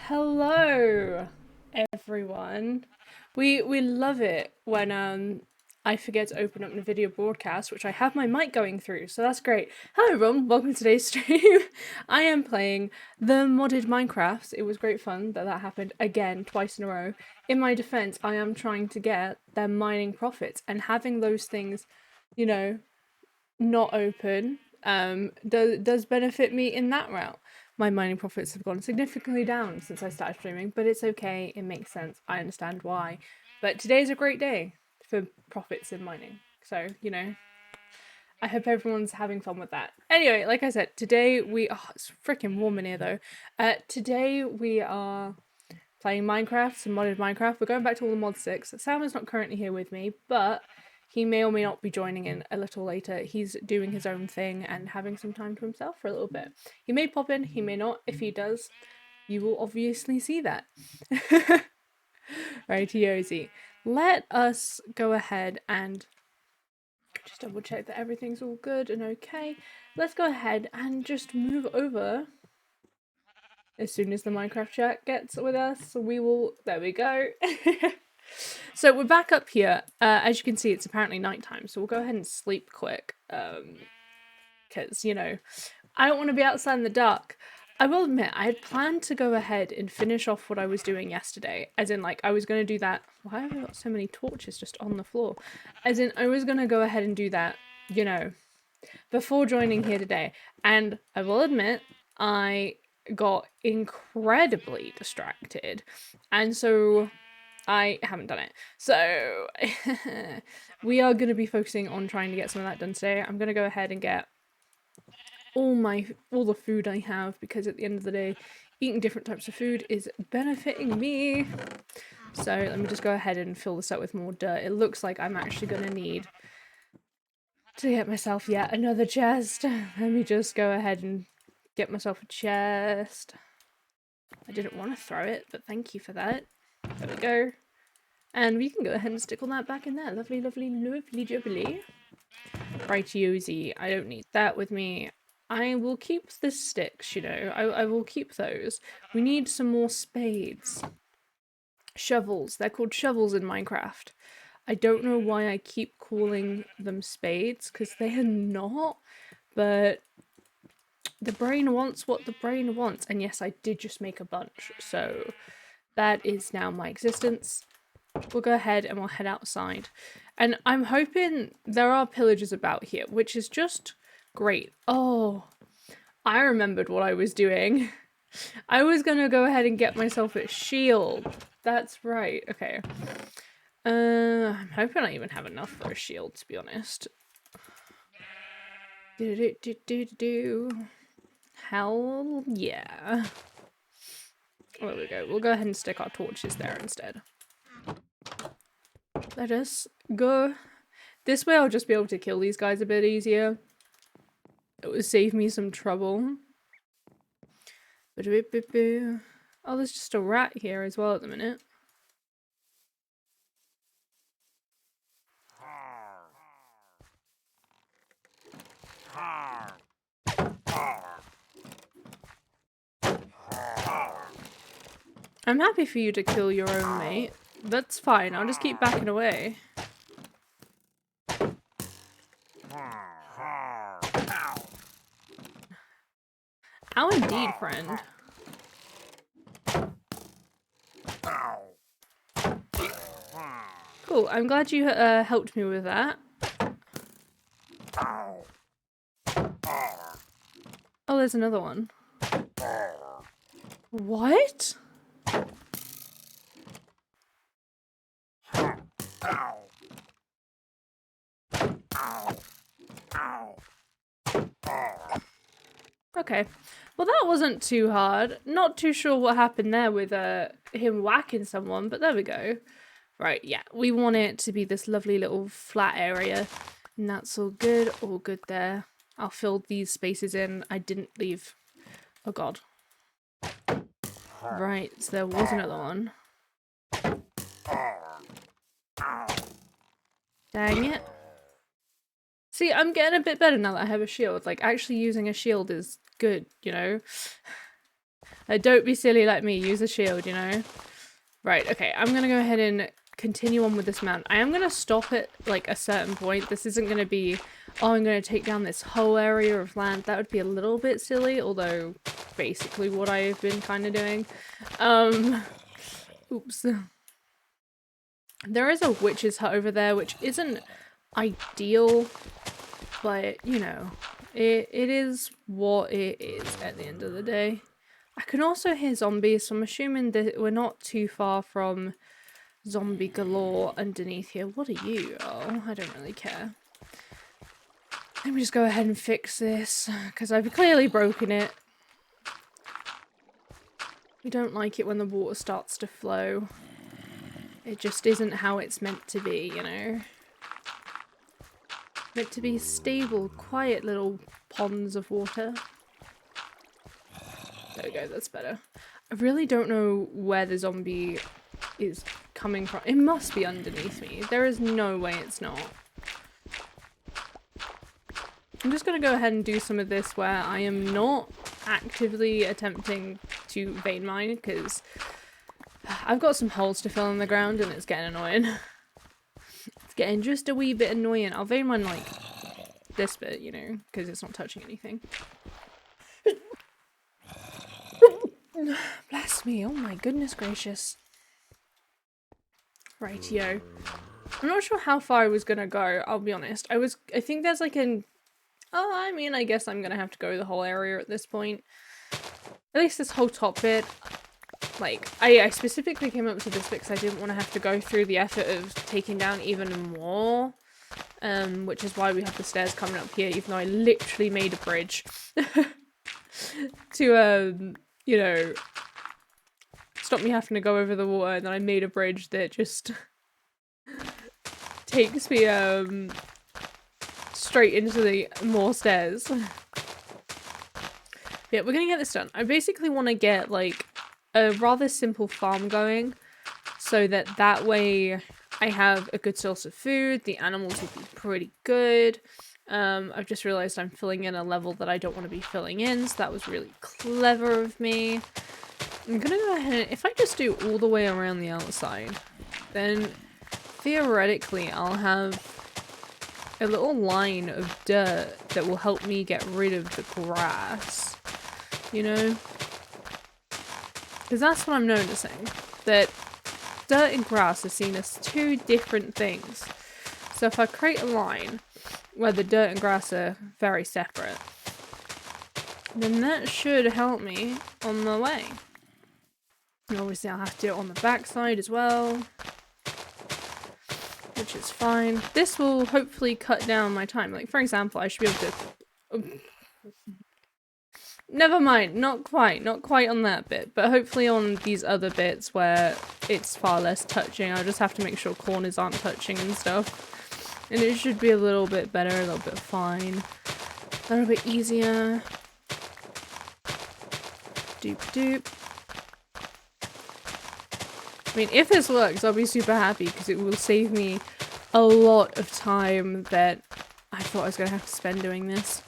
Hello, everyone. We love it when I forget to open up the video broadcast, which I have my mic going through, so that's great. Hello everyone, welcome to today's stream. I am playing the modded Minecraft. It was great fun that happened again twice in a row. In my defense, I am trying to get their mining profits, and having those things, you know, not open does benefit me in that route. My mining profits have gone significantly down since I started streaming, but it's okay, it makes sense, I understand why. But today's a great day for profits in mining, so I hope everyone's having fun with that. Anyway, like I said, today it's freaking warm in here though. Today we are playing Minecraft, some modded Minecraft. We're going back to all the mod sticks. Sam is not currently here with me, but he may or may not be joining in a little later. He's doing his own thing and having some time to himself for a little bit. He may pop in, he may not. If he does, you will obviously see that. Righty-ozy. Let us go ahead and just double check that everything's all good and okay. Let's go ahead and just move over. As soon as the Minecraft chat gets with us, we will... There we go. So we're back up here. As you can see, it's apparently nighttime, so we'll go ahead and sleep quick. Because, I don't want to be outside in the dark. I will admit, I had planned to go ahead and finish off what I was doing yesterday. As in, I was going to do that... Why have I got so many torches just on the floor? As in, I was going to go ahead and do that, before joining here today. And I will admit, I got incredibly distracted. And so... I haven't done it. So we are going to be focusing on trying to get some of that done today. I'm going to go ahead and get all the food I have, because at the end of the day, eating different types of food is benefiting me. So let me just go ahead and fill this up with more dirt. It looks like I'm actually going to need to get myself yet another chest. Let me just go ahead and get myself a chest. I didn't want to throw it, but thank you for that. There we go. And we can go ahead and stick all that back in there. Lovely, lovely, lovely jubbly. Righty-ozy. I don't need that with me. I will keep the sticks, I will keep those. We need some more spades. Shovels. They're called shovels in Minecraft. I don't know why I keep calling them spades, because they are not. But the brain wants what the brain wants. And yes, I did just make a bunch. So... that is now my existence. We'll go ahead and we'll head outside. And I'm hoping there are pillagers about here, which is just great. Oh, I remembered what I was doing. I was going to go ahead and get myself a shield. That's right. Okay. I'm hoping I even have enough for a shield, to be honest. Hell yeah. There we go. We'll go ahead and stick our torches there instead. Let us go. This way I'll just be able to kill these guys a bit easier. It would save me some trouble. Oh, there's just a rat here as well at the minute. I'm happy for you to kill your own mate. That's fine, I'll just keep backing away. Ow indeed, friend. Cool, I'm glad you helped me with that. Oh, there's another one. What? Okay, well that wasn't too hard. Not too sure what happened there with him whacking someone, but there we go. Right, yeah, we want it to be this lovely little flat area, and that's all good there. I'll fill these spaces in. I didn't leave. Oh god. Right, so there was another one. Dang it. See, I'm getting a bit better now that I have a shield. Like, actually using a shield is good, Don't be silly like me. Use a shield, you know? Right, okay. I'm gonna go ahead and continue on with this mount. I am gonna stop at, like, a certain point. This isn't gonna be, oh, I'm gonna take down this whole area of land. That would be a little bit silly, although basically what I've been kind of doing. Oops. There is a witch's hut over there, which isn't ideal, but, you know, it is what it is at the end of the day. I can also hear zombies, so I'm assuming that we're not too far from zombie galore underneath here. What are you? Oh, I don't really care. Let me just go ahead and fix this, because I've clearly broken it. We don't like it when the water starts to flow. It just isn't how it's meant to be, you know? Meant to be stable, quiet little ponds of water. There we go, that's better. I really don't know where the zombie is coming from. It must be underneath me. There is no way it's not. I'm just gonna go ahead and do some of this where I am not actively attempting to vein mine, because I've got some holes to fill in the ground and it's getting annoying. It's getting just a wee bit annoying. I'll vein mine like this bit, you know, because it's not touching anything. Bless me, oh my goodness gracious. Rightio. I'm not sure how far I was gonna go, I'll be honest. I think there's like an... Oh, I mean, I guess I'm gonna have to go the whole area at this point. At least this whole top bit. Like, I specifically came up to this bit because I didn't want to have to go through the effort of taking down even more. Which is why we have the stairs coming up here, even though I literally made a bridge. To, you know, stop me having to go over the water, and then I made a bridge that just takes me, straight into the more stairs. Yeah, we're gonna get this done. I basically want to get, like, a rather simple farm going, so that way I have a good source of food, the animals will be pretty good. I've just realized I'm filling in a level that I don't want to be filling in, so that was really clever of me. I'm gonna go ahead and, if I just do all the way around the outside, then theoretically I'll have a little line of dirt that will help me get rid of the grass, you know? Because that's what I'm noticing, that dirt and grass are seen as two different things. So if I create a line where the dirt and grass are very separate, then that should help me on the way. And obviously I'll have to do it on the backside as well, which is fine. This will hopefully cut down my time. Like, for example, I should be able to... Oh. Never mind, not quite on that bit, but hopefully on these other bits where it's far less touching, I'll just have to make sure corners aren't touching and stuff. And it should be a little bit better, a little bit fine, a little bit easier. Doop doop. I mean, if this works, I'll be super happy because it will save me a lot of time that I thought I was going to have to spend doing this.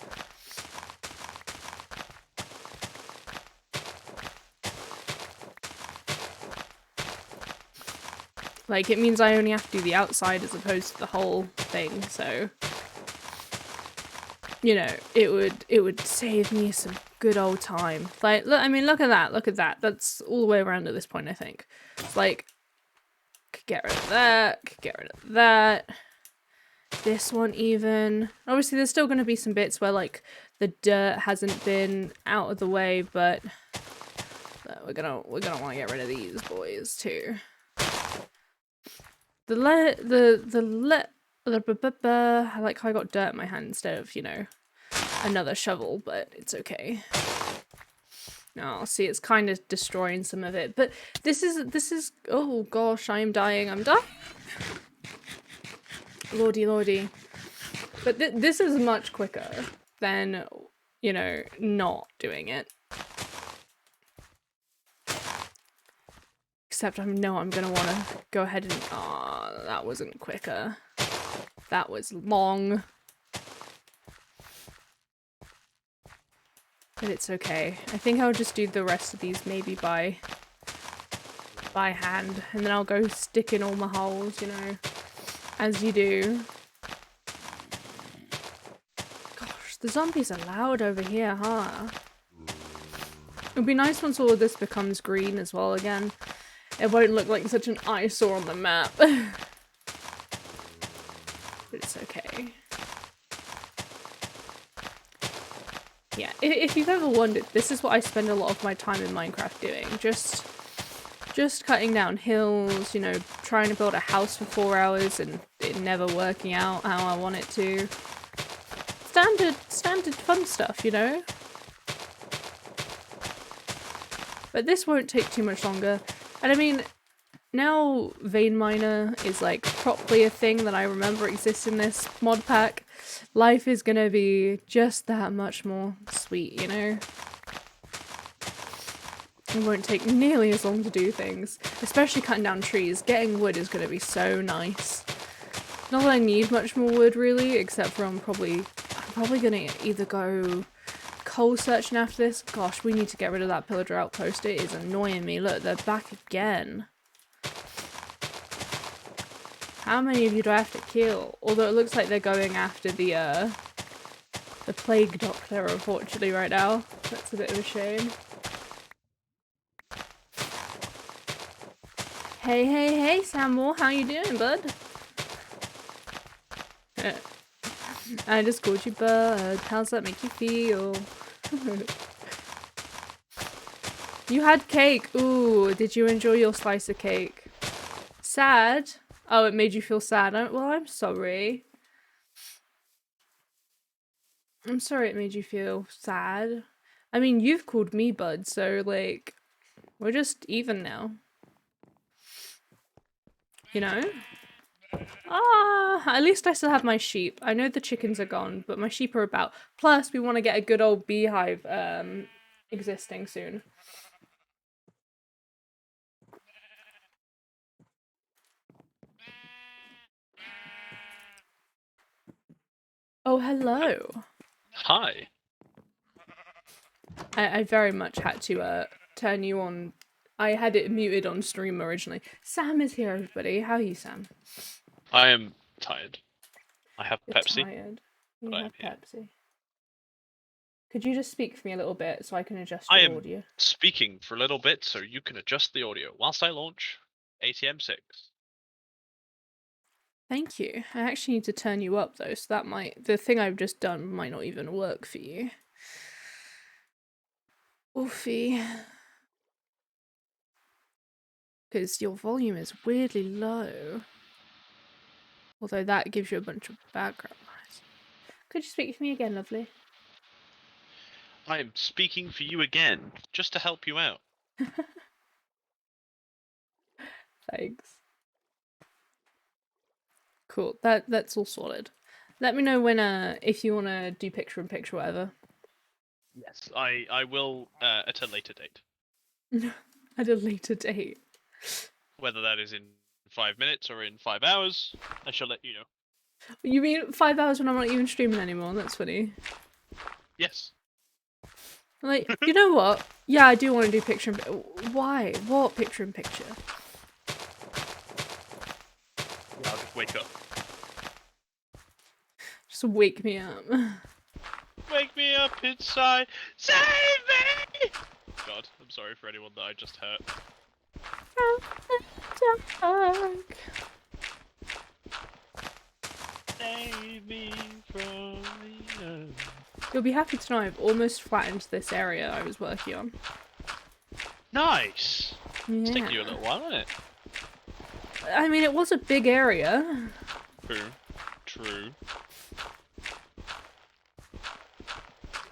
Like, it means I only have to do the outside as opposed to the whole thing, so... You know, it would save me some good old time. Like, look, I mean, look at that. That's all the way around at this point, I think. It's like, could get rid of that, could get rid of that. This one even. Obviously, there's still going to be some bits where, like, the dirt hasn't been out of the way, but we're gonna want to get rid of these boys, too. I like how I got dirt in my hand instead of, you know, another shovel, but it's okay. Oh, see, it's kind of destroying some of it, but this is, oh gosh, I am dying, I'm done. Lordy, lordy. But this is much quicker than, you know, not doing it. Except I know I'm gonna want to go ahead and... Oh, that wasn't quicker. That was long. But it's okay. I think I'll just do the rest of these maybe by hand, and then I'll go stick in all my holes, you know, as you do. Gosh, the zombies are loud over here, huh? It'd be nice once all of this becomes green as well again. It won't look like such an eyesore on the map. But it's okay. Yeah, if you've ever wondered, this is what I spend a lot of my time in Minecraft doing. Just cutting down hills, you know, trying to build a house for 4 hours and it never working out how I want it to. Standard fun stuff, you know? But this won't take too much longer. And I mean, now Vein Miner is like properly a thing that I remember exists in this mod pack. Life is gonna be just that much more sweet, you know? It won't take nearly as long to do things, especially cutting down trees. Getting wood is gonna be so nice. Not that I need much more wood really, except for I'm probably gonna either go coal searching after this. Gosh, we need to get rid of that pillager outpost. It is annoying me. Look, they're back again. How many of you do I have to kill? Although it looks like they're going after the plague doctor, unfortunately, right now. That's a bit of a shame. Hey, Samuel, how you doing, bud? I just called you bud. How's that make you feel? You had cake. Ooh, did you enjoy your slice of cake? Sad? Oh, it made you feel sad. Well, I'm sorry. I'm sorry it made you feel sad. I mean, you've called me bud, so, like, we're just even now. You know? Ah, at least I still have my sheep. I know the chickens are gone, but my sheep are about. Plus, we want to get a good old beehive, existing soon. Oh, hello. Hi. I very much had to turn you on. I had it muted on stream originally. Sam is here, everybody. How are you, Sam? I am tired. I have You're Pepsi, tired. You but I am have here. Pepsi. Could you just speak for me a little bit so I can adjust I your am audio? speaking for a little bit so you can adjust the audio whilst I launch ATM 6. Thank you. I actually need to turn you up though, so that the thing I've just done might not even work for you. Oofy. Because your volume is weirdly low. Although that gives you a bunch of background noise. Could you speak for me again, lovely? I am speaking for you again, just to help you out. Thanks. Cool. That's all sorted. Let me know when if you wanna do picture in picture, whatever. Yes, I will at a later date. At a later date. Whether that is in 5 minutes or in 5 hours, I shall let you know. You mean 5 hours when I'm not even streaming anymore? That's funny. Yes. Like, you know what? Yeah, I do want to do picture in Why? What picture in picture? Yeah, I'll just wake up. Just wake me up. Wake me up inside. Save me! God, I'm sorry for anyone that I just hurt. Save me from the earth. You'll be happy to know I've almost flattened this area I was working on. Nice! Yeah. It's taking you a little while, isn't it? I mean, it was a big area. True.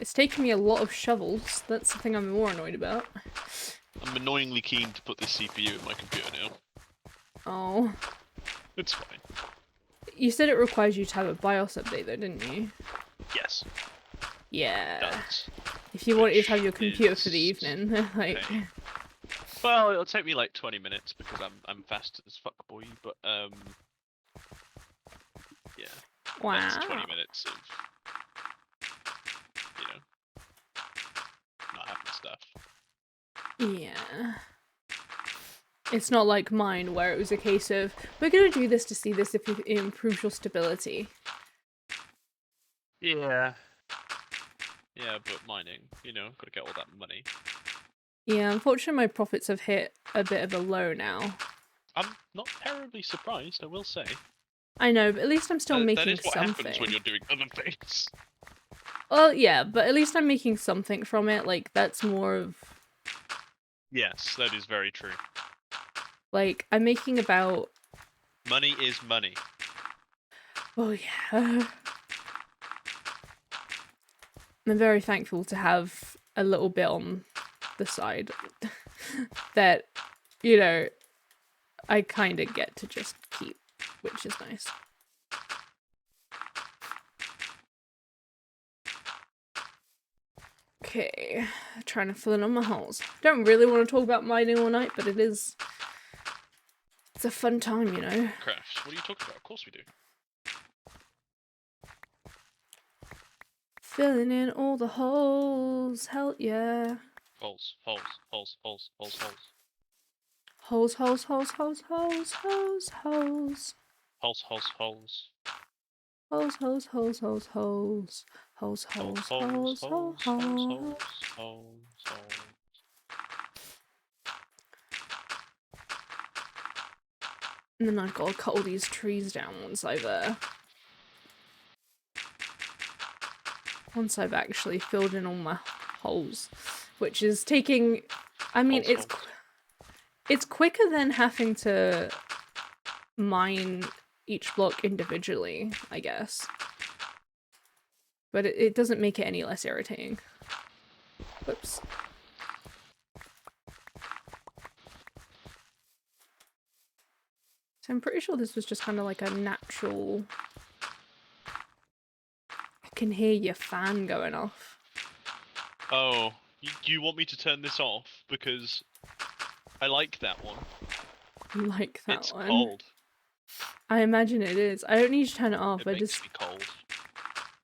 It's taken me a lot of shovels. That's the thing I'm more annoyed about. I'm annoyingly keen to put this CPU in my computer now. Oh. It's fine. You said it requires you to have a BIOS update though, didn't you? Yes. Yeah. It does. If you wanted to have your computer for the evening, like... Okay. Well, it'll take me like 20 minutes because I'm fast as fuck, boy, but yeah. Wow. That's 20 minutes of, you know. Yeah. It's not like mine where it was a case of, we're gonna do this to see this if it improves your stability. Yeah. Yeah, but mining, gotta get all that money. Yeah, unfortunately my profits have hit a bit of a low now. I'm not terribly surprised, I will say. I know, but at least I'm still That making is what happens when something. you're doing other things. Well, yeah, but at least I'm making something from it. Like, that's more of... Yes, that is very true. Like, I'm making about... Money is money. Oh, yeah. I'm very thankful to have a little bit on the side that, I kind of get to just keep, which is nice. Okay, trying to fill in on my holes. Don't really want to talk about mining all night, but it's a fun time, Craft. What are you talking about? Of course we do. Filling in all the holes, hell yeah. Holes, holes, holes, holes, holes, holes. Holes, holes, holes, holes, holes, holes, holes. Holes, holes, holes. Holes, holes, holes, holes, holes. Holes, Holes, holes, holes, holes, holes, holes, holes, holes. holes, holes, holes. And then I've got to cut all these trees down once I've actually filled in all my holes, which is taking, I mean, Holes, it's quicker than having to mine each block individually, I guess. But it doesn't make it any less irritating. Whoops. So I'm pretty sure this was just kind of like a natural... I can hear your fan going off. Oh, you want me to turn this off? Because I like that one. You like that It's one? cold. I imagine it is. I don't need to turn it off. It makes me cold.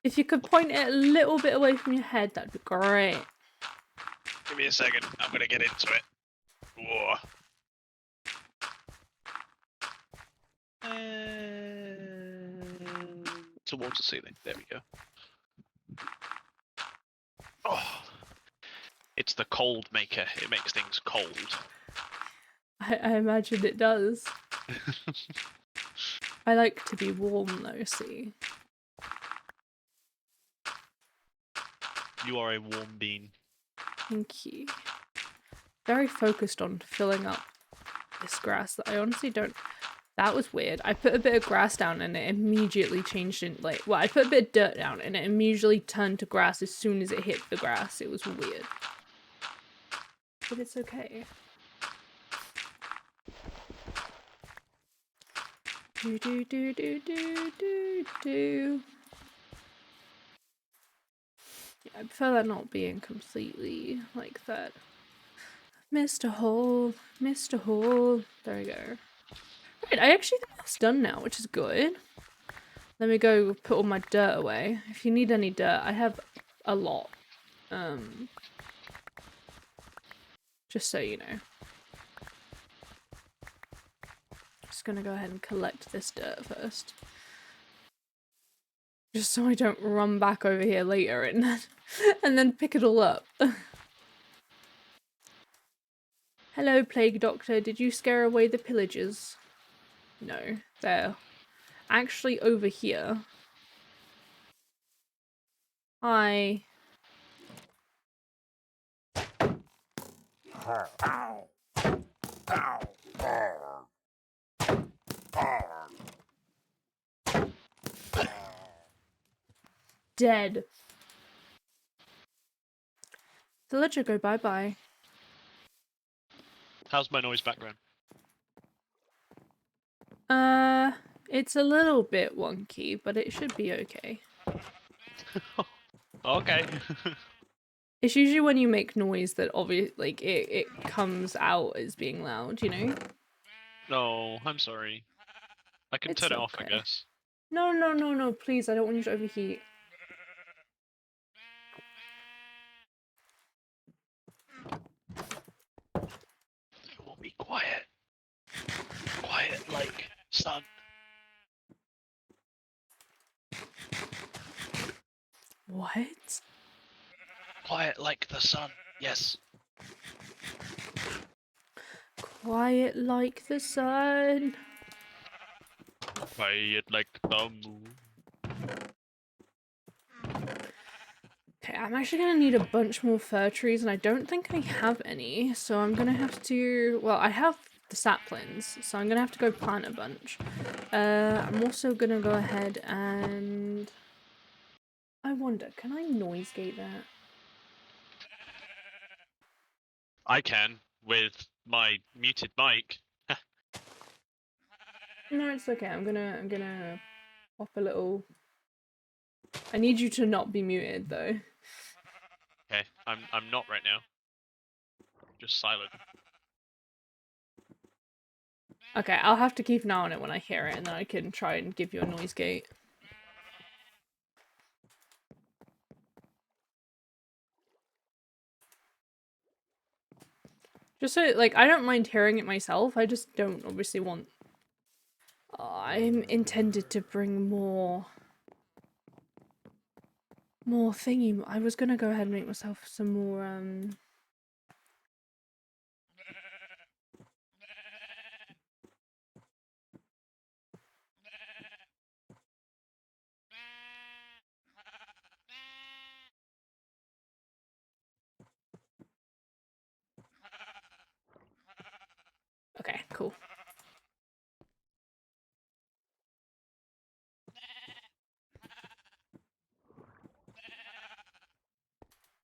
If you could point it a little bit away from your head, that'd be great. Give me a second. I'm gonna get into it. Whoa. Towards the ceiling. There we go. Oh, it's the cold maker. It makes things cold. I imagine it does. I like to be warm though, see. You are a warm bean. Thank you. Very focused on filling up this grass that I honestly don't... That was weird. I put a bit of grass down and it immediately changed in, like... Well, I put a bit of dirt down and it immediately turned to grass as soon as it hit the grass. It was weird. But it's okay. Do do do do do do do. Yeah, I prefer that not being completely like that. Missed a hole, missed a hole. There we go. Right, I actually think that's done now, which is good. Let me go put all my dirt away. If you need any dirt, I have a lot. Just so you know. Just gonna go ahead and collect this dirt first. Just so I don't run back over here later and then pick it all up. Hello, Plague Doctor. Did you scare away the pillagers? No, they're actually over here. Hi. Dead. So let you go bye-bye. How's my noise background? It's a little bit wonky, but it should be okay. Okay. It's usually when you make noise that obviously, like, it comes out as being loud, you know? No, I'm sorry. I can It's turn it off, I okay. guess. No, no, no, no, please, I don't want you to overheat. Quiet. Quiet like sun. What? Quiet like the sun. Yes. Quiet like the sun. Quiet like the moon. Okay, I'm actually gonna need a bunch more fir trees, and I don't think I have any, so I'm gonna have to. Well, I have the saplings, so I'm gonna have to go plant a bunch. I'm also gonna go ahead and. I wonder, can I noise gate that? I can with my muted mic. No, it's okay. I'm gonna pop a little. I need you to not be muted though. Okay, I'm not right now. Just silent. Okay, I'll have to keep an eye on it when I hear it, and then I can try and give you a noise gate. Just so, like, I don't mind hearing it myself, I just don't obviously want... I'm intended to bring more thingy. I was gonna go ahead and make myself some more, Okay, cool.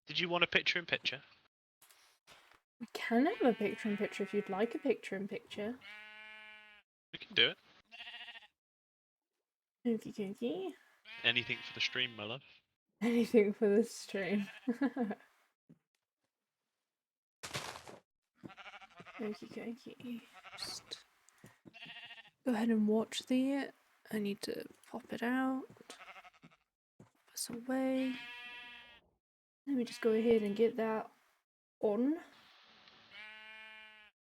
Did you want a picture-in-picture? We can have a picture-in-picture if you'd like a picture-in-picture. We can do it. Okie dokie. Anything for the stream, my love. Anything for the stream. Okie dokie. Just go ahead and watch the... I need to pop it out. Pop this away. Let me just go ahead and get that on.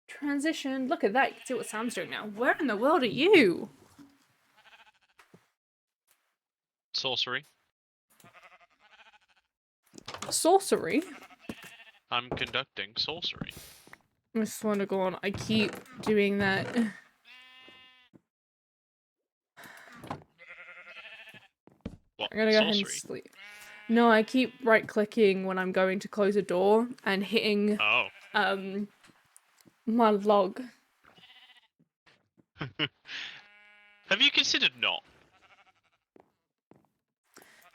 Transition. Look at that. You can see what Sam's doing now. Where in the world are you? Sorcery. Sorcery? I'm conducting sorcery. I just want to go on. I keep doing that. What? I'm gonna go ahead and Sorcery? sleep. No, I keep right clicking when I'm going to close a door and hitting Oh. my log. Have you considered not?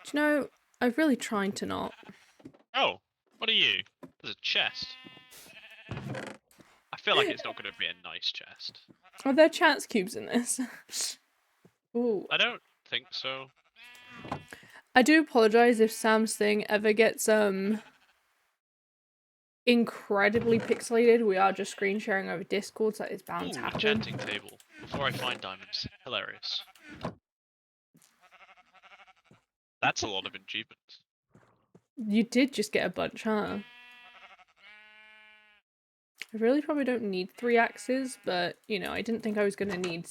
Do you know, I'm really trying to not. Oh, what are you? There's a chest. I feel like it's not going to be a nice chest. Are there chance cubes in this? Ooh. I don't think so. I do apologise if Sam's thing ever gets incredibly pixelated. We are just screen sharing over Discord, so it's bound to Ooh, happen. enchanting table. Before I find diamonds. Hilarious. That's a lot of achievements. You did just get a bunch, huh? I really probably don't need 3 axes, but, you know, I didn't think I was gonna need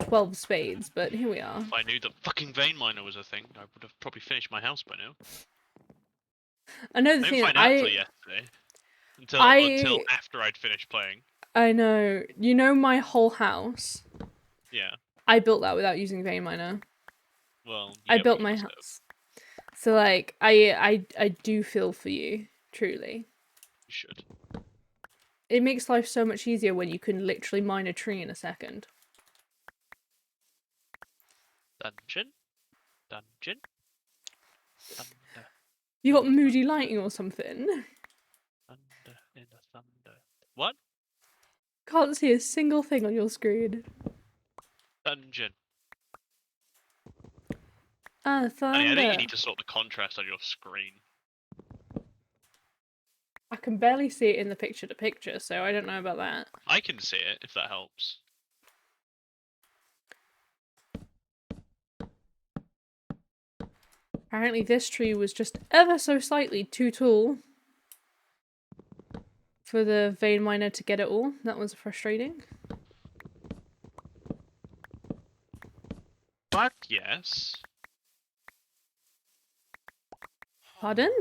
12 spades, but here we are. If I knew that fucking vein miner was a thing, I would have probably finished my house by now. I know I the didn't thing find out until yesterday. Until after I'd finished playing. I know. You know my whole house? Yeah. I built that without using vein miner. Well, I built my house. So like I do feel for you, truly. You should. It makes life so much easier when you can literally mine a tree in a second. Dungeon? Dungeon? Thunder. You got moody lighting or something? Thunder in the thunder. What? Can't see a single thing on your screen. Dungeon. Ah, thunder. Honey, I think you need to sort the contrast on your screen. I can barely see it in the picture-to-picture, so I don't know about that. I can see it, if that helps. Apparently this tree was just ever so slightly too tall. for the vein miner to get it all. That was frustrating. But yes. Pardon?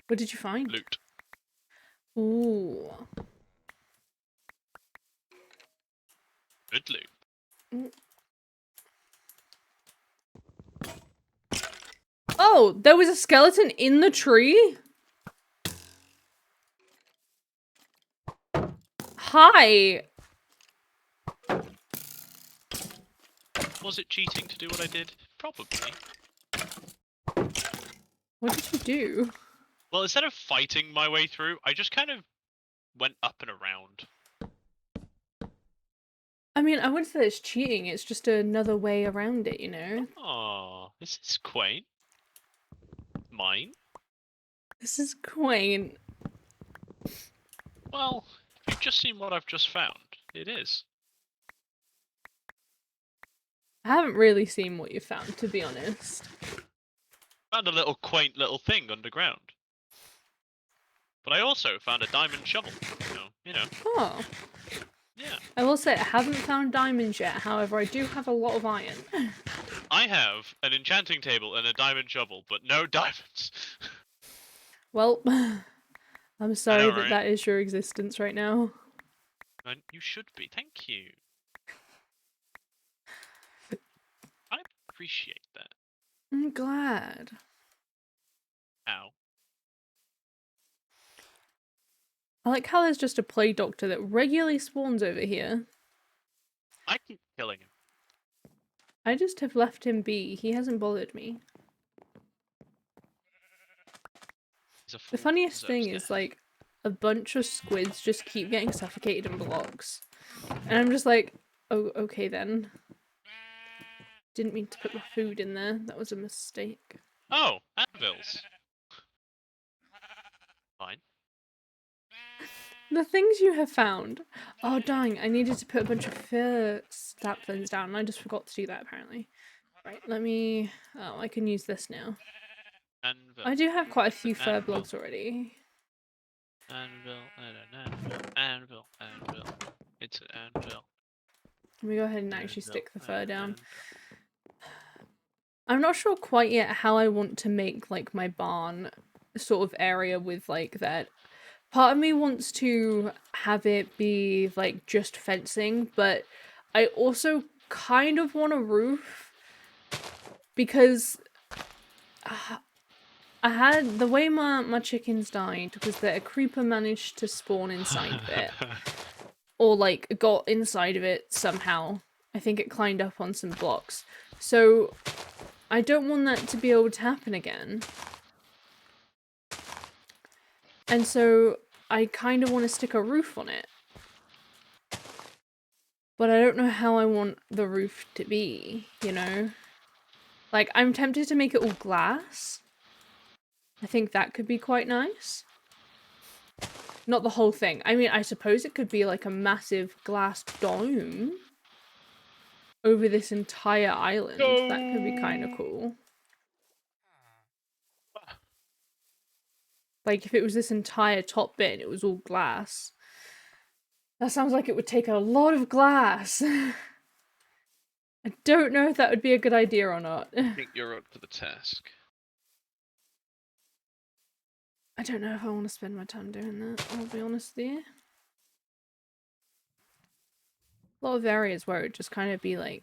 What did you find? Loot. Ooh. Good loot. Oh, there was a skeleton in the tree? Hi! Was it cheating to do what I did? Probably. What did you do? Well, instead of fighting my way through, I just kind of went up and around. I mean, I wouldn't say it's cheating, it's just another way around it, you know? Oh, this is quaint. Mine? This is quaint. Well, you've just seen what I've just found. It is. I haven't really seen what you found, to be honest. Found a little quaint little thing underground. But I also found a diamond shovel. So, you know. Oh. Yeah. I will say I haven't found diamonds yet, however I do have a lot of iron. I have an enchanting table and a diamond shovel, but no diamonds. Well, I'm sorry know, that right? that is your existence right now. And you should be. Thank you. I appreciate that. I'm glad. Ow. I like how there's just a plague doctor that regularly spawns over here. I keep killing him. I just have left him be. He hasn't bothered me. He's a fool The that funniest deserves thing is, death. like, a bunch of squids just keep getting suffocated in blocks. And I'm just like, oh, okay then. Didn't mean to put my food in there. That was a mistake. Oh, anvils. Fine. The things you have found. Oh, dang. I needed to put a bunch of fur saplings down, and I just forgot to do that, apparently. Right, let me... Oh, I can use this now. Anvil. I do have quite a few fur Anvil. blocks already. Anvil and an anvil. Anvil. Anvil. It's an anvil. Let me go ahead and actually Anvil stick the and fur an down. anvil. I'm not sure quite yet how I want to make, like, my barn sort of area with, like, that. Part of me wants to have it be, like, just fencing, but I also kind of want a roof because I had the way my chickens died was that a creeper managed to spawn inside of it, or like got inside of it somehow. I think it climbed up on some blocks, so I don't want that to be able to happen again. And so I kind of want to stick a roof on it, but I don't know how I want the roof to be, you know? Like, I'm tempted to make it all glass. I think that could be quite nice. Not the whole thing. I mean, I suppose it could be like a massive glass dome over this entire island. That could be kind of cool. Like, if it was this entire top bit and it was all glass. That sounds like it would take a lot of glass. I don't know if that would be a good idea or not. I think you're up for the task. I don't know if I want to spend my time doing that, I'll be honest with you. A lot of areas where it would just kind of be, like,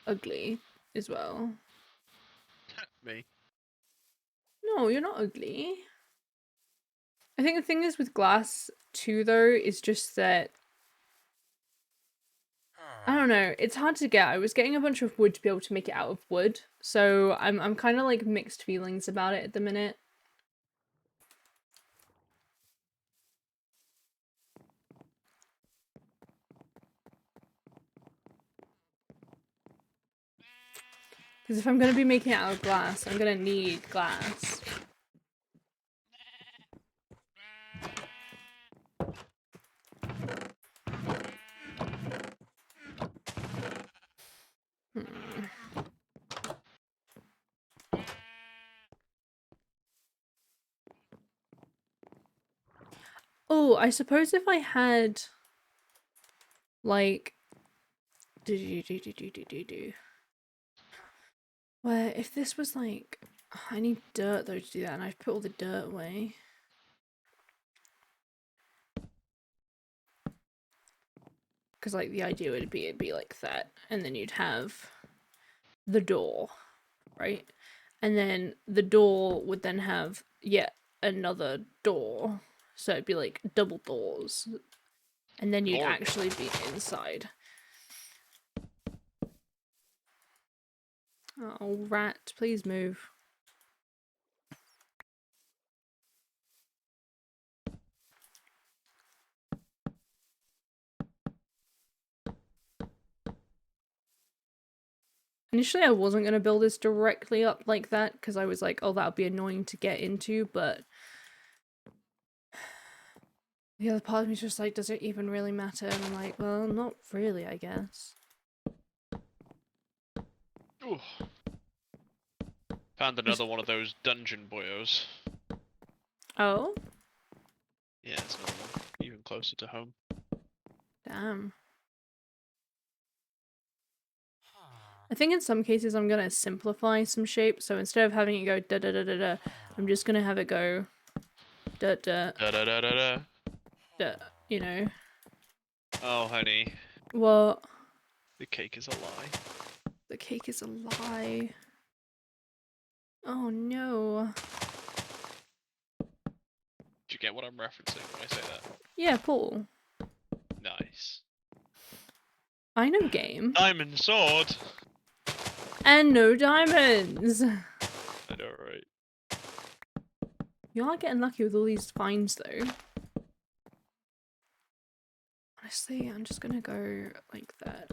ugly as well. Me. No, you're not ugly. I think the thing is with glass too, though, is just that I don't know, it's hard to get. I was getting a bunch of wood to be able to make it out of wood, so I'm kind of like mixed feelings about it at the minute. Because if I'm gonna be making it out of glass, I'm gonna need glass. Hmm. Oh, I suppose if I had like where if this was like I need dirt though to do that, and I've put all the dirt away. Because like the idea would be it'd be like that, and then you'd have the door, right? And then the door would then have yet another door, so it'd be like double doors, and then you'd Door. actually be inside. Oh, rat, please move. Initially, I wasn't going to build this directly up like that, because I was like, oh, that would be annoying to get into, but the other part of me is just like, does it even really matter? And I'm like, well, not really, I guess. Ooh. Found another one of those dungeon boyos. Oh? Yeah, it's another one. Even closer to home. Damn. I think in some cases I'm gonna simplify some shapes, so instead of having it go da da da da da, I'm just gonna have it go da da Da da da da da. da, you know. Oh, honey. What? The cake is a lie. The cake is a lie. Oh no. Do you get what I'm referencing when I say that? Yeah, Paul. Nice. I know game. Diamond sword! And no diamonds! I know, right? You are getting lucky with all these finds though. Honestly, I'm just gonna go like that.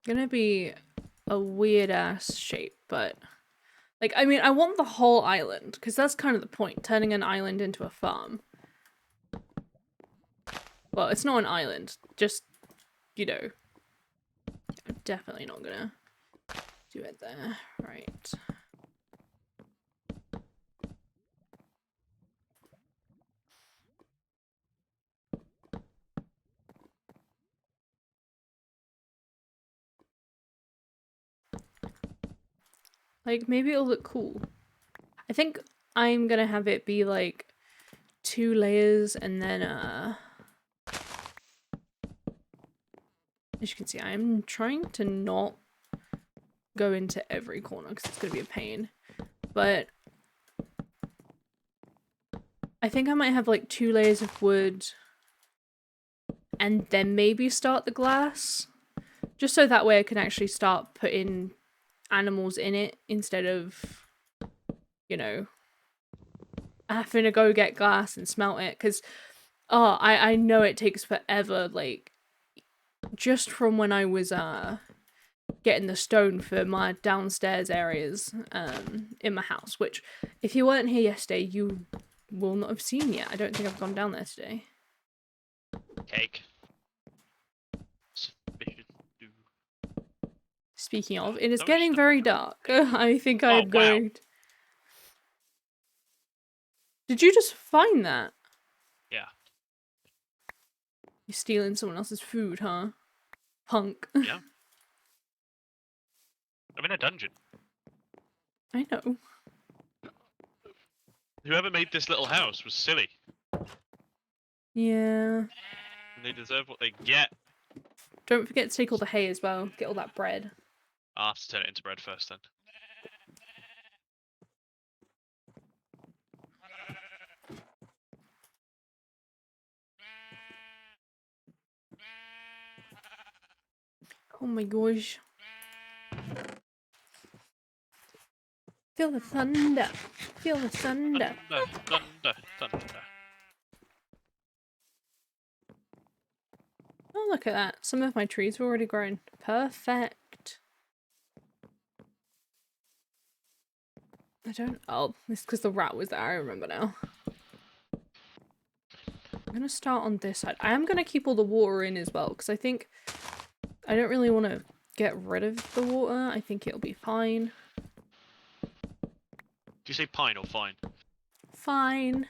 Gonna be a weird ass shape, but like, I mean, I want the whole island, because that's kind of the point, turning an island into a farm. Well, it's not an island, just, you know, I'm definitely not gonna do it there. Right. Like, maybe it'll look cool. I think I'm gonna have it be like 2 layers and then, as you can see, I'm trying to not go into every corner because it's gonna be a pain. But I think I might have like 2 layers of wood and then maybe start the glass. Just so that way I can actually start putting animals in it instead of, you know, having to go get glass and smelt it. Because, oh, I know it takes forever, like, just from when I was, getting the stone for my downstairs areas, in my house, which, if you weren't here yesterday, you will not have seen yet. I don't think I've gone down there today. Cake. Sufficient stew. Speaking of, it is So much getting stuff very in there. dark. I think Oh, I'm wow. going... Did you just find that? Yeah. You're stealing someone else's food, huh? Punk. Yeah. I'm in a dungeon. I know. Whoever made this little house was silly. Yeah. And they deserve what they get. Don't forget to take all the hay as well. Get all that bread. I'll have to turn it into bread first then. Oh my gosh. Feel the thunder. Feel the thunder. Thunder, thunder, thunder. Oh, look at that. Some of my trees are already grown. Perfect. I don't... Oh, it's because the rat was there. I remember now. I'm going to start on this side. I am going to keep all the water in as well, because I think... I don't really want to get rid of the water, I think it'll be fine. Do you say pine or fine? Fine.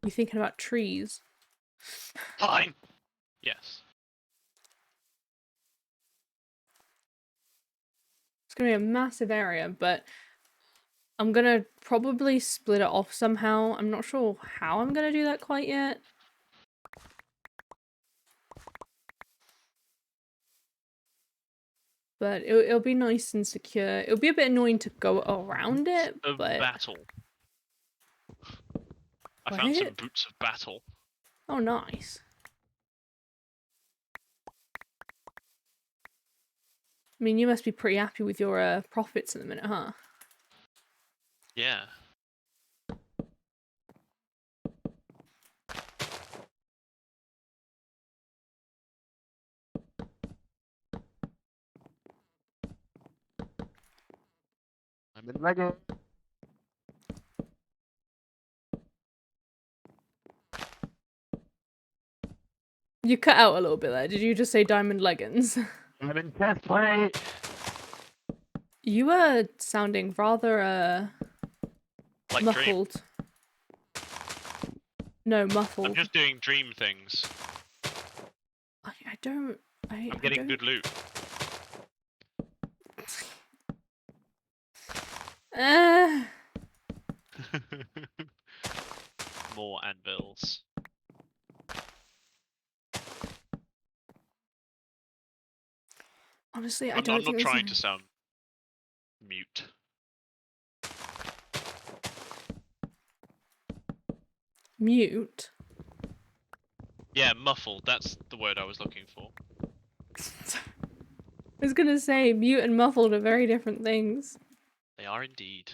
You thinking about trees? Pine! Yes. It's gonna be a massive area, but I'm gonna probably split it off somehow. I'm not sure how I'm gonna do that quite yet. But it'll be nice and secure. It'll be a bit annoying to go around it, Of but... battle. I found some What? boots of battle. Oh, nice. I mean, you must be pretty happy with your profits in the minute, huh? Yeah. I'm in Lego. You cut out a little bit there. Did you just say diamond leggings? I'm in chest plate. You were sounding rather Like muffled. dream. No, I'm muffled. just doing dream things. I don't. I'm getting good loot. Uh, More anvils. honestly, I I'm don't not think trying to sound mute. mute. Yeah, muffled. That's the word I was looking for. I was gonna say mute and muffled are very different things. They are indeed.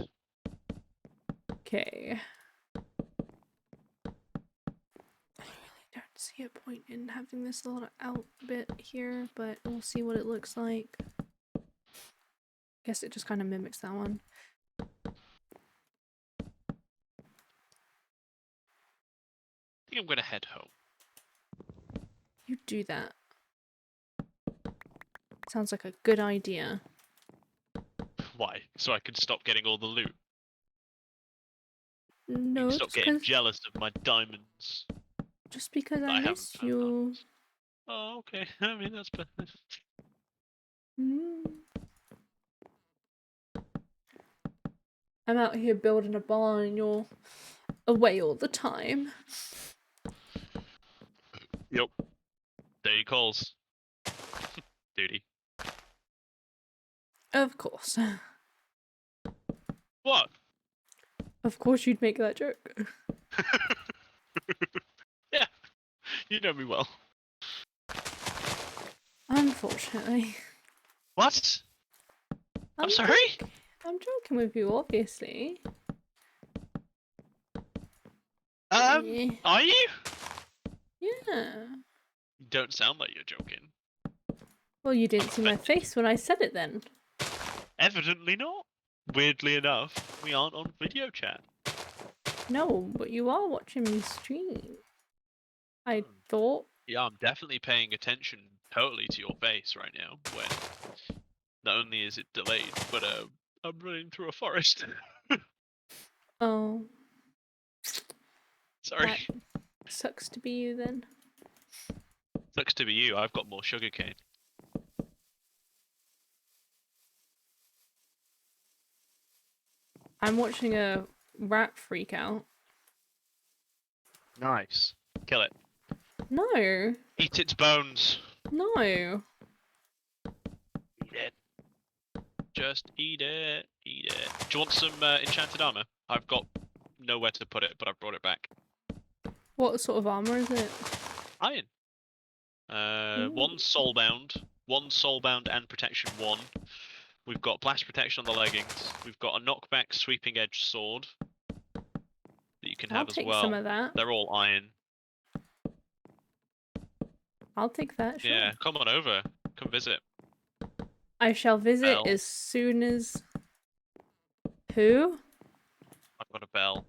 Okay. I really don't see a point in having this little out bit here, but we'll see what it looks like. Guess it just kind of mimics that one. I think I'm gonna head home. You do that. Sounds like a good idea. Why? So I can stop getting all the loot. You No, can stop getting jealous of my diamonds. just because But I I haven't miss found you. diamonds. Oh, okay. I mean, that's perfect. Mm. I'm out here building a barn and you're away all the time. Yep. There he calls. Duty. Of course. What? Of course you'd make that joke. Yeah, you know me well. Unfortunately. What? I'm sorry? I'm joking with you, obviously. Are you? Yeah. You don't sound like you're joking. Well, you didn't I'm see my offended. face when I said it then. Evidently not. Weirdly enough, we aren't on video chat. No, but you are watching me stream. I thought. Yeah, I'm definitely paying attention totally to your face right now, when not only is it delayed, but I'm running through a forest. Oh. Sorry. That sucks to be you then. Sucks to be you, I've got more sugarcane. I'm watching a rat freak out. Nice. Kill it. No. Eat its bones. No. Eat it. Just eat it. Eat it. Do you want some enchanted armor? I've got nowhere to put it, but I've brought it back. What sort of armor is it? Iron. One soulbound. One soulbound and protection 1. We've got blast protection on the leggings. We've got a knockback sweeping edge sword that you can I'll have as take well. some of that. They're all iron. I'll take that, sure. Yeah, come on over. Come visit. I shall visit Bell. as soon as... Who? I've got a bell.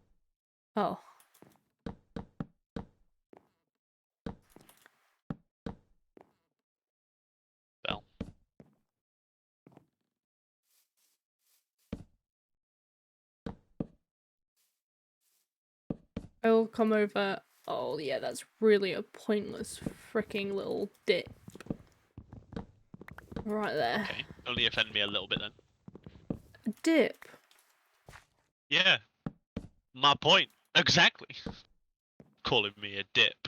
Oh. I will come over. Oh yeah, that's really a pointless freaking little dip. Right there. Okay, only offend me a little bit then. A dip? Yeah, my point. Exactly. Calling me a dip.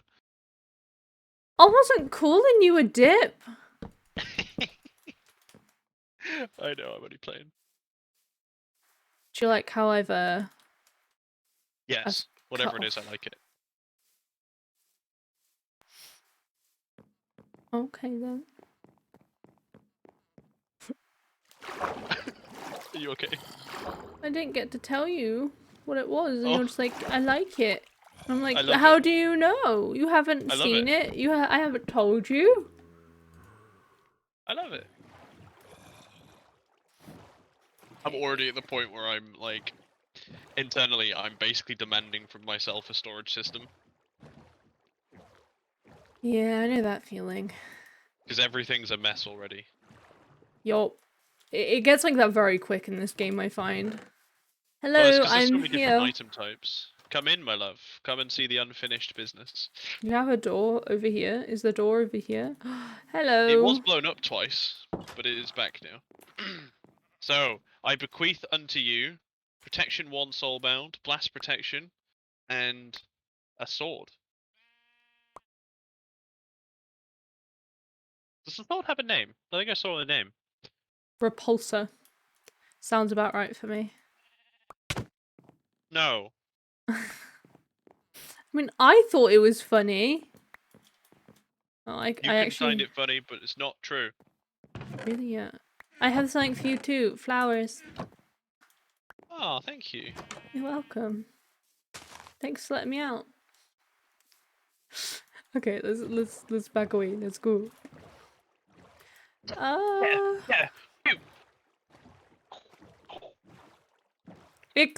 I wasn't calling you a dip. I know, I'm only playing. Do you like how I've Yes, cut whatever it is, I off? like it. Okay then. Are you okay? I didn't get to tell you what it was, and Oh, you're just like, I like it. I'm I like, love how it. do you know? You haven't I love it. seen it. I haven't told you. I love it. I'm already at the point where I'm like, internally, I'm basically demanding from myself a storage system. Yeah, I know that feeling. Because everything's a mess already. Yup. It gets like that very quick in this game, I find. Well, it's Hello, because there's so I'm many different here. item types. Come in, my love. Come and see the unfinished business. You have a door over here. Is the door over here? It was Hello. blown up twice, but it is back now. So, I bequeath unto you Protection 1 Soulbound, Blast Protection, and a sword. Does the sword have a name? I think I saw a name. Repulsor. Sounds about right for me. No. I mean, I thought it was funny. Oh, You I can find actually it funny, but it's not true. really I have something for you too. Flowers. Oh, thank you. You're welcome. Thanks for letting me out. Okay, let's back away. Let's go. Yeah.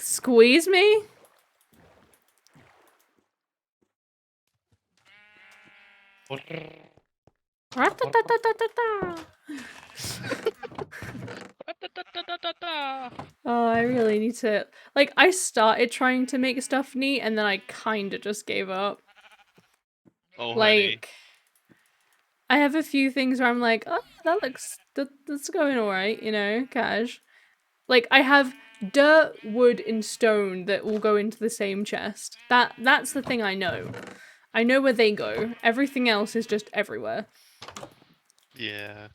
Squeeze me? Ratatatatata. Oh, I really need to. Like, I started trying to make stuff neat and then I kinda just gave up. Oh, honey. Like, I have a few things where I'm like, oh, that's going alright, you know, cash. Like, I have dirt, wood, and stone that all go into the same chest. That's the thing I know. I know where they go. Everything else is just everywhere. Yeah.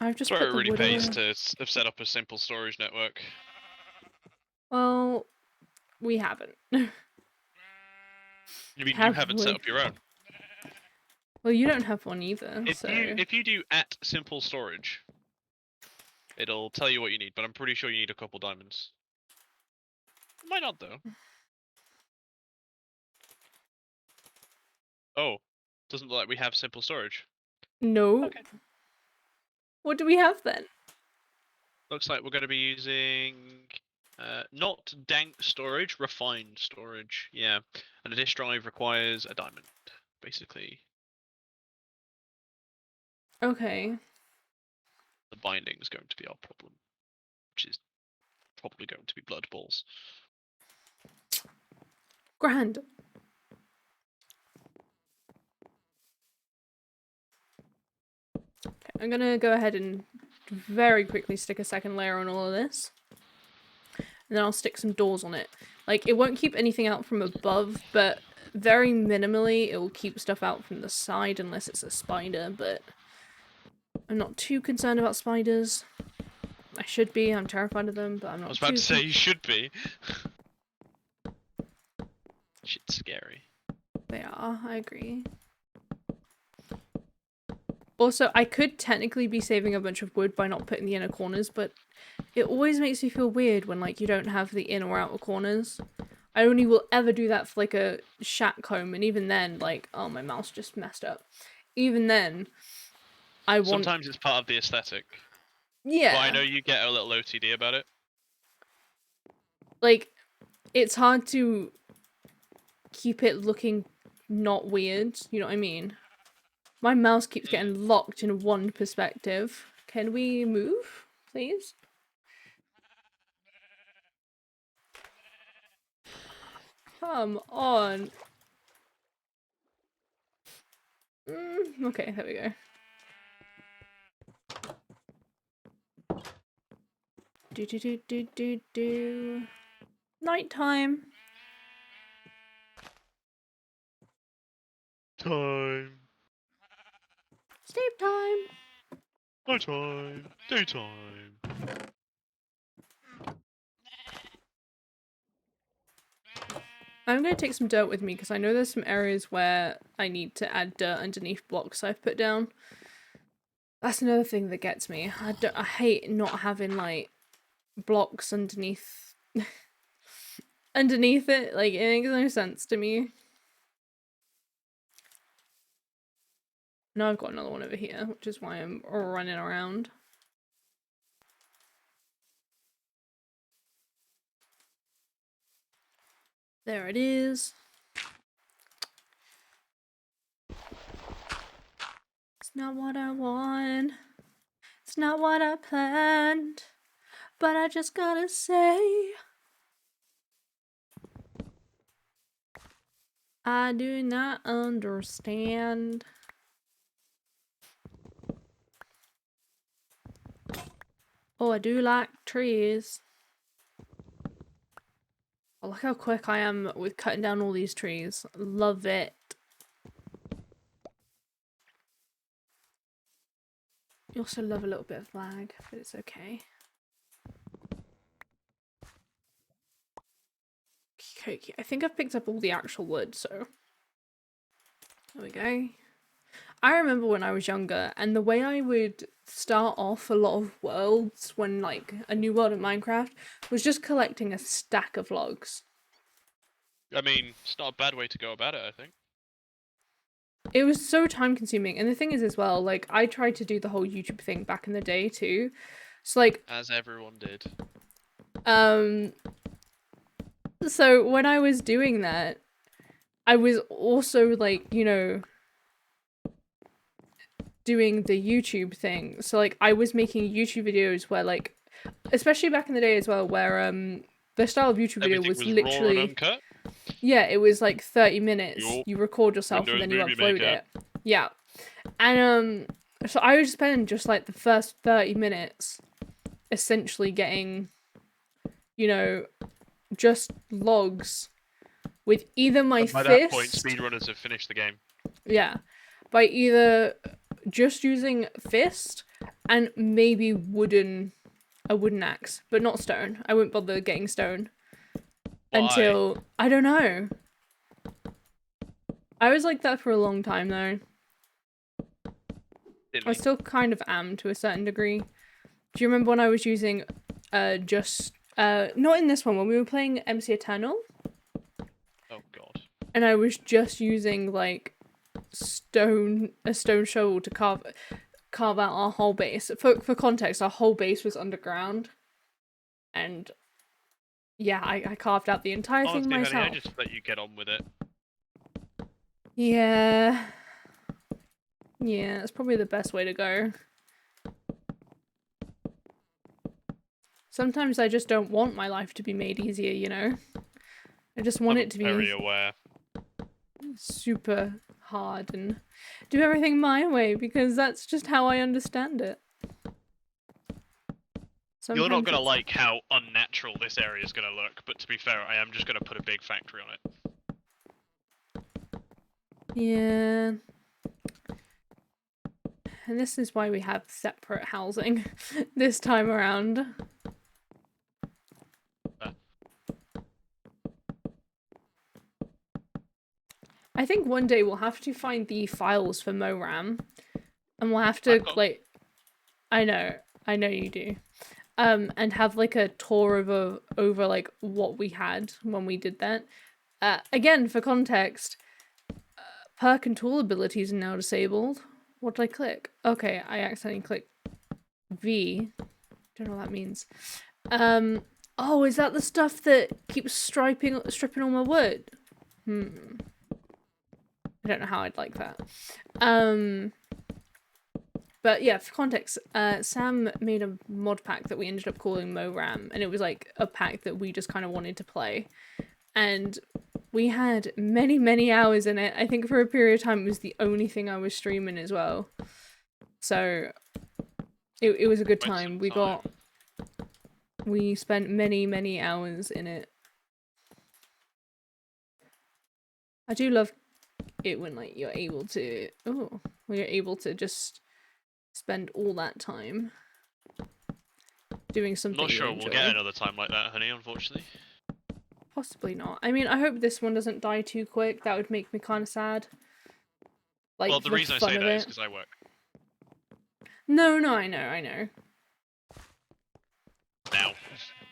I've That's just where put it the really wood pays away. to have set up a simple storage network. Well, we haven't. You mean you Have haven't set we? up your own? Well, you don't have one either, If you so. if you do at simple storage, it'll tell you what you need, but I'm pretty sure you need a couple diamonds. Might not though. Oh, doesn't look like we have simple storage. No. Okay. What do we have then? Looks like we're going to be using not dank storage, refined storage. Yeah, and a disk drive requires a diamond, basically. Okay. The binding is going to be our problem, which is probably going to be blood balls. Grand. Okay, I'm gonna go ahead and very quickly stick a second layer on all of this. And then I'll stick some doors on it. Like, it won't keep anything out from above, but very minimally it will keep stuff out from the side unless it's a spider, but I'm not too concerned about spiders. I should be, I'm terrified of them, but I'm I was not about too to say you should be. Shit's scary. They are, I agree. Also, I could technically be saving a bunch of wood by not putting the inner corners, but it always makes me feel weird when, like, you don't have the inner or outer corners. I only will ever do that for, like, a shack home, and even then, like, oh, my mouse just messed up. Even then, I want... Sometimes it's part of the aesthetic. But I Yeah. know you get a little OTD about it. Like, it's hard to keep it looking not weird, you know what I mean? My mouse keeps getting locked in one perspective. Can we move, please? Come on. Okay, there we go. Do. Nighttime. Time. Sleep time. Nighttime. Daytime. I'm going to take some dirt with me because I know there's some areas where I need to add dirt underneath blocks I've put down. That's another thing that gets me. I hate not having, like, blocks underneath underneath it. Like, it makes no sense to me. Now I've got another one over here, which is why I'm running around. There it is. It's not what I want. It's not what I planned. But I just gotta say, I do not understand. Oh, I do like trees. Oh, look how quick I am with cutting down all these trees. Love it. You also love a little bit of lag, but it's okay. Okay, I think I've picked up all the actual wood, so there we go. I remember when I was younger, and the way I would start off a lot of worlds when, like, a new world in Minecraft was just collecting a stack of logs. I mean, it's not a bad way to go about it, I think. It was so time consuming, and the thing is as well, like, I tried to do the whole YouTube thing back in the day too. So, like, As everyone did. So when I was doing that, I was also, like, you know, doing the YouTube thing. So, like, I was making YouTube videos where, like, especially back in the day as well, where the style of YouTube video Everything was was raw and literally, uncut. yeah, it was like 30 minutes. Yup. You record yourself and Windows then you Movie upload Maker. it. Yeah. And so I would spend just like the first 30 minutes essentially getting, you know, just logs with either my And by fist. that point, speedrunners have finished the game. Yeah. By either just using fist and maybe a wooden axe, but not stone. I wouldn't bother getting stone. Why? Until, I don't know. I was like that for a long time though. I still kind of am to a certain degree. Do you remember when I was using not in this one, when we were playing MC Eternal? Oh god. And I was just using like a stone shovel to carve out our whole base. For context, our whole base was underground. And yeah, I carved out the entire thing Honestly, myself. honey, I just let you get on with it. Yeah. Yeah, that's probably the best way to go. Sometimes I just don't want my life to be made easier, you know? I just want it to be very aware. super hard and do everything my way because that's just how I understand it. Sometimes You're not gonna like how unnatural this area is gonna look, but to be fair, I am just gonna put a big factory on it. Yeah. And this is why we have separate housing this time around. I think one day we'll have to find the files for MoRAM. And we'll have to, like... I know you do. And have, like, a tour over like, what we had when we did that. Again, for context, perk and tool abilities are now disabled. What did I click? Okay, I accidentally clicked V. Don't know what that means. Oh, is that the stuff that keeps stripping all my wood? I don't know how I'd like that. But yeah, for context, Sam made a mod pack that we ended up calling MoRAM, and it was like a pack that we just kind of wanted to play. And We had many, many hours in it. I think for a period of time it was the only thing I was streaming as well. So it was a good Quite some time. time. We spent many, many hours in it. I do love it when like you're able to when you're able to just spend all that time doing I'm something not you sure we'll get enjoy. another time like that, honey, unfortunately. Possibly not. I mean, I hope this one doesn't die too quick. That would make me kind of sad. Well, Like the the reason I fun say of that is it. because I work. No, I know. Now.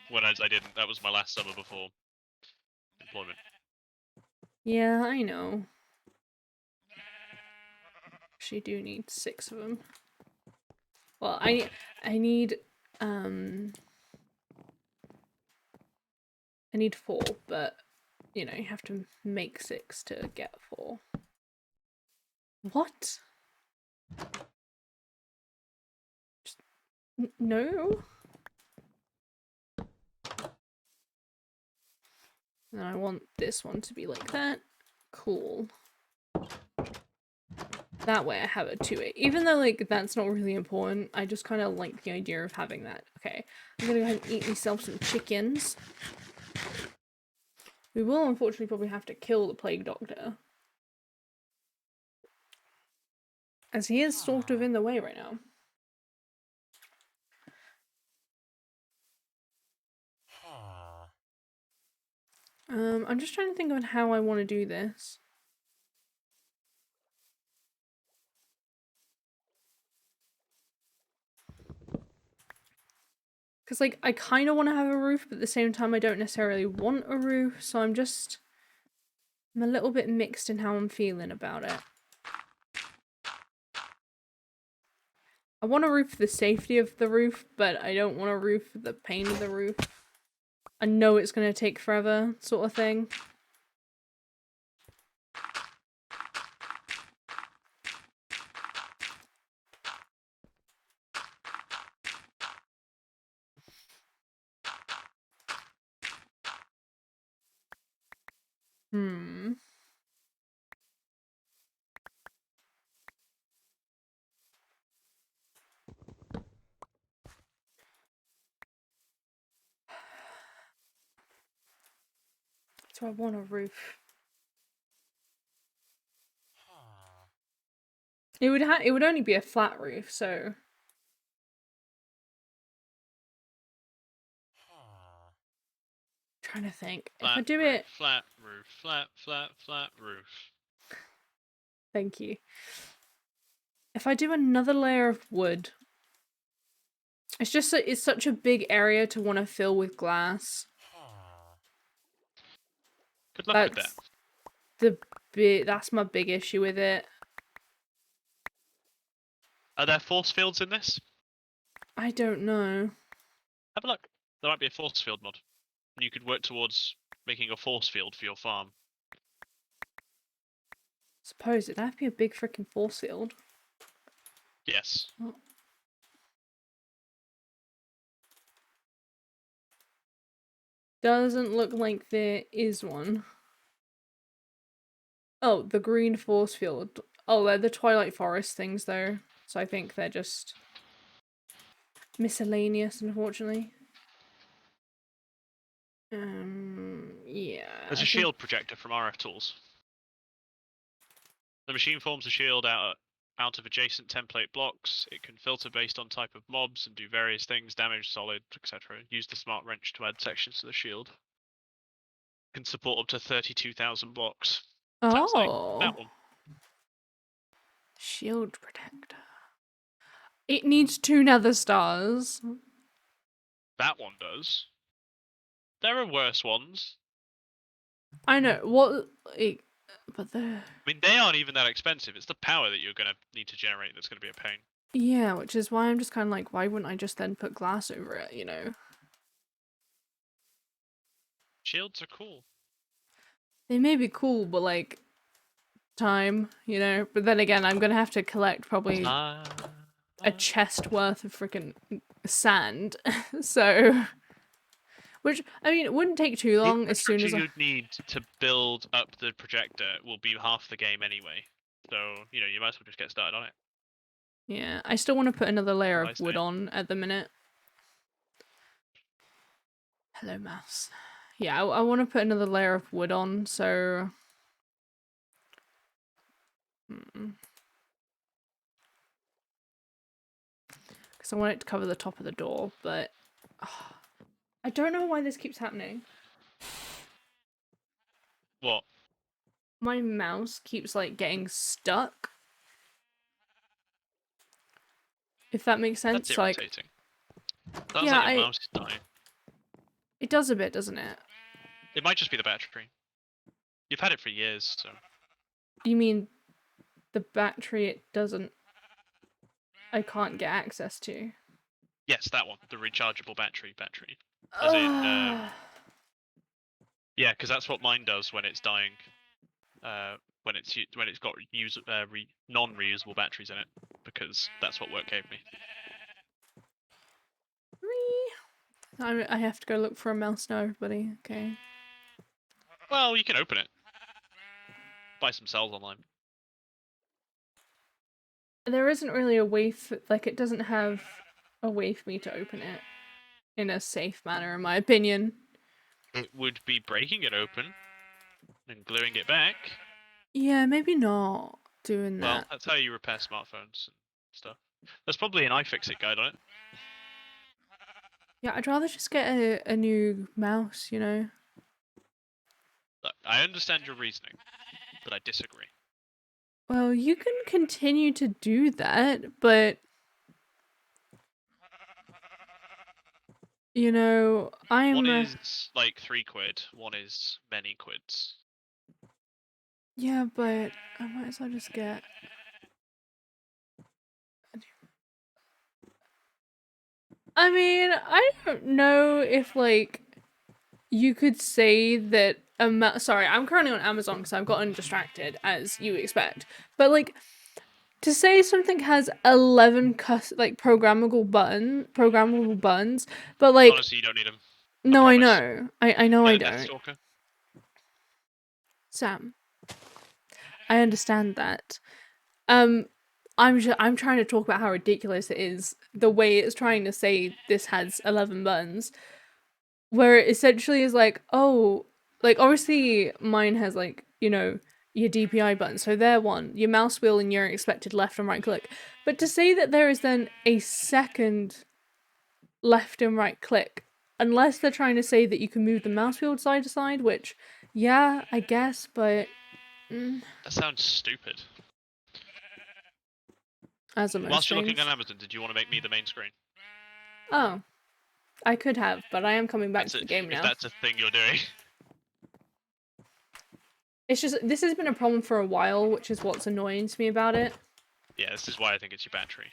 When I didn't. That was my last summer before employment. Yeah, I know. She do need 6 of them. Well, I need um I need 4, but you know, you have to make 6 to get 4. What? No. And I want this one to be like that. Cool. That way I have a 2-8. Even though, like, that's not really important, I just kind of like the idea of having that. Okay, I'm gonna go ahead and eat myself some chickens. We will unfortunately probably have to kill the plague doctor, as he is sort of in the way right now. I'm just trying to think of how I want to do this. Because, like, I kind of want to have a roof, but at the same time I don't necessarily want a roof, so I'm a little bit mixed in how I'm feeling about it. I want a roof for the safety of the roof, but I don't want a roof for the pain of the roof. I know it's going to take forever, sort of thing. Hmm. So I want a roof. It would only be a flat roof, so trying to think. If I Flat do roof, it, flat roof, flat roof. thank you. If I do another layer of wood, it's just that it's such a big area to want to fill with glass. Good luck with that. That's my big issue with it. Are there force fields in this? I don't know. Have a look. There might be a force field mod. And you could work towards making a force field for your farm. Suppose it'd be a big freaking force field. Yes. Oh. Doesn't look like there is one. Oh, the green force field. Oh, they're the Twilight Forest things though. So I think they're just miscellaneous, unfortunately. Yeah. There's I a think shield projector from RF Tools. The machine forms a shield out of adjacent template blocks. It can filter based on type of mobs and do various things, damage, solid, etc. Use the smart wrench to add sections to the shield. Can support up to 32,000 blocks. Sounds like that one. Shield protector. It needs 2 nether stars. That one does. There are worse ones. I know. But the I mean, they aren't even that expensive. It's the power that you're going to need to generate that's going to be a pain. yeah, which is why I'm just kind of like, why wouldn't I just then put glass over it, you know? Shields are cool. They may be cool, but like, time, you know? But then again, I'm gonna have to collect probably a chest worth of freaking sand. So, Which, I mean, it wouldn't take too The long as soon infrastructure as I... you'd need to build up the projector will be half the game anyway. So, you know, you might as well just get started on it. Yeah, I still want to put another layer What I of wood say. on at the minute. Hello, mouse. Yeah, I want to put another layer of wood on, so... Because I want it to cover the top of the door, but... I don't know why this keeps happening. What? My mouse keeps, like, getting stuck. If that makes sense. That's Like, irritating. Sounds yeah, like your mouse is dying. it does a bit, doesn't it? It might just be the battery. You've had it for years, so... You mean the battery it doesn't... I can't get access to? Yes, that one. The rechargeable battery. As in, yeah, because that's what mine does when it's dying. When it's got non-reusable batteries in it, because that's what work gave me. I have to go look for a mouse now, everybody. Okay. Well, you can open it. Buy some cells online. There isn't really a way for, like, it doesn't have a way for me to open it in a safe manner, in my opinion. It would be breaking it open and gluing it back. Yeah, maybe not doing that. Well, that's how you repair smartphones and stuff. There's probably an iFixit guide on it. Yeah, I'd rather just get a new mouse, you know? Look, I understand your reasoning, but I disagree. Well, you can continue to do that, but... You know, One is like £3, one is many quids. Yeah, but I might as well just get... I mean, I don't know if, like, you could say that sorry, I'm currently on Amazon because I've gotten distracted, as you expect. But, like, to say something has 11 programmable buttons, but, like... Honestly, you don't need them. I No, I promise. know. I know I Get a don't. Deathstalker. Sam, I understand that. I'm trying to talk about how ridiculous it is the way it's trying to say this has 11 buttons, where it essentially is like, oh, like, obviously mine has, like, you know, your DPI button, so they're one, your mouse wheel and your expected left and right click. But to say that there is then a second left and right click, unless they're trying to say that you can move the mouse wheel side to side, which, yeah, I guess, but... That sounds stupid. As are most Whilst you're things. looking on Amazon, did you want to make me the main screen? Oh. I could have, but I am coming back to the game now. If that's a thing you're doing. It's just, this has been a problem for a while, which is what's annoying to me about it. Yeah, this is why I think it's your battery.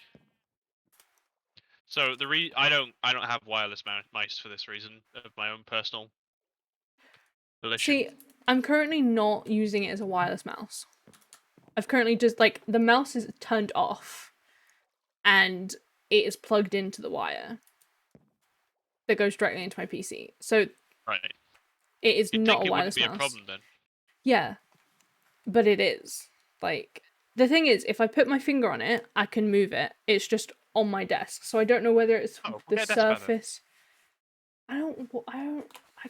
So I don't have wireless mice for this reason, of my own personal volition. See, I'm currently not using it as a wireless mouse. I've currently just, like, the mouse is turned off and it is plugged into the wire that goes directly into my PC. So right. it is You'd not think a it wouldn't wireless be mouse. a problem then. Yeah, but it is. Like, the thing is, if I put my finger on it, I can move it. It's just on my desk, so I don't know whether it's the surface. I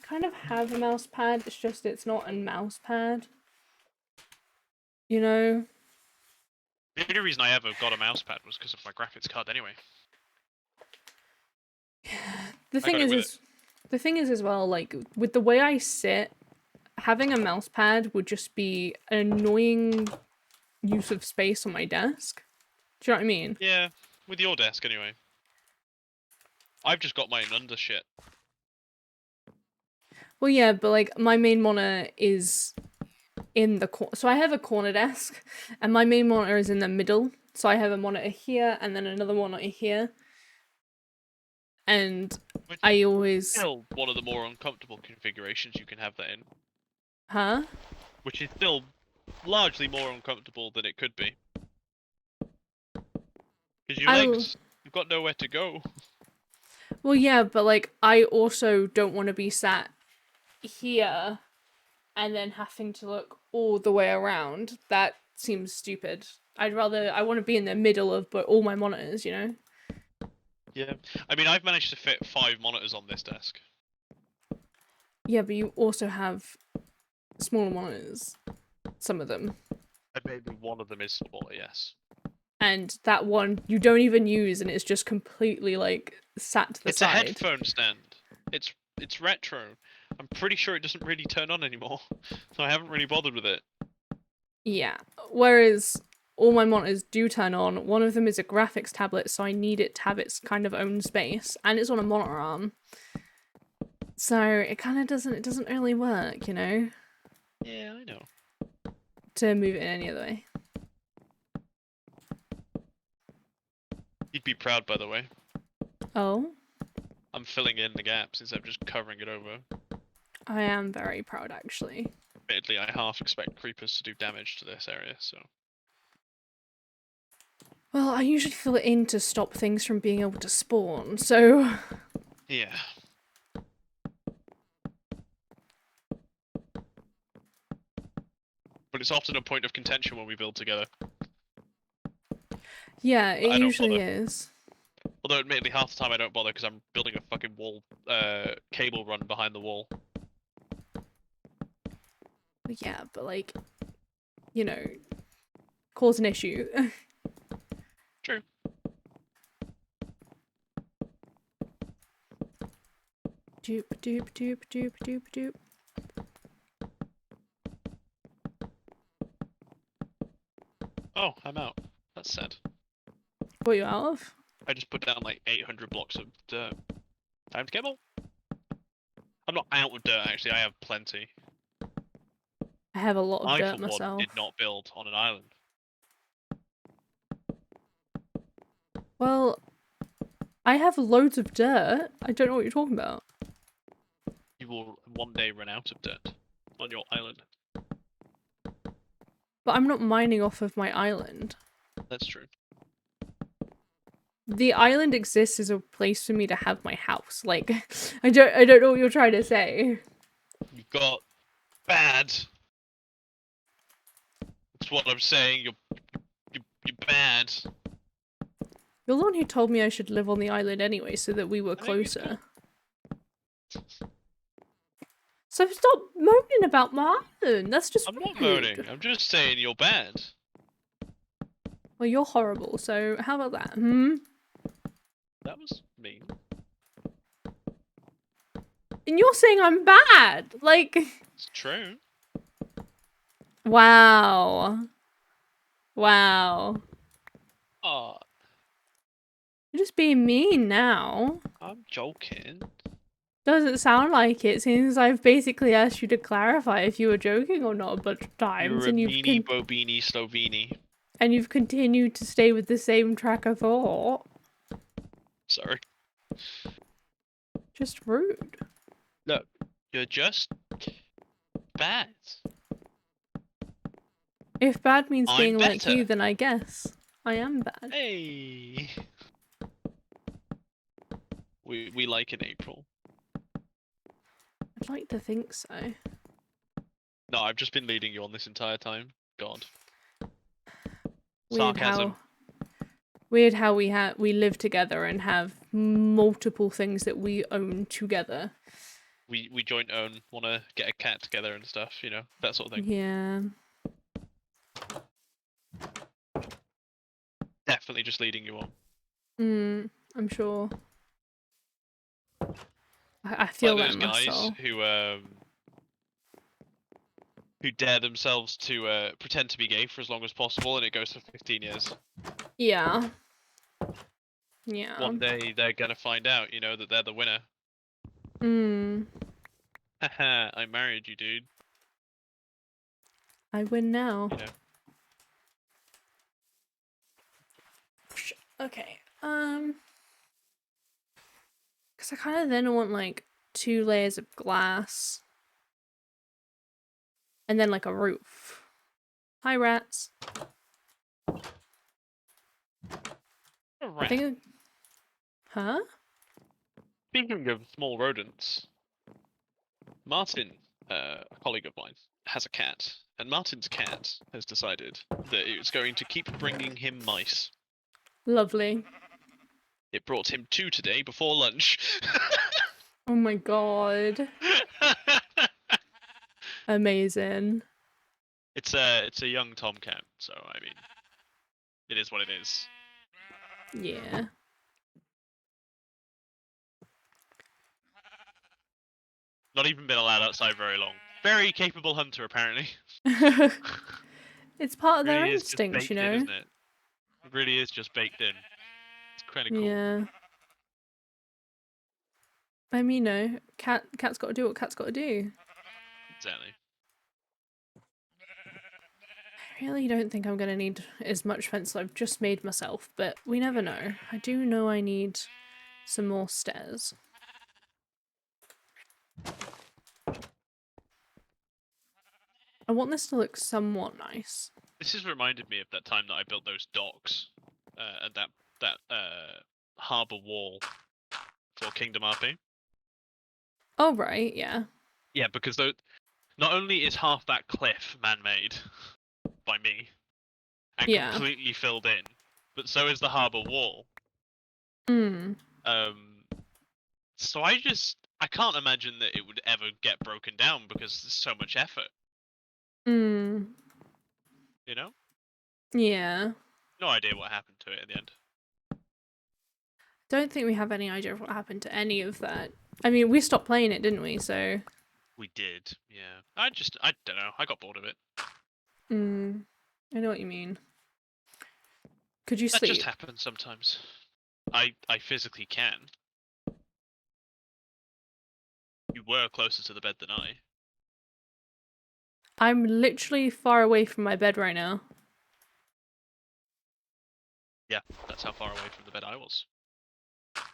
kind of have a mouse pad, it's just it's not a mouse pad. You know? The only reason I ever got a mouse pad was because of my graphics card anyway. The thing is as well, like, with the way I sit, having a mouse pad would just be an annoying use of space on my desk. Do you know what I mean? Yeah, with your desk anyway. I've just got mine under shit. Well, yeah, but, like, my main monitor is in the corner. So I have a corner desk, and my main monitor is in the middle. So I have a monitor here, and then another monitor here. And Which I always... still one of the more uncomfortable configurations you can have that in. Huh? Which is still largely more uncomfortable than it could be. Because your legs, you've got nowhere to go. Well, yeah, but like I also don't want to be sat here and then having to look all the way around. That seems stupid. I want to be in the middle of but all my monitors, you know? Yeah. I mean, I've managed to fit 5 monitors on this desk. Yeah, but you also have smaller monitors. Some of them. And maybe one of them is smaller, yes. And that one you don't even use and it's just completely like sat to the It's a side. headphone stand. It's retro. I'm pretty sure it doesn't really turn on anymore, so I haven't really bothered with it. Yeah. Whereas all my monitors do turn on. One of them is a graphics tablet, so I need it to have its kind of own space, and it's on a monitor arm. So it kind of doesn't really work, you know, Yeah, I know. to move it in any other way. You'd be proud, by the way. Oh, I'm filling in the gaps instead of just covering it over. I am very proud actually. Admittedly, I half expect creepers to do damage to this area, so. Well, I usually fill it in to stop things from being able to spawn, so Yeah. But it's often a point of contention when we build together. yeah, it I don't usually bother. is. Although, admittedly, half the time I don't bother because I'm building a fucking wall, cable run behind the wall. But yeah, but like, you know, cause an issue. True. Doop doop doop doop doop doop. Oh, I'm out. That's sad. What you out of? I just put down like 800 blocks of dirt. Time to kibble. I'm not out of dirt, actually. I have plenty. I have a lot of I, dirt for one, myself. did not build on an island. Well, I have loads of dirt. I don't know what you're talking about. You will one day run out of dirt on your island. But I'm not mining off of my island. That's true. The island exists as a place for me to have my house. Like, I don't know what you're trying to say. You've got bad. That's what I'm saying. You're bad. You're the one who told me I should live on the island anyway, so that we were I think it's closer. So stop moaning about my island. That's just I'm not rude. moaning. I'm just saying you're bad. Well, you're horrible. So how about that? Hmm. That was mean. And you're saying I'm bad. Like, It's true. wow, wow. Oh, You're just being mean now. I'm joking. Doesn't sound like it, since I've basically asked you to clarify if you were joking or not a bunch of times, You're a and meanie bobini Sloveni. you've continued to stay with the same track of thought. Sorry. Just rude. Look, you're just bad. If bad means I'm being like better. you, then I guess I am bad. Hey. We like in April. I'd like to think so. No, I've just been leading you on this entire time. God. Weird Sarcasm. how we live together and have multiple things that we own together. We joint own, wanna get a cat together and stuff, you know, that sort of thing. Yeah. Definitely just leading you on. I'm sure. I feel Like that those in my guys soul. who dare themselves to pretend to be gay for as long as possible, and it goes for 15 years. Yeah. Yeah. One day they're gonna find out, you know, that they're the winner. Haha, I married you, dude. I win now. You know. Okay. Because I kind of then want like 2 layers of glass. And then like a roof. Hi, rats. A I rat. think. Huh? Speaking of small rodents, Martin, a colleague of mine, has a cat, and Martin's cat has decided that it's going to keep bringing him mice. Lovely. It brought him 2 today before lunch. Oh my god. Amazing. It's a young tomcat, so I mean, it is what it is. Yeah. Not even been allowed outside very long. Very capable hunter, apparently. It's part of their Really is just instincts, you baked in, know? isn't it? It really is just baked in. It's kind of cool. Yeah. I mean, cat's got to do what cat's got to do. Exactly. I really don't think I'm gonna need as much fence as I've just made myself, but we never know. I do know I need some more stairs. I want this to look somewhat nice. This has reminded me of that time that I built those docks and that harbour wall for Kingdom RP. Oh, right, yeah. Yeah, because not only is half that cliff man-made by me and Yeah. completely filled in, but so is the harbour wall. Hmm. Um, so I can't imagine that it would ever get broken down because there's so much effort. Hmm. You know, Yeah. no idea what happened to it in the end. Don't think we have any idea of what happened to any of that. I mean, we stopped playing it, didn't we? So. We did, yeah. I don't know. I got bored of it. Hmm. I know what you mean. Could you That just sleep? happens sometimes. I physically can. You were closer to the bed than I. I'm literally far away from my bed right now. Yeah, that's how far away from the bed I was.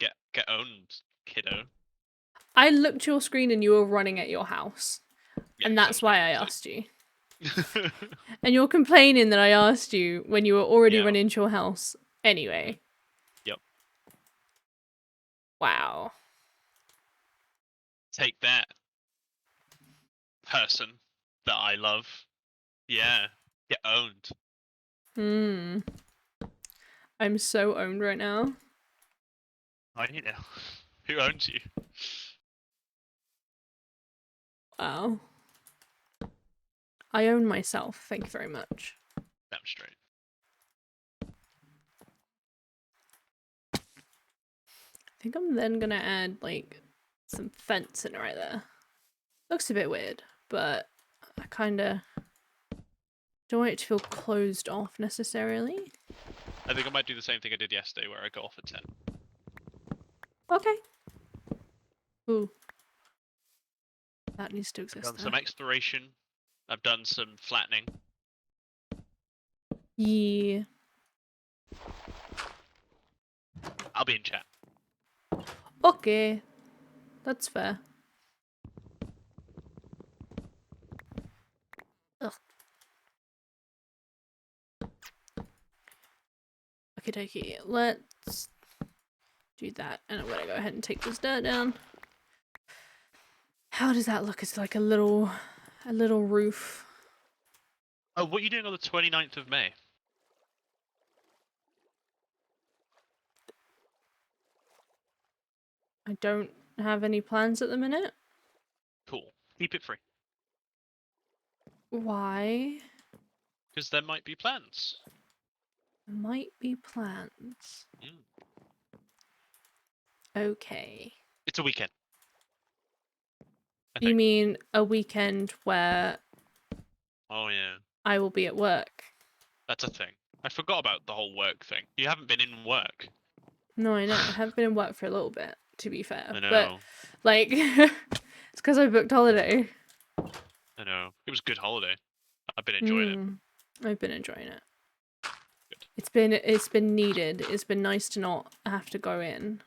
Get owned, kiddo. I looked at your screen and you were running at your house. Yeah, And 'cause I that's was why making I a asked you. mistake. And you're complaining that I asked you when you were already Yeah. running to your house. Anyway. Yep. Wow. Take that, person that I love. Yeah. Get owned. Hmm. I'm so owned right now. I know. Who owns you? Wow. I own myself. Thank you very much. Damn straight. I think I'm then gonna add, like, some fencing right there. Looks a bit weird, but I kinda don't want it to feel closed off necessarily. I think I might do the same thing I did yesterday where I got off at 10. Okay. Ooh. That needs to I've exist done there. some exploration. I've done some flattening. Yeah. I'll be in chat. Okay. That's fair. Ugh. Okie dokie. Let's do that. And I'm gonna go ahead and take this dirt down. How does that look? It's like a little roof. Oh, what are you doing on the 29th of May? I don't have any plans at the minute. Cool. Keep it free. Why? Because there might be plans. There might be plans. Mm. Okay. It's a weekend. I You think. mean a weekend where Oh yeah, I will be at work? that's a thing. I forgot about the whole work thing. You haven't been in work. No, I know. I have been in work for a little bit, to be fair. I But, know. like, it's because I booked holiday. I know. It was a good holiday. I've been enjoying it. I've been enjoying it. Good. It's been needed. It's been nice to not have to go in.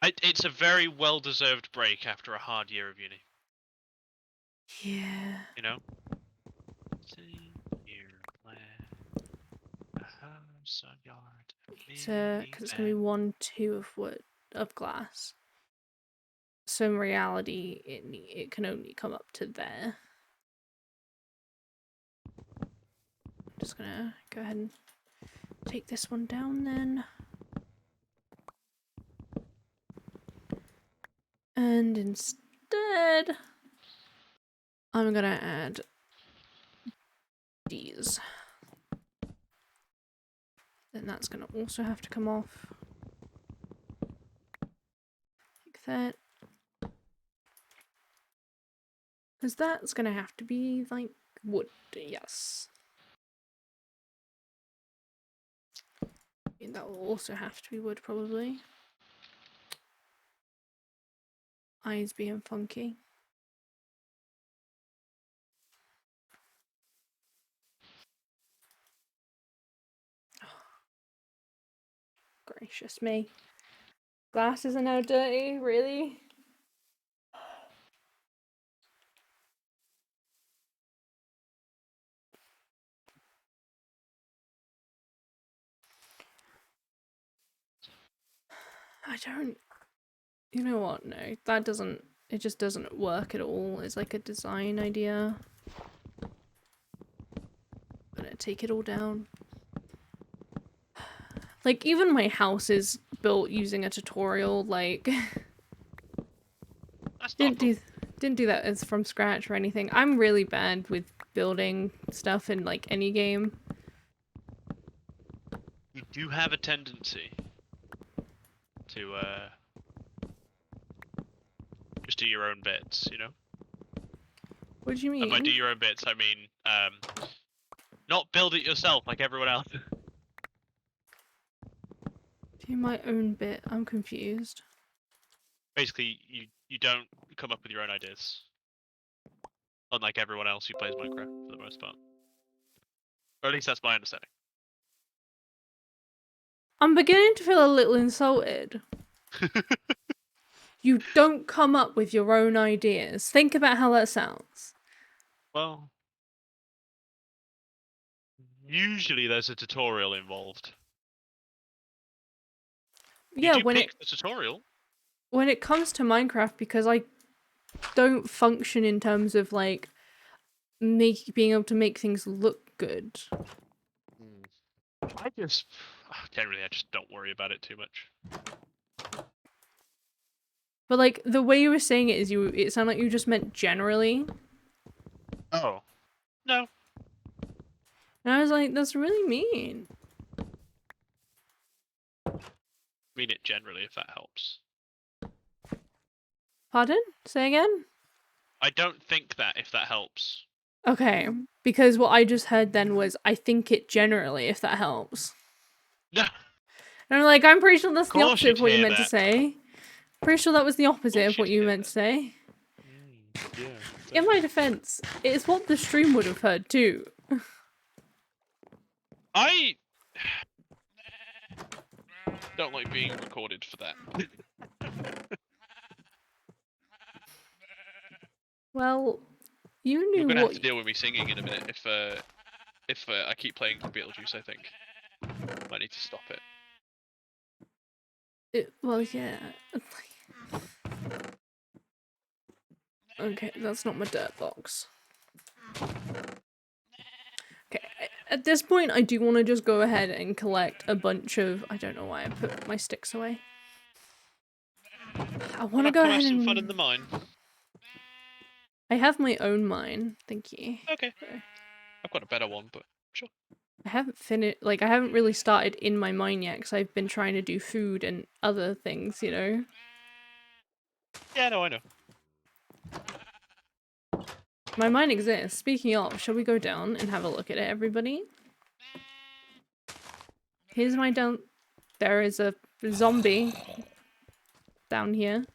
It's a very well-deserved break after a hard year of uni. Yeah. You know. Senior plan, a house, a yard, a So, because it's gonna be minivan. 1, 2 of wood, of glass. So in reality, it can only come up to there. I'm just gonna go ahead and take this one down then. And instead, I'm gonna add these. Then that's gonna also have to come off. Like that. Because that's gonna have to be, like, wood, yes. And that will also have to be wood, probably. Eyes being funky. Gracious me. Glasses are now dirty, really? I don't... You know what? No, that doesn't... It just doesn't work at all. It's like a design idea. I'm gonna take it all down. Like, even my house is built using a tutorial, like... That's not cool. Didn't do that as from scratch or anything. I'm really bad with building stuff in, like, any game. You do have a tendency to just do your own bits, you know? What do you mean? And by do your own bits, I mean not build it yourself like everyone else. Do my own bit. I'm confused. Basically, you don't come up with your own ideas. Unlike everyone else who plays Minecraft, for the most part. Or at least that's my understanding. I'm beginning to feel a little insulted. You don't come up with your own ideas. Think about how that sounds. Well, usually there's a tutorial involved. Yeah, You do pick the tutorial. when it comes to Minecraft, because I don't function in terms of, like, being able to make things look good. I just don't worry about it too much. But, like, the way you were saying it is it sounded like you just meant generally. Oh. No. And I was like, that's really mean. Mean it generally, if that helps. Pardon? Say again? I don't think that, if that helps. Okay, because what I just heard then was, I think it generally, if that helps. No. And I'm like, I'm pretty sure that's the opposite you'd of what you hear meant to that. say. Pretty sure that was the opposite of what you hear meant to that. say. Yeah. In my defense, it's what the stream would have heard too. I don't like being recorded for that. Well, you You're knew gonna have what... to deal with me singing in a minute if I keep playing Beetlejuice, I think. I need to stop it. Well, yeah. Okay, that's not my dirt box. Okay, at this point, I do want to just go ahead and collect a bunch of... I don't know why I put my sticks away. I want to go ahead and... have some fun in the mine. I have my own mine, thank you. Okay. I've got a better one, but sure. I haven't finished... Like, I haven't really started in my mine yet, because I've been trying to do food and other things, you know? Yeah, no, I know. My mine exists. Speaking of, shall we go down and have a look at it, everybody? Here's my down... There is a zombie down here.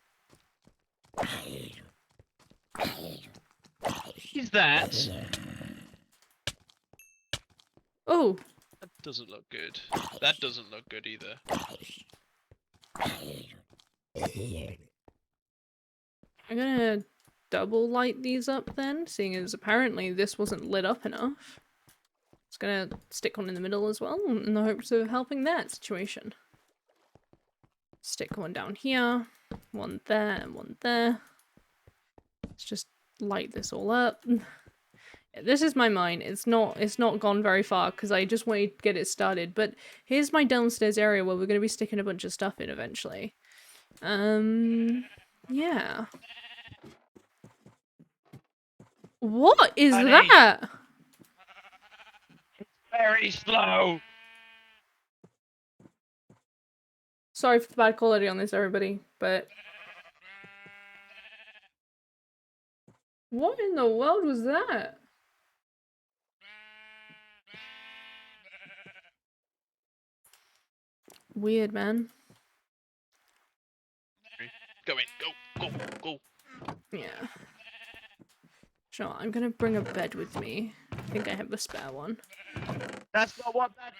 Is that? Oh! That doesn't look good. That doesn't look good either. I'm gonna double light these up then, seeing as apparently this wasn't lit up enough. Just gonna stick one in the middle as well, in the hopes of helping that situation. Stick one down here. One there and one there. Let's just light this all up. This is my mine. It's not gone very far because I just wanted to get it started. But here's my downstairs area where we're going to be sticking a bunch of stuff in eventually. Yeah. What is Honey. that? Very slow. Sorry for the bad quality on this, everybody, but... What in the world was that? Weird, man. Go in. Go. Yeah. Sure, I'm gonna bring a bed with me. I think I have a spare one. That's not what that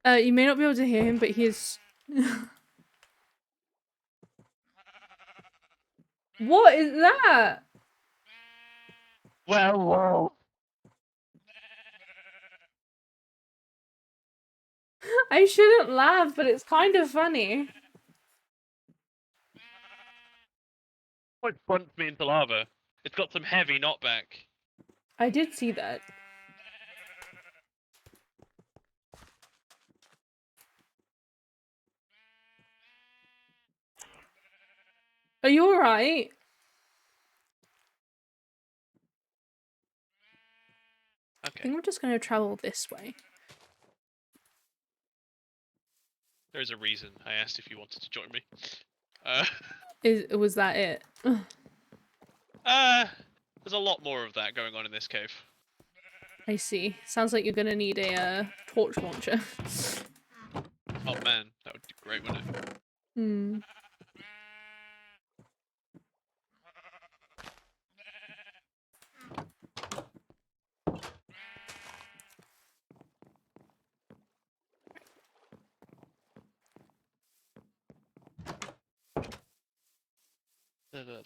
does. You may not be able to hear him, but he is... What is that? Well, whoa. I shouldn't laugh, but it's kind of funny. It plunged me into lava. It's got some heavy knockback. I did see that. Are you alright? I Okay. think we're just gonna travel this way. There's a reason I asked if you wanted to join me. Was that it? There's a lot more of that going on in this cave. I see. Sounds like you're gonna need a torch launcher. Oh man, that would be great, wouldn't it? Hmm.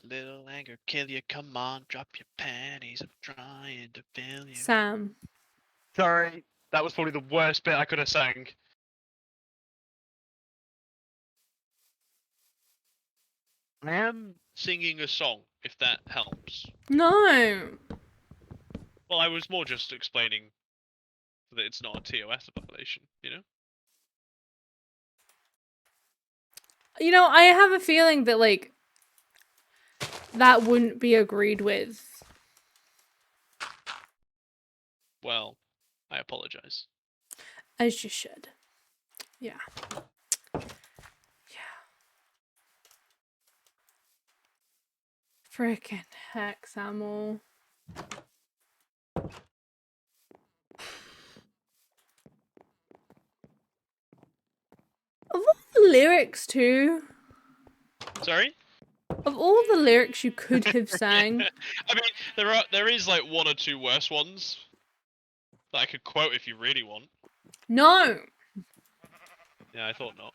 Little anger kill you. Come on, drop your panties. I'm trying to fill you. Sam. Sorry, that was probably the worst bit I could have sang. I am singing a song, if that helps. No! Well, I was more just explaining that it's not a TOS violation, you know? You know, I have a feeling that, like, that wouldn't be agreed with. Well, I apologize. As you should. Yeah. Frickin' heck, Samuel. Of all the lyrics, too. Sorry? Of all the lyrics you could have sang. I mean, there is like one or two worse ones that I could quote if you really want. No! Yeah, I thought not.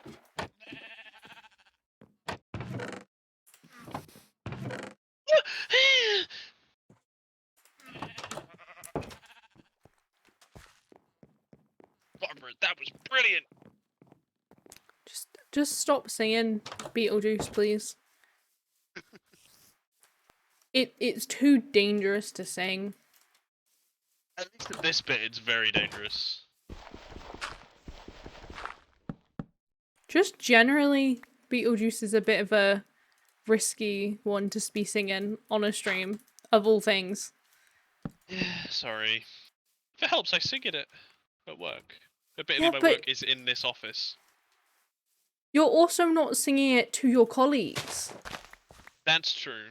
Barbara, that was brilliant. Just stop singing Beetlejuice, please. It's too dangerous to sing. At least at this bit, it's very dangerous. Just generally, Beetlejuice is a bit of a risky one to be singing on a stream, of all things. Yeah, sorry. If it helps, I sing it at work. Yeah, my but work is in this office. you're also not singing it to your colleagues. That's true.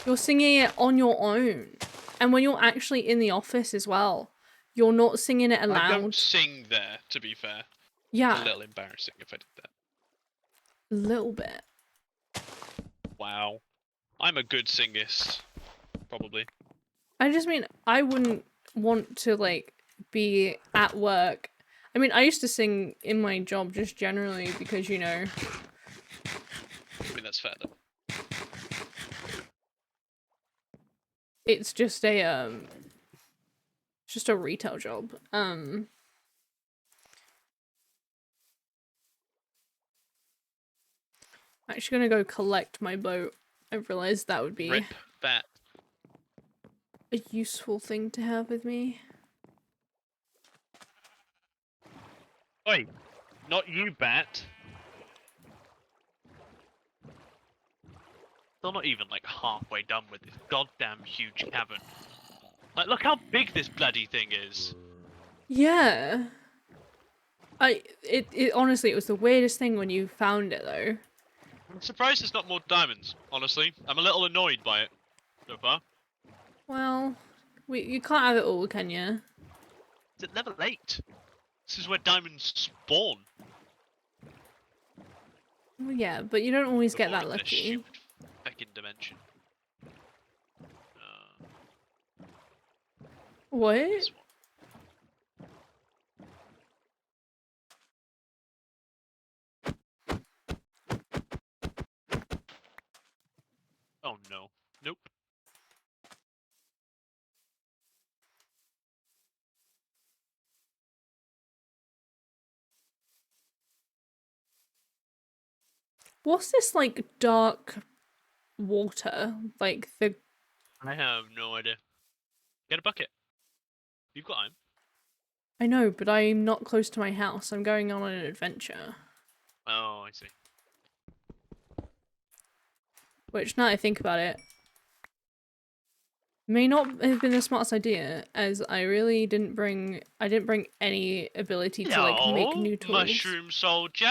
You're singing it on your own. And when you're actually in the office as well, you're not singing it aloud. I don't sing there, to be fair. Yeah. It's a little embarrassing if I did that. A little bit. Wow. I'm a good singist. Probably. I just mean, I wouldn't want to, like, be at work. I mean, I used to sing in my job just generally because, you know... I mean, that's fair though. It's just a, just a retail job. I'm actually gonna go collect my boat. I realized that would be Rip that. a useful thing to have with me. Oi, not you, bat. Still not even like halfway done with this goddamn huge cavern. Like, look how big this bloody thing is. Yeah. It honestly, it was the weirdest thing when you found it though. I'm surprised there's not more diamonds, honestly. I'm a little annoyed by it so far. Well, you can't have it all, can you? It's at level 8. This is where diamonds spawn. Well, yeah, but you don't always The get more that in this lucky. stupid feckin' dimension. Uh, What? this one. Oh no. Nope. What's this like dark water? Like the I have no idea. Get a bucket. You've got time. I know, but I'm not close to my house. I'm going on an adventure. Oh, I see. Which now I think about it, may not have been the smartest idea, as I didn't bring any ability to like make Hello, new tools. mushroom soldier.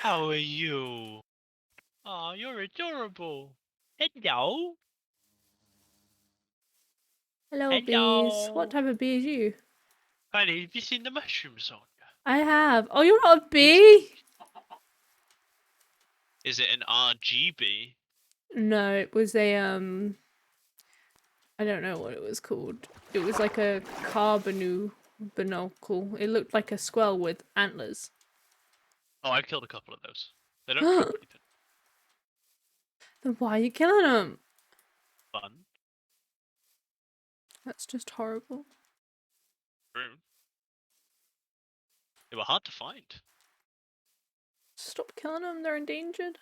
How are you? Oh, you're adorable. Hello. Hello bees. What Hello. type of bee is you? Honey, have you seen the mushroom soldier? I have. Oh, you're not a He's. bee? Is it an RGB? No, it was a I don't know what it was called. It was like a carbonu binocle. It looked like a squirrel with antlers. Oh, I've killed a couple of those. They don't drop Then anything. why are you killing them? Fun. That's just horrible. True. They were hard to find. Stop killing them. They're endangered.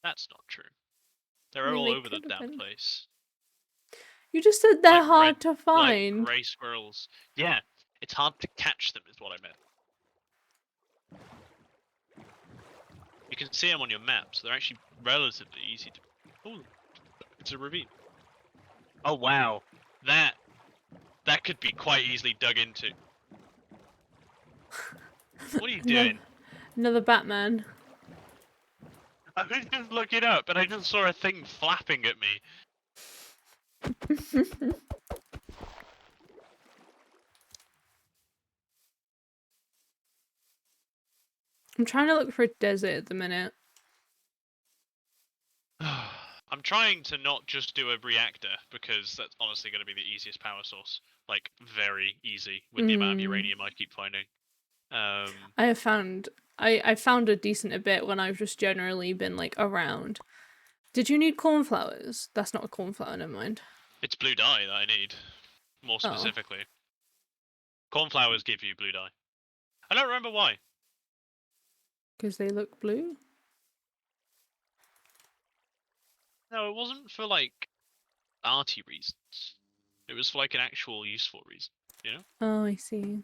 That's not true. I They're mean, all they over the could have damn been. place. You just said they're hard to Like find. grey squirrels. Yeah, it's hard to catch them, is what I meant. You can see them on your map, so they're actually relatively easy to. Oh, it's a ravine. Oh wow, that could be quite easily dug into. What are you another, doing? another Batman. I was just looking up, and I just saw a thing flapping at me. I'm trying to look for a desert at the minute. I'm trying to not just do a reactor because that's honestly going to be the easiest power source. Like very easy with the amount of Mm, uranium I keep finding. Um, I have found I found a decent a bit when I've just generally been like around. Did you need cornflowers? That's not a cornflower, never mind. it's blue dye that I need, more Oh, specifically. Cornflowers give you blue dye. I don't remember why. because they look blue? No, it wasn't for like arty reasons. It was for like an actual useful reason, you know? Oh, I see.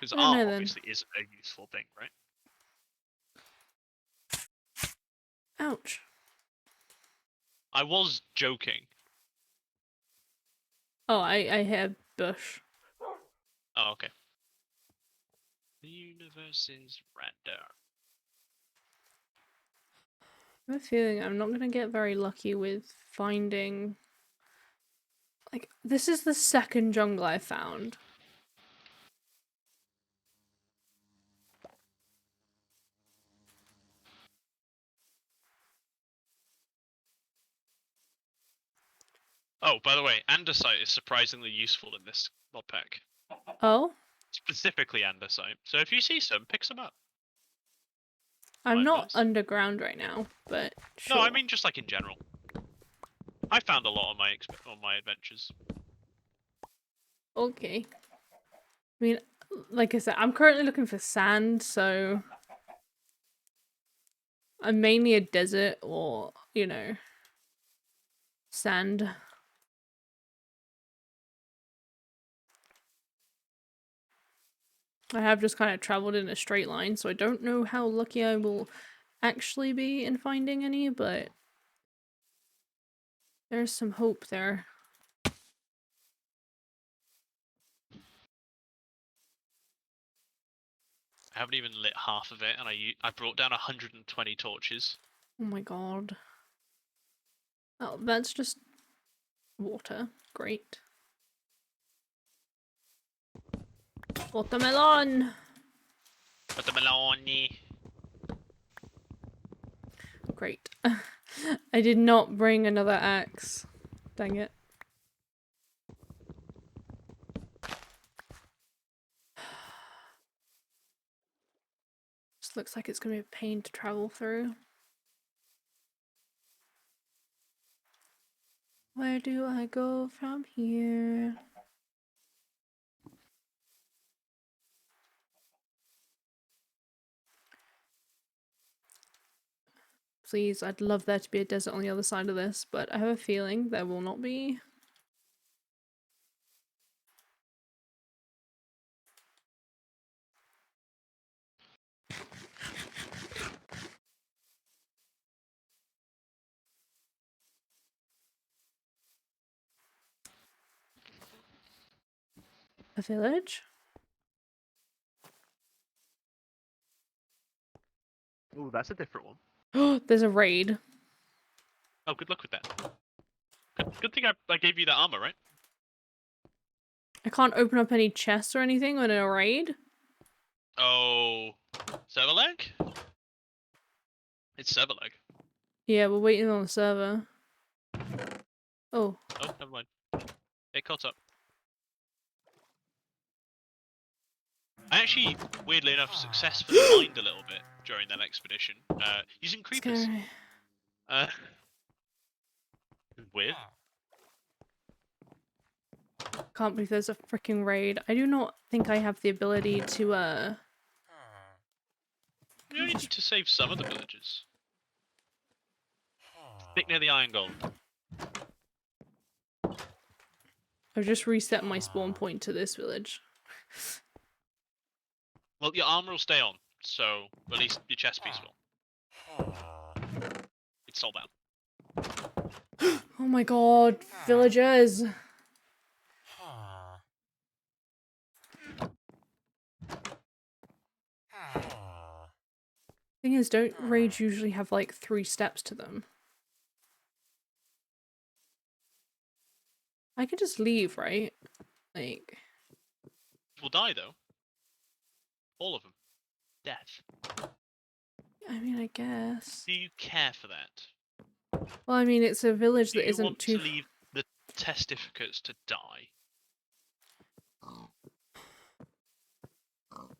Because I don't art know then. obviously is a useful thing, right? Ouch. I was joking. Oh, I hit a bush. Oh, okay. The universe is random. I have a feeling I'm not gonna get very lucky with finding. Like, this is the second jungle I found. Oh, by the way, andesite is surprisingly useful in this mod pack. Oh? Specifically andesite. So if you see some, pick some up. I'm My not advice. underground right now, but No, I sure. mean just like in general. I found a lot on my adventures. Okay. I mean, like I said, I'm currently looking for sand, so I'm mainly a desert or, you know, sand. I have just kind of traveled in a straight line, so I don't know how lucky I will actually be in finding any, but there's some hope there. I haven't even lit half of it, and I brought down 120 torches. Oh my god. Oh, that's just water. Great. Watermelon! But the Meloni. Great. I did not bring another axe. Dang it. Just looks like it's gonna be a pain to travel through. Where do I go from here? Please, I'd love there to be a desert on the other side of this, but I have a feeling there will not be. A village? Oh, that's a different one. Oh, there's a raid. Oh, good luck with that. Good thing I gave you that armor, right? I can't open up any chests or anything on a raid? Oh, server lag? It's server lag. Yeah, we're waiting on the server. Oh. Oh, never mind. It caught up. I actually, weirdly enough, successfully mined a little bit during that expedition, using creepers. Scary. Weird. Can't believe there's a freaking raid. I do not think I have the ability to, You only need to save some of the villages. Stick near the iron golem. I've just reset my spawn point to this village. Well, your armor will stay on, so at least your chest piece will. It's soulbound. Oh my god, villagers! Thing is, don't raids usually have like 3 steps to them? I could just leave, right? Like... Will die though. All of them. Death. I mean, I guess. Do you care for that? Well, I mean, it's a village Do that you isn't want too... to leave the testificate to die?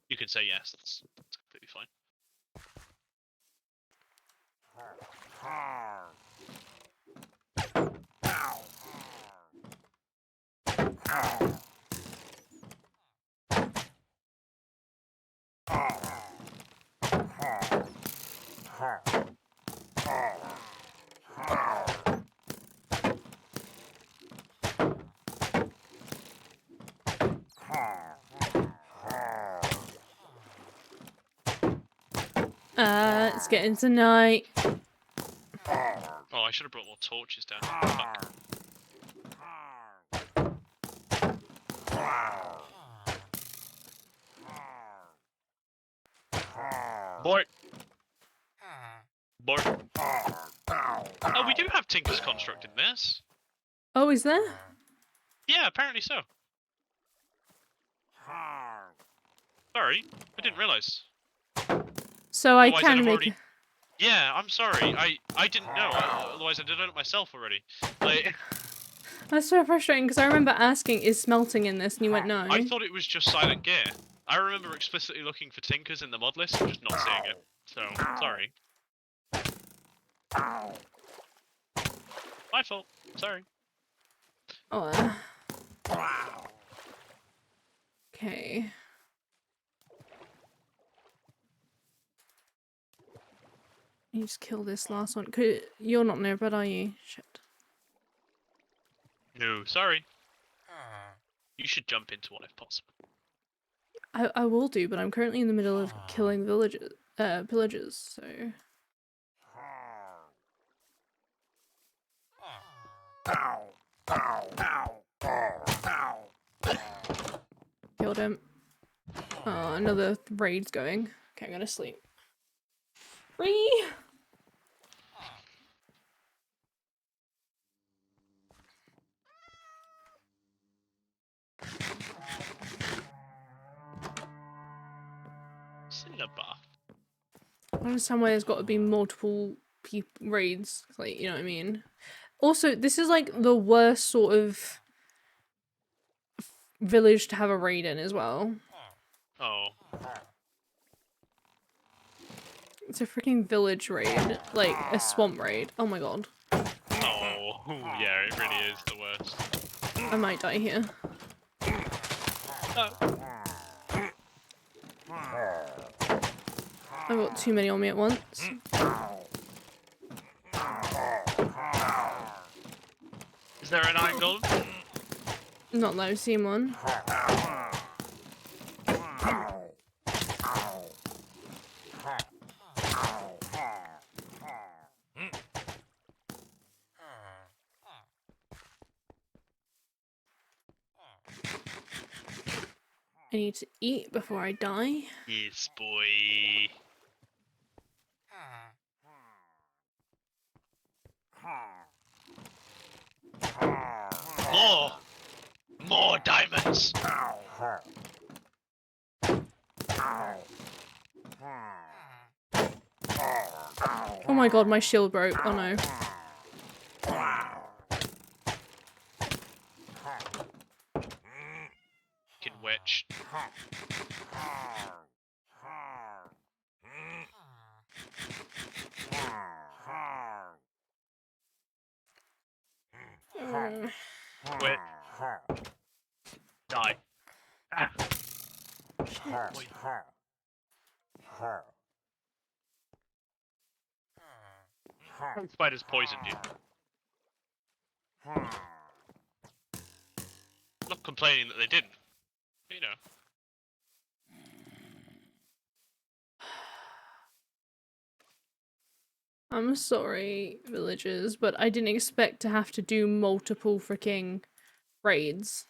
You can say yes, that's completely fine. It's getting to night. Oh, I should have brought more torches down. Fuck. Bort! Bort. Oh, we do have Tinker's Construct in this. Oh, is there? Yeah, apparently so. Sorry, I didn't realise. So I Otherwise I'd can have make... already... Yeah, I'm sorry. I didn't know. Otherwise I'd have done it myself already. Like... That's so frustrating because I remember asking, is smelting in this? And you went, no. I thought it was just silent gear. I remember explicitly looking for Tinkers in the mod list and just not seeing it. So, sorry. My fault. Sorry. Oh, okay. You just kill this last one. You're not nearby, are you? Shit. No, sorry. You should jump into one if possible. I will do, but I'm currently in the middle of killing villagers, so... Killed him. Oh, another raid's going. Okay, I'm gonna sleep. Free! Cinnabar. I understand why there's got to be multiple raids, like, you know what I mean? Also, this is like the worst sort of village to have a raid in as well. Oh. It's a freaking village raid, like a swamp raid. Oh my god. Oh, yeah, it really is the worst. I might die here. Oh. I've got too many on me at once. Is there an angle? Not that I've seen one. I need to eat before I die. Yes, boy. More! More diamonds! Oh my god, my shield broke. Oh no. Fucking witch. Wait. Die. Ah. Wait. Spiders poisoned you. Not complaining that they didn't. You know. I'm sorry, villagers, but I didn't expect to have to do multiple freaking raids.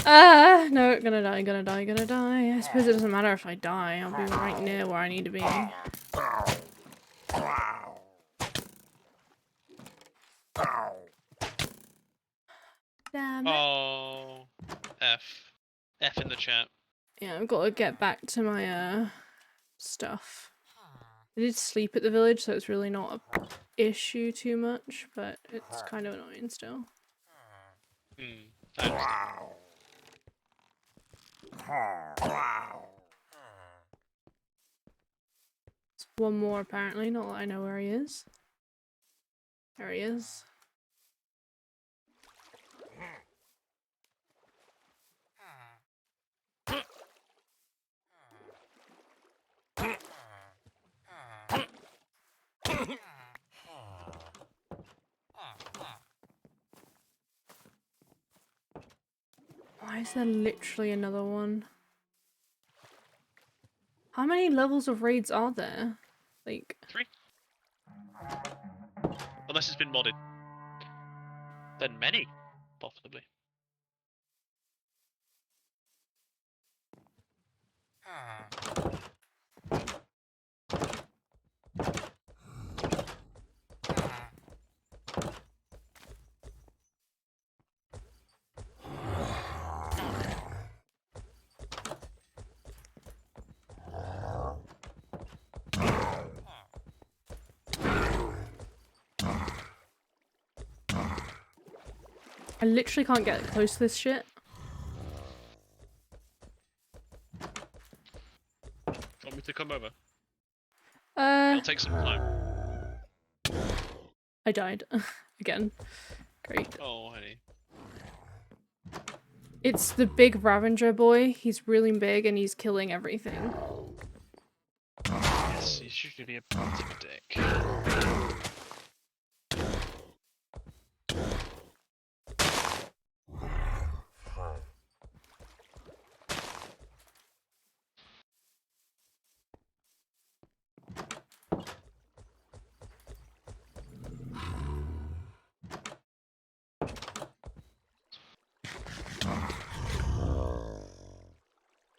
Ah, no, gonna die, gonna die, gonna die. I suppose it doesn't matter if I die, I'll be right near where I need to be. Damn it. Oh. F. F in the chat. Yeah, I've got to get back to my, stuff. I did sleep at the village, so it's really not a issue too much, but it's kind of annoying still. I understand. There's one more apparently, not that I know where he is. There he is. Why is there literally another one? How many levels of raids are there? Like... 3. Unless it's been modded. Then many, possibly. I literally can't get close to this shit. Want me to come over? Uh, It'll take some time. I died. Again. Great. Oh, honey. It's the big Ravager boy. He's really big and he's killing everything. Yes, he's usually a bit of a dick.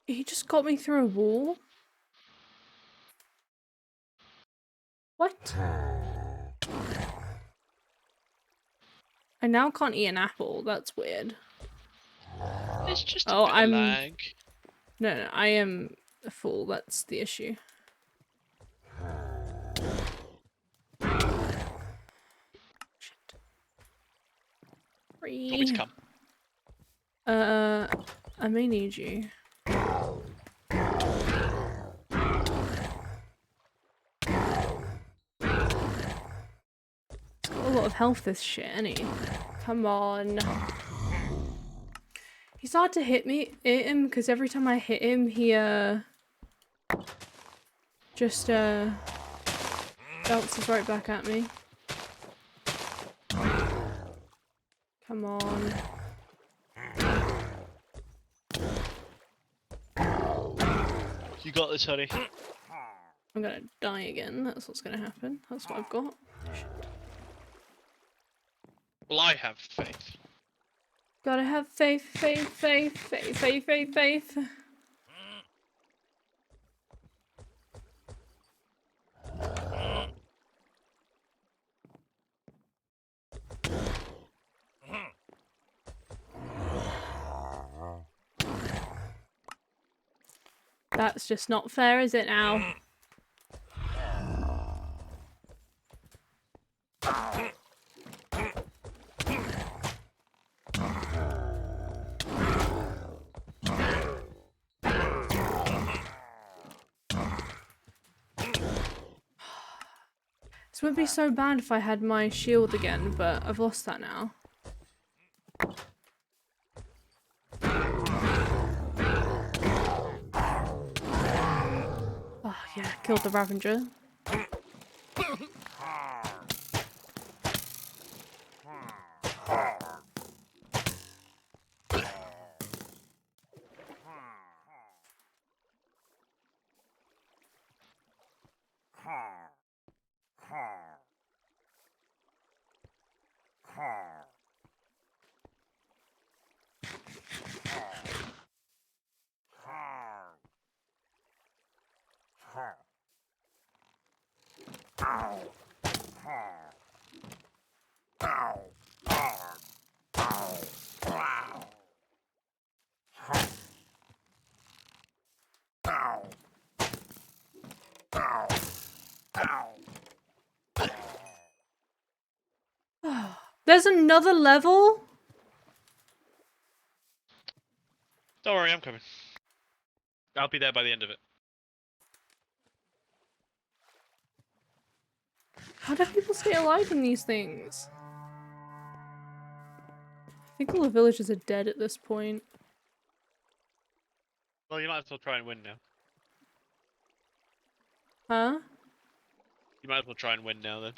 He just got me through a wall? What? I now can't eat an apple. That's weird. It's just Oh, a bit of lag. No, I am a fool. That's the issue. Shit. Do you want me to come? I may need you. It's got a lot of health, this shit, ain't he? Come on. He's hard to hit him, because every time I hit him, he, just, bounces right back at me. Come on. You got this, honey. I'm gonna die again. That's what's gonna happen. That's what I've got. Shit. Well, I have faith. Gotta have faith, faith, faith, faith, faith, faith, faith. That's just not fair, is it now? This would be so bad if I had my shield again, but I've lost that now. Oh yeah, killed the Ravager. There's another level? Don't worry, I'm coming. I'll be there by the end of it. How do people stay alive in these things? I think all the villagers are dead at this point. Well, you might as well try and win now. Huh? You might as well try and win now then.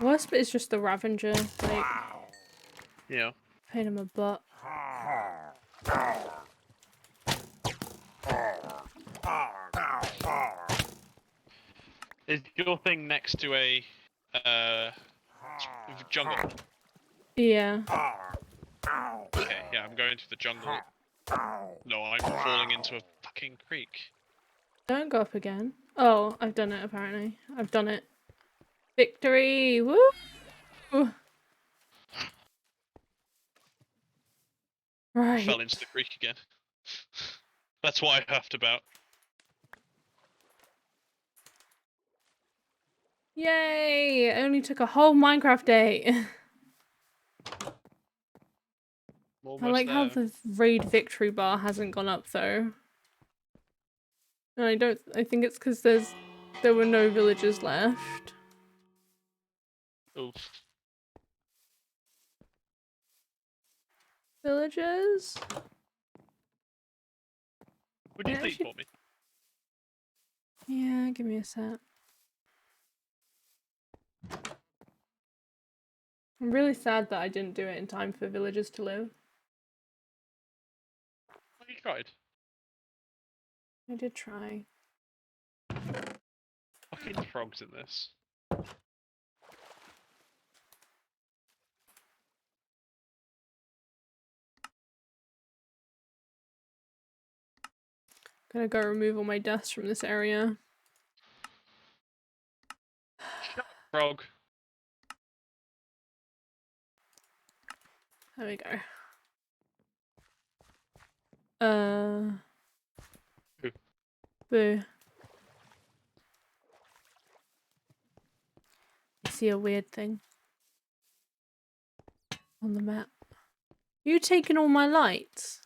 Worst bit is just the Ravenger, like, Yeah. pain in my butt. Is your thing next to a jungle? Yeah. Okay, yeah, I'm going to the jungle. No, I'm falling into a fucking creek. Don't go up again. Oh, I've done it apparently. I've done it. Victory! Woo! Right. Fell into the creek again. That's why I huffed about. Yay! It only took a whole Minecraft day. I Almost like how there. the raid victory bar hasn't gone up though. And I think it's because there were no villagers left. Oof. Villagers? Would you please Actually, for me? yeah, give me a sec. I'm really sad that I didn't do it in time for villagers to live. Well, you tried. I did try. Fucking frogs in this. Gonna go remove all my dust from this area. Shut up, frog. There we go. Who? Boo. I see a weird thing on the map. You taking all my lights?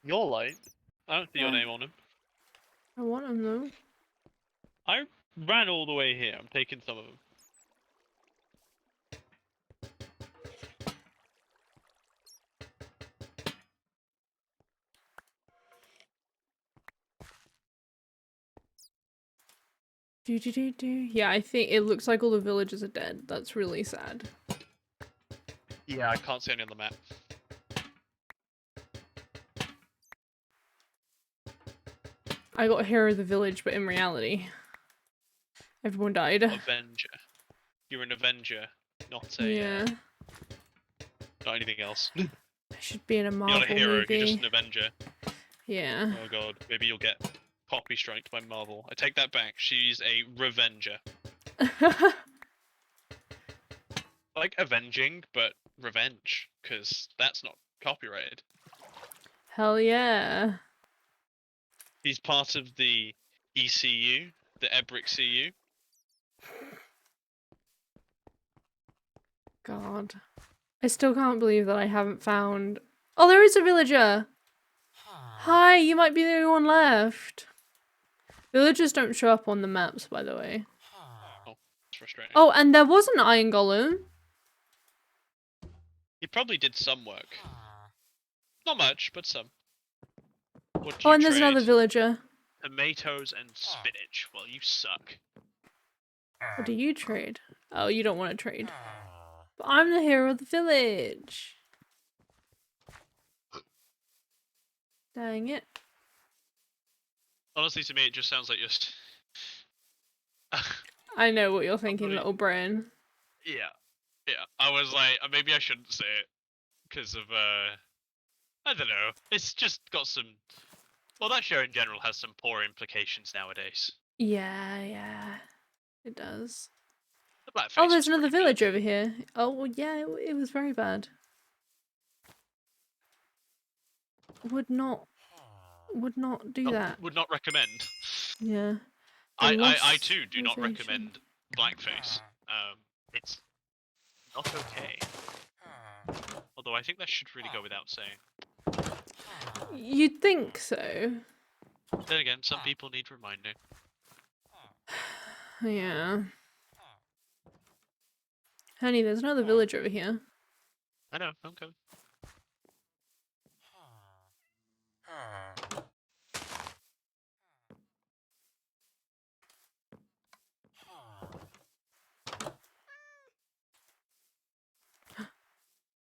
Your light? I don't see your name on him. I want them though. I ran all the way here. I'm taking some of them. Yeah, I think it looks like all the villagers are dead. That's really sad. Yeah, I can't see any on the map. I got hero of the village, but in reality, everyone died. Avenger. You're an Avenger, not a, Yeah. not anything else. I should be in a You're Marvel not a hero, movie. you're just an Avenger. Yeah. Oh god, maybe you'll get copy striked by Marvel. I take that back, she's a Revenger. Like avenging, but revenge, because that's not copyrighted. Hell yeah. He's part of the ECU, the Ebrick CU. God. I still can't believe that I haven't found... Oh, there is a villager! Hi, you might be the only one left. Villagers don't show up on the maps, by the way. Oh, it's frustrating. Oh, and there was an iron golem. He probably did some work. Not much, but some. What do Oh, you and there's another trade? villager. Tomatoes and spinach. Well, you suck. What do you trade? Oh, you don't want to trade. But I'm the hero of the village. Dang it. Honestly, to me, it just sounds like you're... I know what you're thinking, Somebody... little brain. Yeah. Yeah. I was like, maybe I shouldn't say it. Because of, I don't know. It's just got some... Well, that show in general has some poor implications nowadays. Yeah. It does. The blackface Oh, there's was another pretty village good. over here. Oh, well, yeah, it was very bad. Would not do that. Would not recommend. Yeah. I too do not Lost-ization. recommend blackface. It's not okay. Although I think that should really go without saying. You'd think so. Then again, some people need reminding. Yeah. Honey, there's another village over here. I know, I'm coming.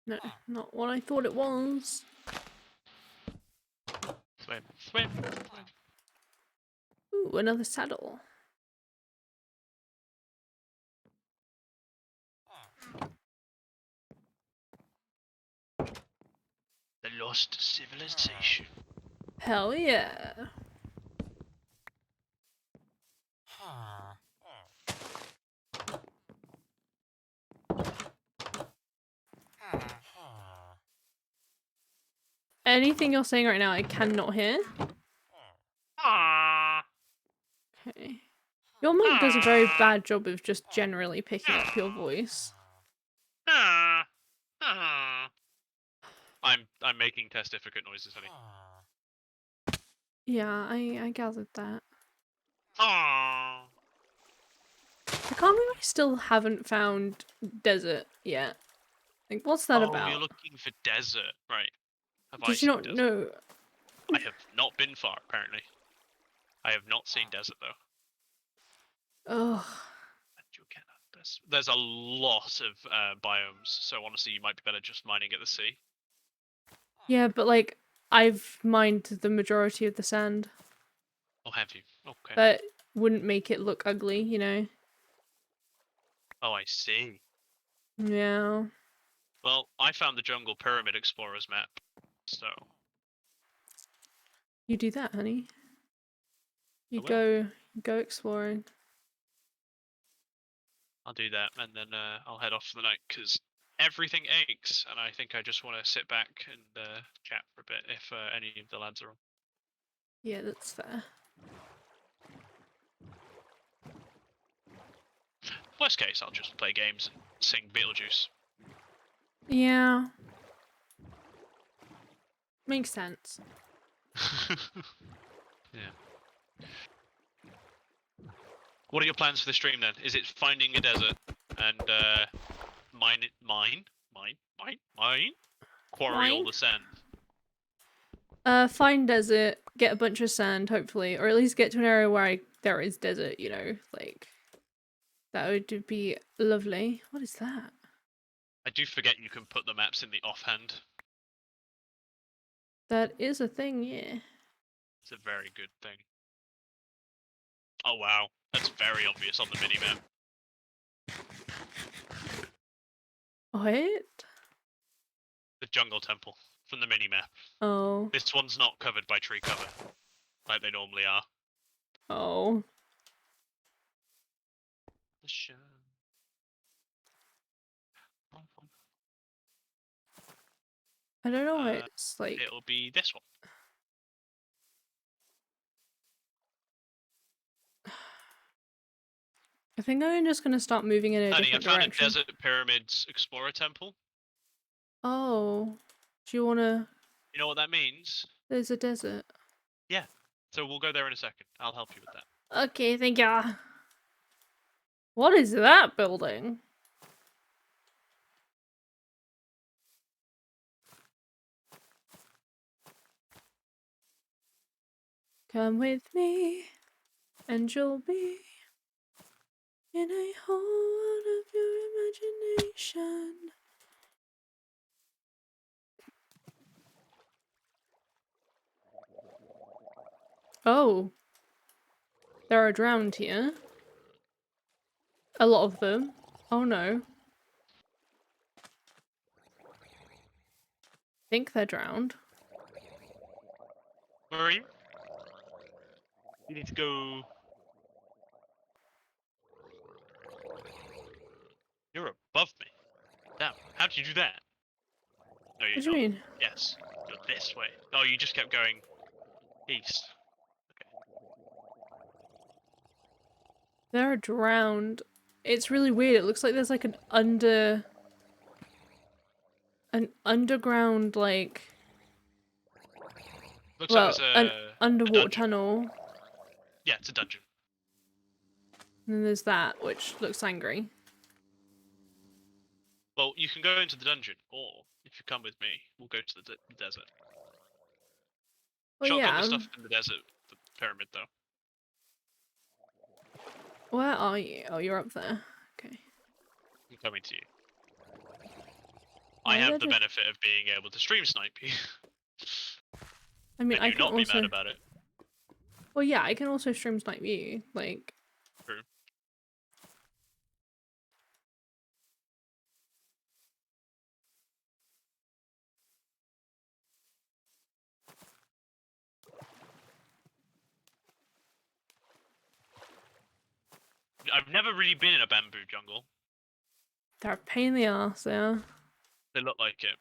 No, not what I thought it was. Swim, swim, swim. Ooh, another saddle. The lost civilization. Hell yeah. Anything you're saying right now, I cannot hear. Ah, Okay. Your mic does a very bad job of just generally picking up your voice. ah, ah. I'm making testificate noises, honey. Yeah, I gathered that. Ah. I can't believe I still haven't found desert yet. Like, what's that Oh, you're about? looking for desert, right? Have I Did you seen not desert? know? I have not been far, apparently. I have not seen desert though. Ugh. And you cannot. There's a lot of biomes, so honestly, you might be better just mining at the sea. Yeah, but like, I've mined the majority of the sand. Or have you? Okay. That wouldn't make it look ugly, you know? Oh, I see. Yeah. Well, I found the Jungle Pyramid Explorers map, so You do that, honey. I You will. go exploring. I'll do that, and then I'll head off for the night because everything aches, and I think I just want to sit back and chat for a bit if any of the lads are on. Yeah, that's fair. Worst case, I'll just play games and sing Beetlejuice. Yeah. Makes sense. Yeah. What are your plans for the stream then? Is it finding a desert and mine, quarry all Mine? the sand? Find desert, get a bunch of sand, hopefully, or at least get to an area where there is desert, you know, like, that would be lovely. What is that? I do forget you can put the maps in the offhand. That is a thing, yeah. It's a very good thing. Oh wow, that's very obvious on the minimap. What? The jungle temple from the minimap. Oh. This one's not covered by tree cover, like they normally are. Oh. The show. I don't know, it's like... It'll be this one. I think I'm just gonna start moving in a Honey, I different found a direction. Desert Pyramids Explorer Temple. Oh. Do you wanna... You know what that means? There's a desert. Yeah. So we'll go there in a second. I'll help you with that. Okay, thank ya. What is that building? Come with me, and you'll be in a whole world of your imagination. Oh. There are drowned here. A lot of them. Oh no. I think they're drowned. Where are you? You need to go. You're above me. Damn. How'd you do that? No, you're What do you not. mean? Yes. You're this way. Oh, you just kept going east. They're drowned. It's really weird. It looks like there's like an underground, like, Looks like well, there's an a underwater dungeon. tunnel. Yeah, it's a dungeon. And then there's that, which looks angry. Well, you can go into the dungeon, or if you come with me, we'll go to the desert. Well, Shotgun yeah. the stuff in the desert, the pyramid, though. Where are you? Oh, you're up there. Okay. I'm coming to you. I Why have did the I- benefit of being able to stream snipe you. I mean, And I you can not be also. mad about it. Well, yeah, I can also stream snipe you. Like, True. I've never really been in a bamboo jungle. they're a pain in the ass, yeah. They look like it.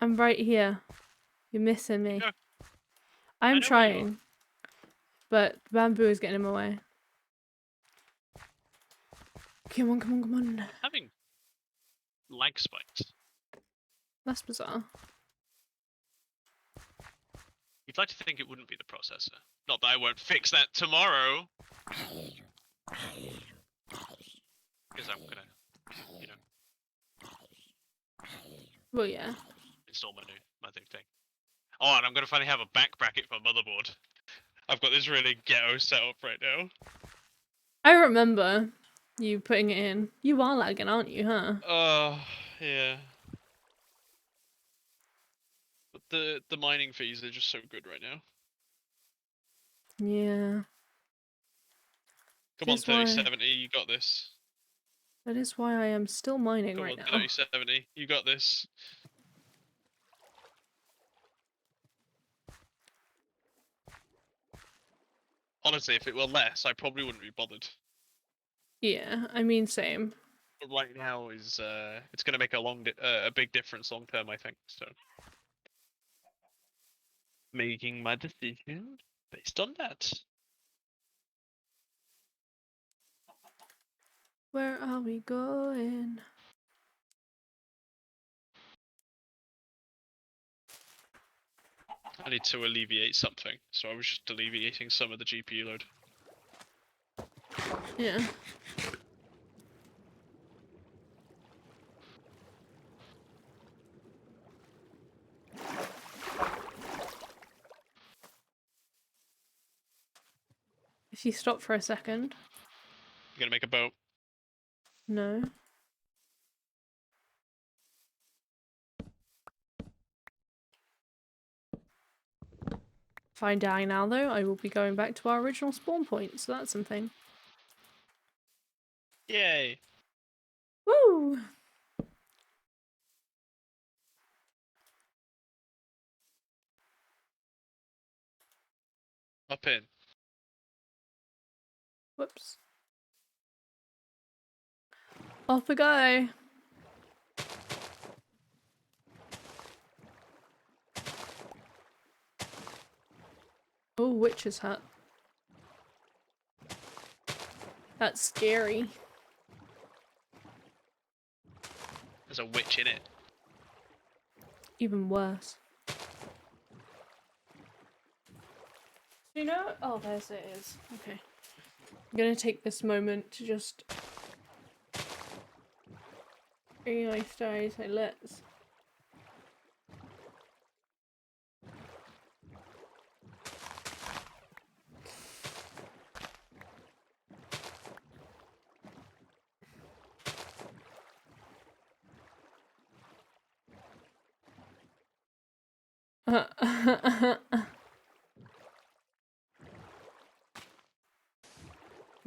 I'm right here. You're missing me. Yeah, I I'm know where you are. trying, but bamboo is getting in my way. Come on, come on, come on. I'm having lag spikes. That's bizarre. You'd like to think it wouldn't be the processor. Not that I won't fix that tomorrow. Because I'm gonna, you know, Well, yeah. install my new thing. Oh, and I'm gonna finally have a back bracket for motherboard. I've got this really ghetto setup right now. I remember you putting it in. You are lagging, aren't you, huh? Yeah. But the mining fees are just so good right now. Yeah. Come on, That's why. 3070, you got this. That is why I am still mining Come right on, now. 3070, you got this. Honestly, if it were less, I probably wouldn't be bothered. Yeah, I mean, same. But right now is it's going to make a big difference long term, I think. So making my decision based on that. Where are we going? I need to alleviate something, so I was just alleviating some of the GPU load. Yeah. If you stop for a second. I'm gonna make a boat. No. If I die now, though, I will be going back to our original spawn point, so that's something. Yay! Woo! Up in. Whoops. Off we go! Oh, witch's hut. That's scary. There's a witch in it. Even worse. You know? Oh, there's it is. Okay. I'm gonna take this moment to just. Very nice day, so let's.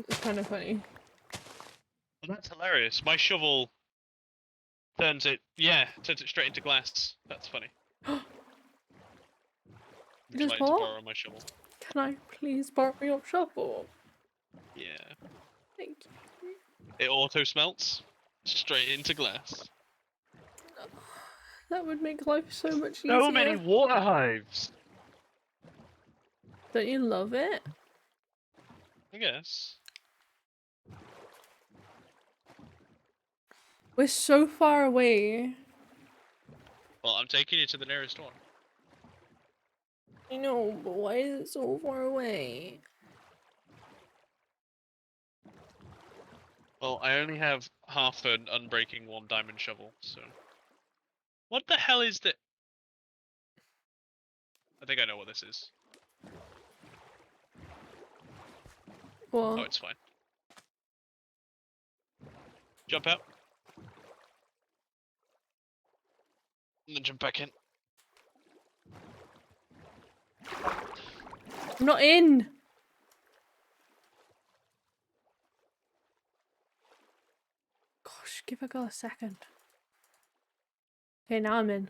It's kind of funny. Well, that's hilarious. My shovel turns it straight into glass. That's funny. Would you Just like to what? borrow my shovel? Can I please borrow your shovel? Yeah. Thank you. It auto smelts straight into glass. That would make life so much easier. So many water hives. Don't you love it? I guess. We're so far away. Well, I'm taking you to the nearest one. I know, but why is it so far away? Well, I only have half an unbreaking one diamond shovel, so. What the hell is that? I think I know what this is. What? Oh, it's fine. Jump out. And then jump back in. I'm not in! Gosh, give a girl a second. Okay, now I'm in.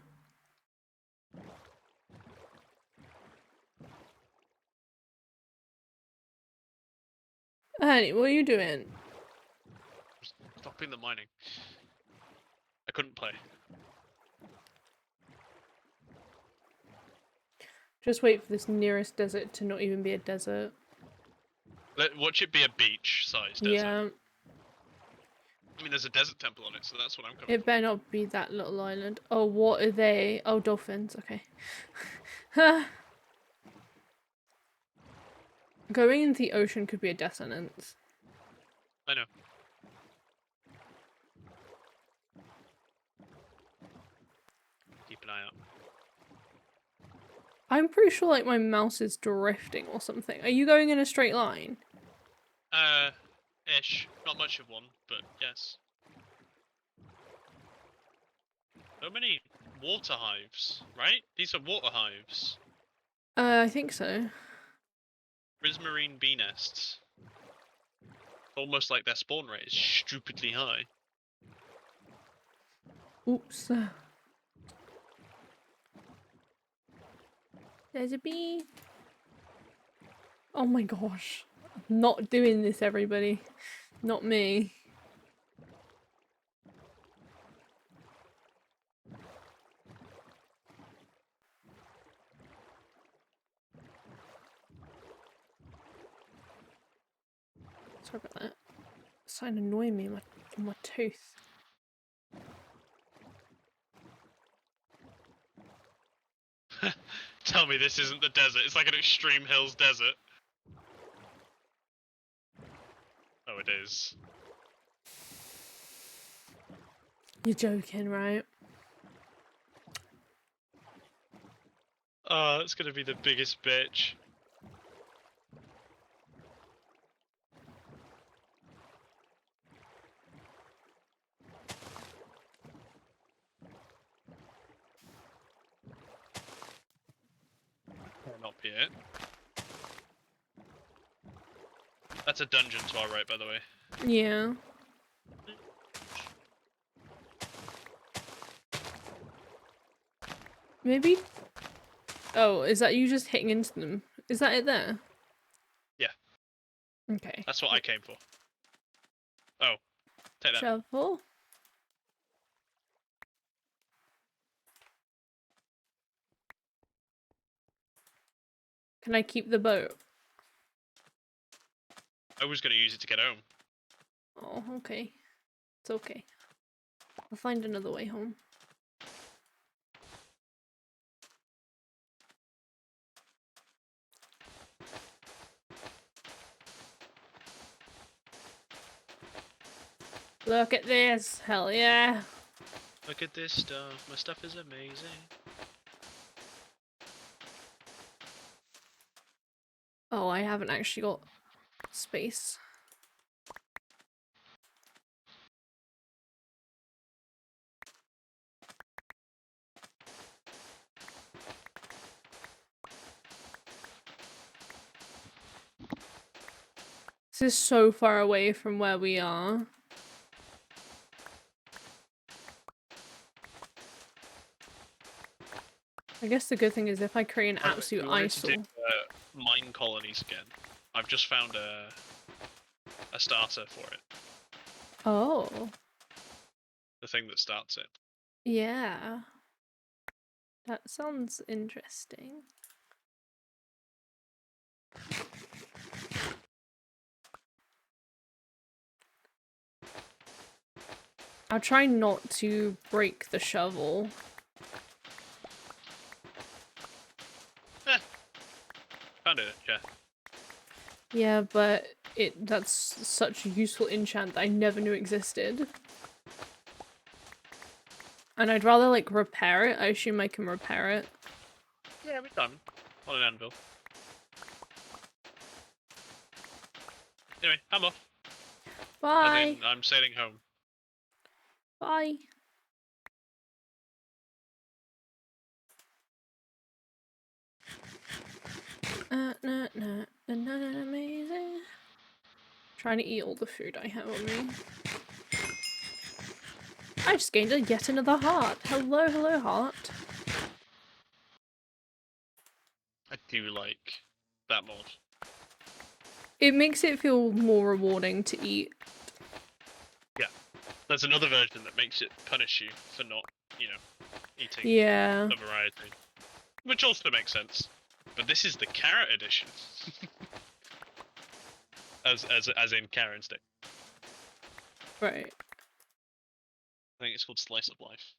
Honey, what are you doing? Stopping the mining. I couldn't play. Just wait for this nearest desert to not even be a desert. Watch it be a beach-sized desert. Yeah. I mean, there's a desert temple on it, so that's what I'm coming It for. better not be that little island. Oh, what are they? Oh, dolphins. Okay. Going into the ocean could be a death sentence. I know. Keep an eye out. I'm pretty sure like my mouse is drifting or something. Are you going in a straight line? Ish. Not much of one, but yes. So many water hives, right? These are water hives. I think so. Prismarine bee nests. Almost like their spawn rate is stupidly high. Oops. There's a bee. Oh my gosh. I'm not doing this, everybody. Not me. Sorry about that. It's starting to annoy me in my tooth. Tell me this isn't the desert. It's like an extreme hills desert. Oh, it is. You're joking, right? Oh, it's gonna be the biggest bitch. Not be it. That's a dungeon to our right, by the way. Yeah. Maybe. Oh, is that you just hitting into them? Is that it there? Yeah. Okay. That's what I came for. Oh, take that. Shovel. Can I keep the boat? I was gonna use it to get home. Oh, okay. It's okay. I'll find another way home. Look at this! Hell yeah! Look at this stuff. My stuff is amazing. Oh, I haven't actually got space. This is so far away from where we are. I guess the good thing is if I create an By the way, absolute we wanted to do eyesore. mine colonies again. I've just found a starter for it. Oh. The thing that starts it. Yeah. That sounds interesting. I'll try not to break the shovel. Found it, yeah. Yeah, but that's such a useful enchant that I never knew existed. And I'd rather like repair it. I assume I can repair it. Yeah, we're done. On an anvil. Anyway, I'm off. Bye. I'm sailing home. Bye. Amazing. Trying to eat all the food I have on me. I just gained yet another heart. Hello, hello, heart. I do like that mod. It makes it feel more rewarding to eat. Yeah. There's another version that makes it punish you for not, eating Yeah. a variety. Which also makes sense. But this is the carrot edition. as in Karen stick. Right. I think it's called Slice of Life.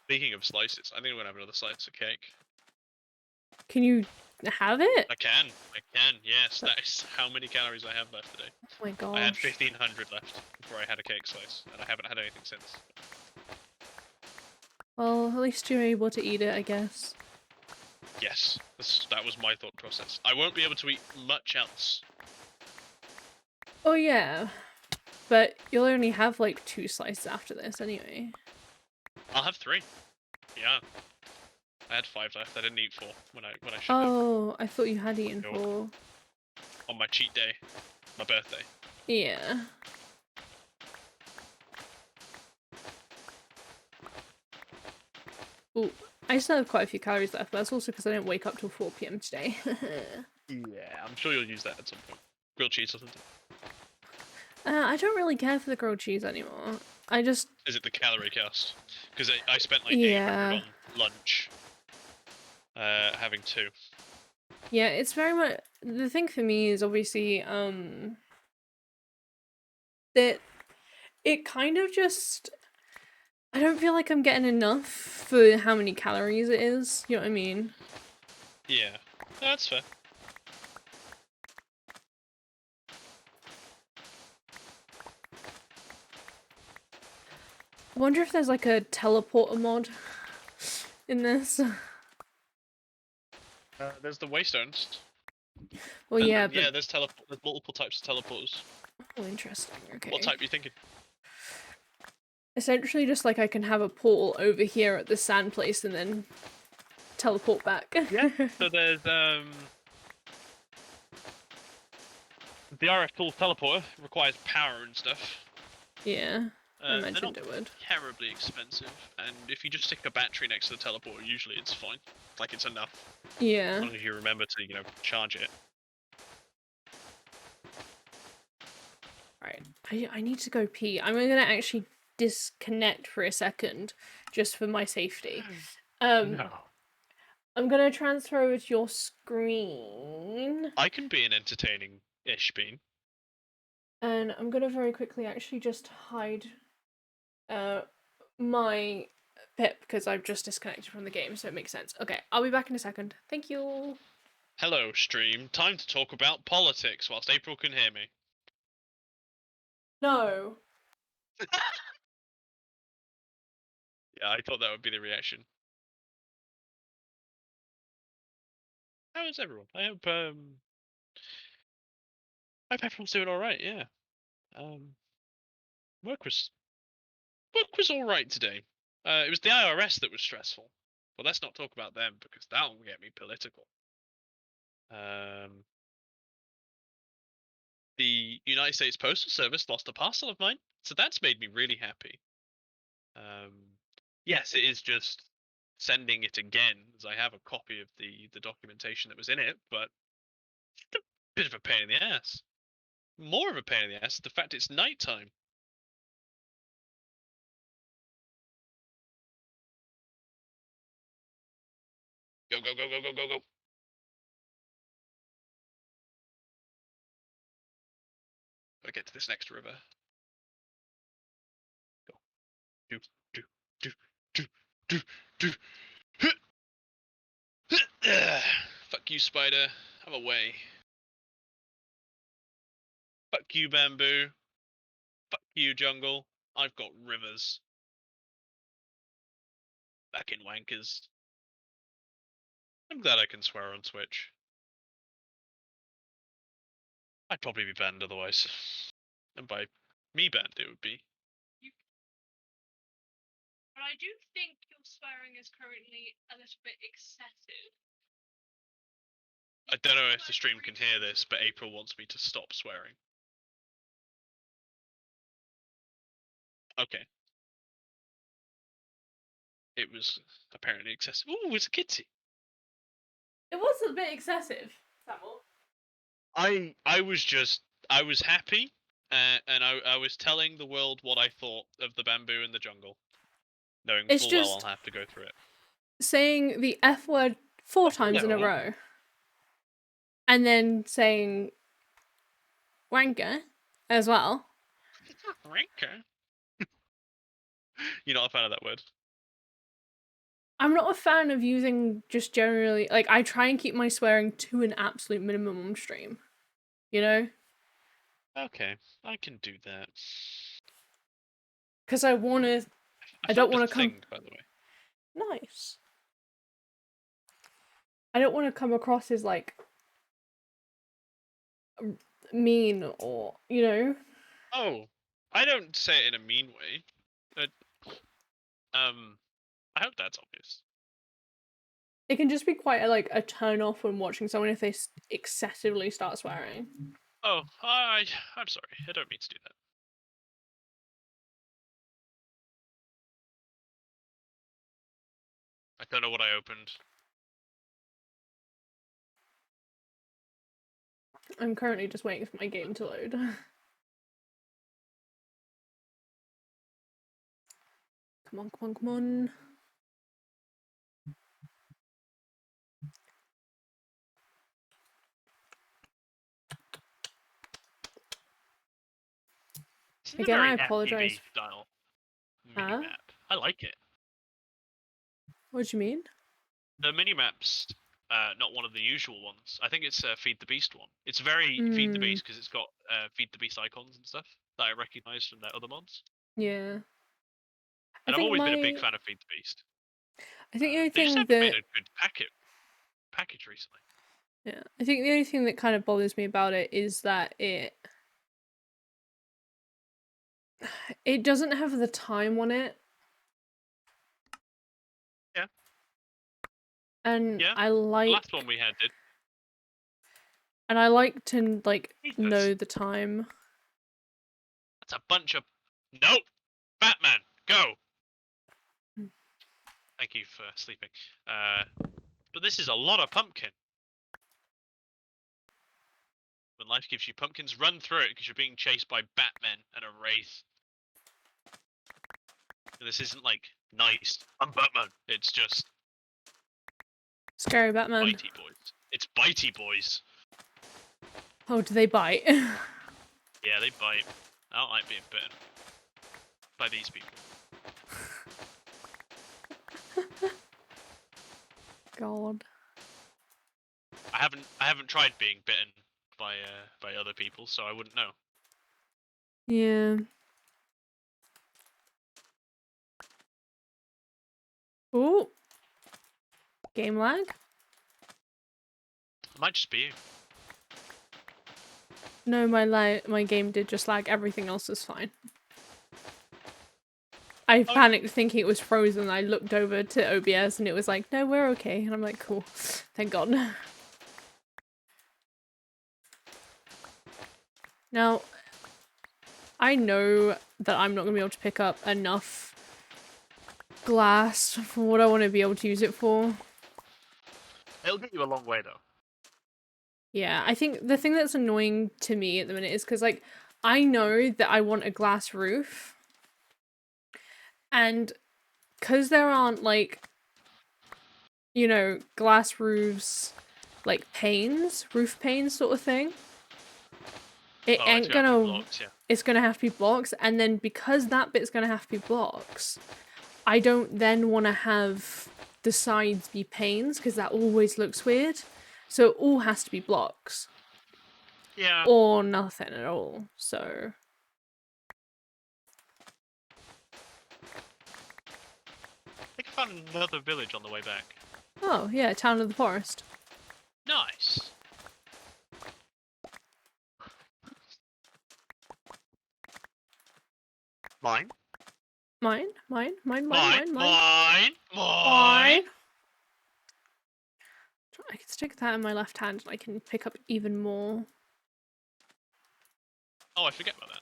Speaking of slices, I think I'm gonna have another slice of cake. Can you have it? I can, yes. That is how many calories I have left today. Oh my I had gosh. 1,500 left before I had a cake slice, and I haven't had anything since. Well, at least you're able to eat it, I guess. Yes, that was my thought process. I won't be able to eat much else. Oh yeah. But you'll only have like 2 slices after this anyway. I'll have 3. Yeah. I had 5 left. I didn't eat 4 when I should have. Oh, I thought you had eaten Nope. 4. On my cheat day, my birthday. Yeah. Ooh, I still have quite a few calories left, but that's also because I didn't wake up till 4 p.m. today. Yeah, I'm sure you'll use that at some point. Grilled cheese or something. I don't really care for the grilled cheese anymore. I just... Is it the calorie cost? Because I spent like 800 Yeah. on lunch. Having 2. Yeah, it's very much... The thing for me is obviously, that it kind of just... I don't feel like I'm getting enough for how many calories it is, you know what I mean? Yeah, that's fair. I wonder if there's like a teleporter mod in this. There's the waystones. Well, yeah, but... Yeah, there's multiple types of teleporters. Oh, interesting, okay. What type are you thinking? Essentially just like I can have a portal over here at the sand place and then teleport back. Yeah. So there's the RF Tools teleporter requires power and stuff. Yeah, I They're not imagined it would. terribly expensive, and if you just stick a battery next to the teleporter, usually it's fine. Like it's enough, as Yeah. long as you remember to charge it. Right, I need to go pee. I'm gonna actually disconnect for a second, just for my safety. No. I'm gonna transfer over to your screen. I can be an entertaining-ish bean. And I'm gonna very quickly actually just hide my pip because I've just disconnected from the game, so it makes sense. Okay, I'll be back in a second. Thank you. Hello, stream. Time to talk about politics whilst April can hear me. No. Yeah, I thought that would be the reaction. How is everyone? I hope everyone's doing all right. Yeah. Work was all right today. It was the IRS that was stressful. But let's not talk about them because that'll get me political. The United States Postal Service lost a parcel of mine, so that's made me really happy. Yes, it is just sending it again, as I have a copy of the documentation that was in it, but it's a bit of a pain in the ass. More of a pain in the ass, the fact it's nighttime. Go, go, go, go, go, go, go. Gotta get to this next river. Go. Do, do, do, do, do, do. Fuck you, spider. I'm away. Fuck you, bamboo. Fuck you, jungle. I've got rivers. Back in wankers. I'm glad I can swear on Twitch. I'd probably be banned otherwise. And by me banned, it would be. But I do think your swearing is currently a little bit excessive. I don't know if the stream can hear this, but April wants me to stop swearing. Okay. It was apparently excessive. Ooh, it's a kitty. It was a bit excessive, Samuel. I was happy, and I was telling the world what I thought of the bamboo in the jungle, knowing It's full well I'll just have to go through it. saying the F word 4 times in a Hello. row. And then saying wanker as well. Ranker. You're not a fan of that word? I'm not a fan of using just generally, like, I try and keep my swearing to an absolute minimum on stream. You know? Okay, I can do that. Because I I don't found a want to come. thing, by the way. Nice. I don't want to come across as, like, mean or, you know? Oh, I don't say it in a mean way. But, I hope that's obvious. It can just be quite a turn off when watching someone if they excessively start swearing. Oh, I'm sorry. I don't mean to do that. I don't know what I opened. I'm currently just waiting for my game to load. Come on, come on, come on. This is a Again, I very apologize. FPV style mini Huh? map. I like it. What do you mean? The mini map's not one of the usual ones. I think it's Feed the Beast one. It's very Feed the Mm, Beast because it's got Feed the Beast icons and stuff that I recognize from their other mods. yeah. I And I've think always been a big fan of Feed the Beast. the only They just thing haven't made that a good package recently. yeah, I think the only thing that kind of bothers me about it is that it doesn't have the time on it. Yeah. And Yeah. I The like last one we had did. to Jesus. know the time. That's a bunch of. Nope! Batman, go! Thank you for sleeping. But this is a lot of pumpkin. When life gives you pumpkins, run through it because you're being chased by Batman and a wraith. And this isn't like nice. I'm Batman. It's just Scary Batman. bitey boys. It's bitey boys. Oh, do they bite? Yeah, they bite. I don't like being bitten by these people. God. I haven't tried being bitten by other people, so I wouldn't know. Yeah. Ooh. Game lag? It might just be you. No, my game did just lag. Everything else is fine. I panicked thinking it was frozen. I looked over to OBS and it was like, no, we're okay. And I'm like, cool. Thank God. Now, I know that I'm not going to be able to pick up enough glass for what I want to be able to use it for. It'll get you a long way though. Yeah, I think the thing that's annoying to me at the minute is because, like, I know that I want a glass roof. And because there aren't, like, you know, glass roofs, like panes, roof panes sort of thing, it Oh, it's ain't gonna have to be gonna, blocks, yeah. it's gonna have to be blocks. And then because that bit's gonna have to be blocks, I don't then want to have the sides be panes because that always looks weird. So it all has to be blocks. Yeah. Or nothing at all, so... I think I found another village on the way back. Oh, yeah, Town of the Forest. Nice. Mine? Mine? Mine? Mine? Mine? Mine? Mine? Mine? Mine? Mine? Mine? I can Stick that in my left hand and I can pick up even more. Oh, I forget about that.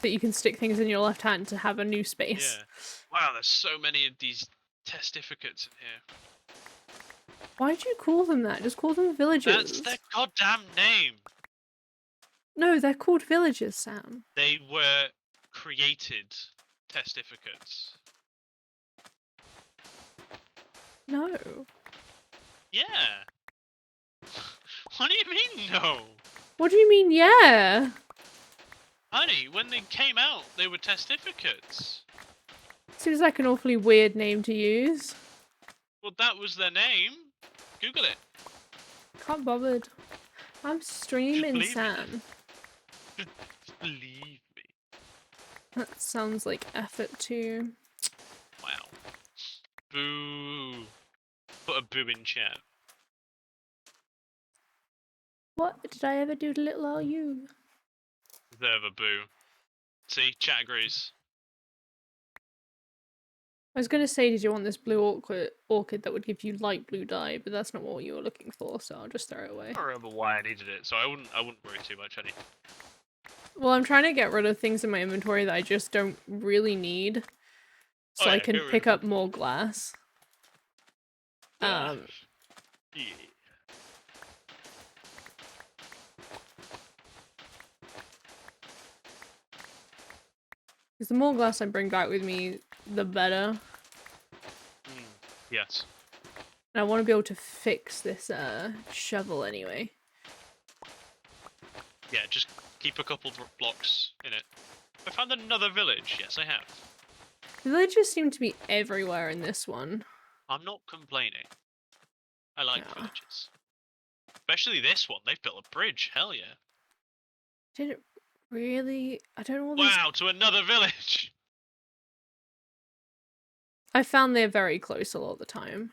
That you can stick things in your left hand to have a new space. Yeah. Wow, there's so many of these testificates in here. Why'd you call them that? Just call them villages. That's their goddamn name. No, they're called villages, Sam. They were created testificates. No. Yeah. What do you mean, no? What do you mean, yeah? Honey, when they came out, they were testificates. Seems like an awfully weird name to use. Well, that was their name. Google it. Can't bothered. I'm streaming, believe me. Sam. Just believe me. That sounds like effort too. Wow. Boo. Put a boo in chat. What did I ever do to little are you? Deserve a boo. See, chat agrees. I was gonna say, did you want this blue orchid that would give you light blue dye, but that's not what you were looking for, so I'll just throw it away. I don't remember why I needed it, so I wouldn't worry too much, honey. Well, I'm trying to get rid of things in my inventory that I just don't really need, so Oh, I yeah, can get rid pick of up more glass. Yeah. Because the more glass I bring back with me, the better. Yes. And I want to be able to fix this shovel anyway. Yeah, just keep a couple blocks in it. I found another village. Yes, I have. Villages seem to be everywhere in this one. I'm not complaining. I like Yeah. villages. Especially this one. They've built a bridge. Hell yeah. Did it really? I don't know what these... Wow, to another village! I found they're very close a lot of the time.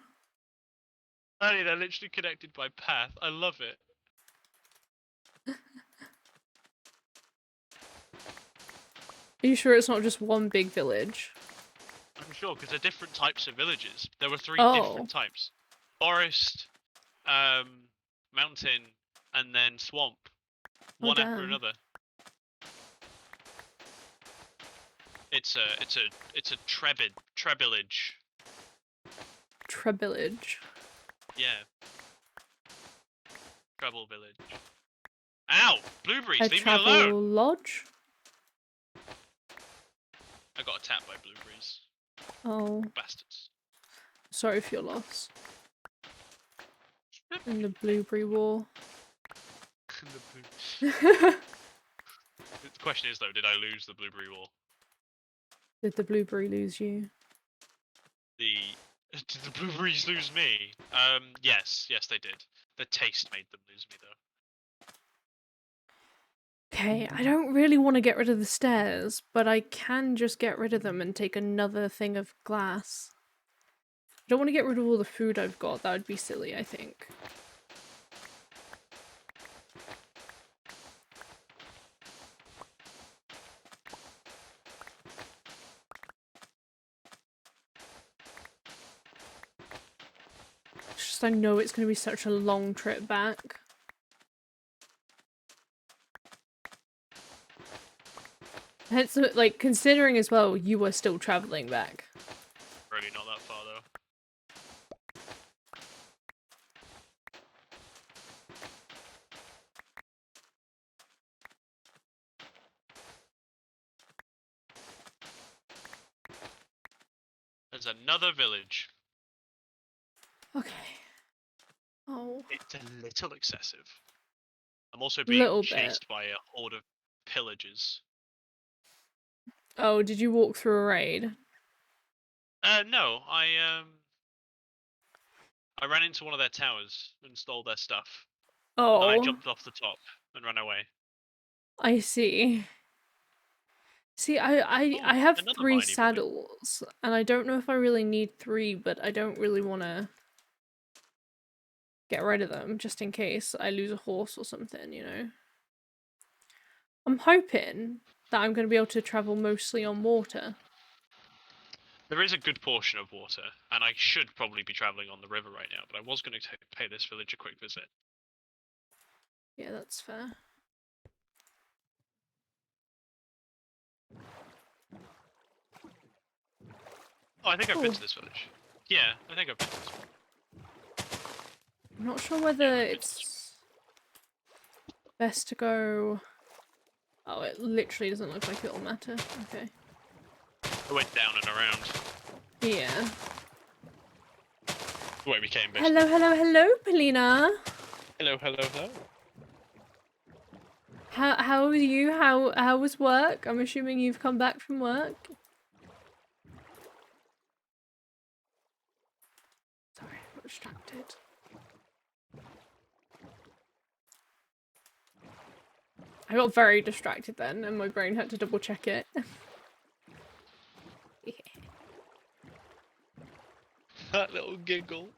Honey, they're literally connected by path. I love it. Are you sure it's not just one big village? I'm sure, because they're different types of villages. There were three different types. Forest, mountain, and then swamp. One after another. It's a trebillage. Trebillage. Yeah. Treble village. Ow! Blueberries, A leave me alone! travel lodge? I got attacked by blueberries. Oh. Bastards. Sorry for your loss. In the blueberry war. The question is though, did I lose the blueberry war? Did the blueberry lose you? Did the blueberries lose me? Yes, they did. The taste made them lose me though. Okay, I don't really want to get rid of the stairs, but I can just get rid of them and take another thing of glass. I don't want to get rid of all the food I've got, that would be silly, I think. It's just I know it's going to be such a long trip back. Hence, like, considering as well, you were still travelling back. Really not that far though. There's another village. Okay. Oh. It's a little excessive. I'm also being chased bit. by a horde of pillagers. Oh, did you walk through a raid? No, I ran into one of their towers and stole their stuff. Oh. And I jumped off the top and ran away. I see. See, I have 3 saddles, and I don't know if I really need 3, but I don't really want to get rid of them, just in case I lose a horse or something, you know? I'm hoping that I'm going to be able to travel mostly on water. There is a good portion of water, and I should probably be traveling on the river right now, but I was going to pay this village a quick visit. Yeah, that's fair. Oh, I think I've been Cool. to this village. Yeah, I think I've been to this one. I'm not sure Yeah, whether I've been to this it's best to go... Oh, it literally doesn't look like it'll matter. Okay. one. I went down and around. Yeah. The way we came, basically. Hello, hello, hello, Polina. Hello, hello, hello. How are you? How was work? I'm assuming you've come back from work. Sorry, I got distracted. I got very distracted then, and my brain had to double check it. Yeah. That little giggle.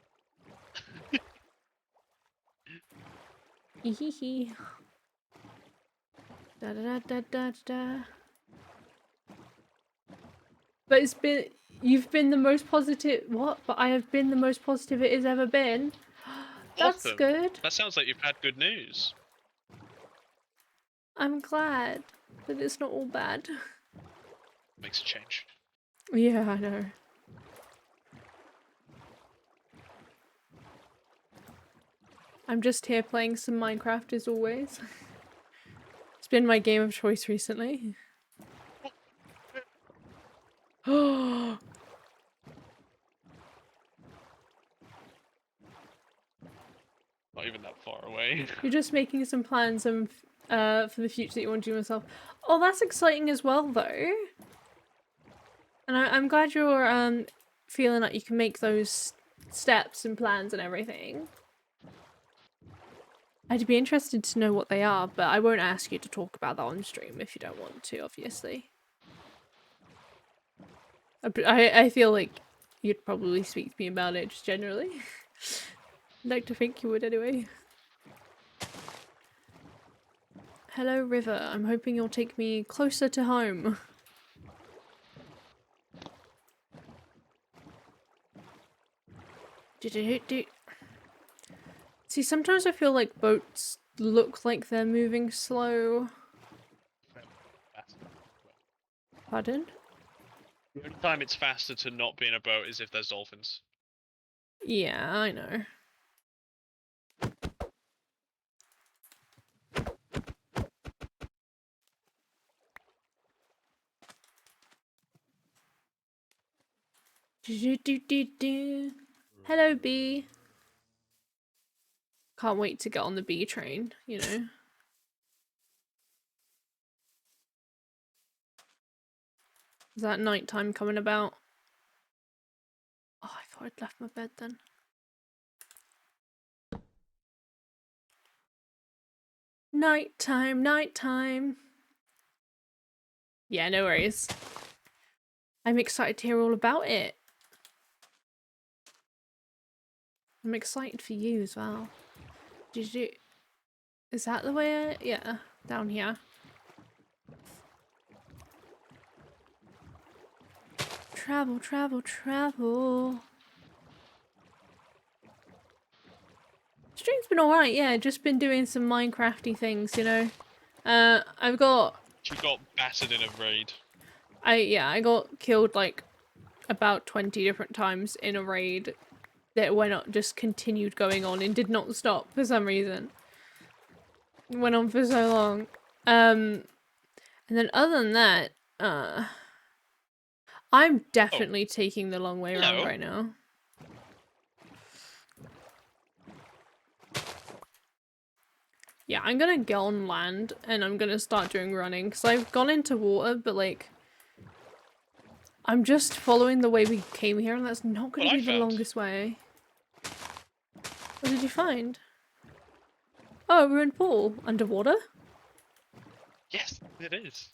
Hee Da da da da da. But you've been the most positive. What? But I have been the most positive it has ever been. That's Awesome. good. That sounds like you've had good news. I'm glad that it's not all bad. Makes a change. Yeah, I know. I'm just here playing some Minecraft as always. It's been my game of choice recently. Oh, Not even that far away. you're just making some plans for the future that you want to do yourself. Oh, that's exciting as well, though. And I'm glad you're feeling like you can make those steps and plans and everything. I'd be interested to know what they are, but I won't ask you to talk about that on stream if you don't want to, obviously. I feel like you'd probably speak to me about it just generally. I'd like to think you would anyway. Hello, River. I'm hoping you'll take me closer to home. See, sometimes I feel like boats look like they're moving slow. Pardon? The only time it's faster to not be in a boat is if there's dolphins. Yeah, I know. Hello, bee. Can't wait to get on the bee train, you know. Is that nighttime coming about? Oh, I thought I'd left my bed then. Nighttime, nighttime. Yeah, no worries. I'm excited to hear all about it. I'm excited for you as well. Did you... Is that the way yeah, down here. Travel, travel, travel. Stream's been alright, yeah, just been doing some Minecrafty things, you know. I've got... She got battered in a raid. I got killed like about 20 different times in a raid that went on, just continued going on and did not stop for some reason. It went on for so long. And then other than that, I'm definitely taking the long way around right now. Yeah, I'm gonna get on land and I'm gonna start doing running because I've gone into water, but like I'm just following the way we came here and that's not gonna be the longest way. What did you find? Oh, a ruined pool. Underwater? Yes, it is.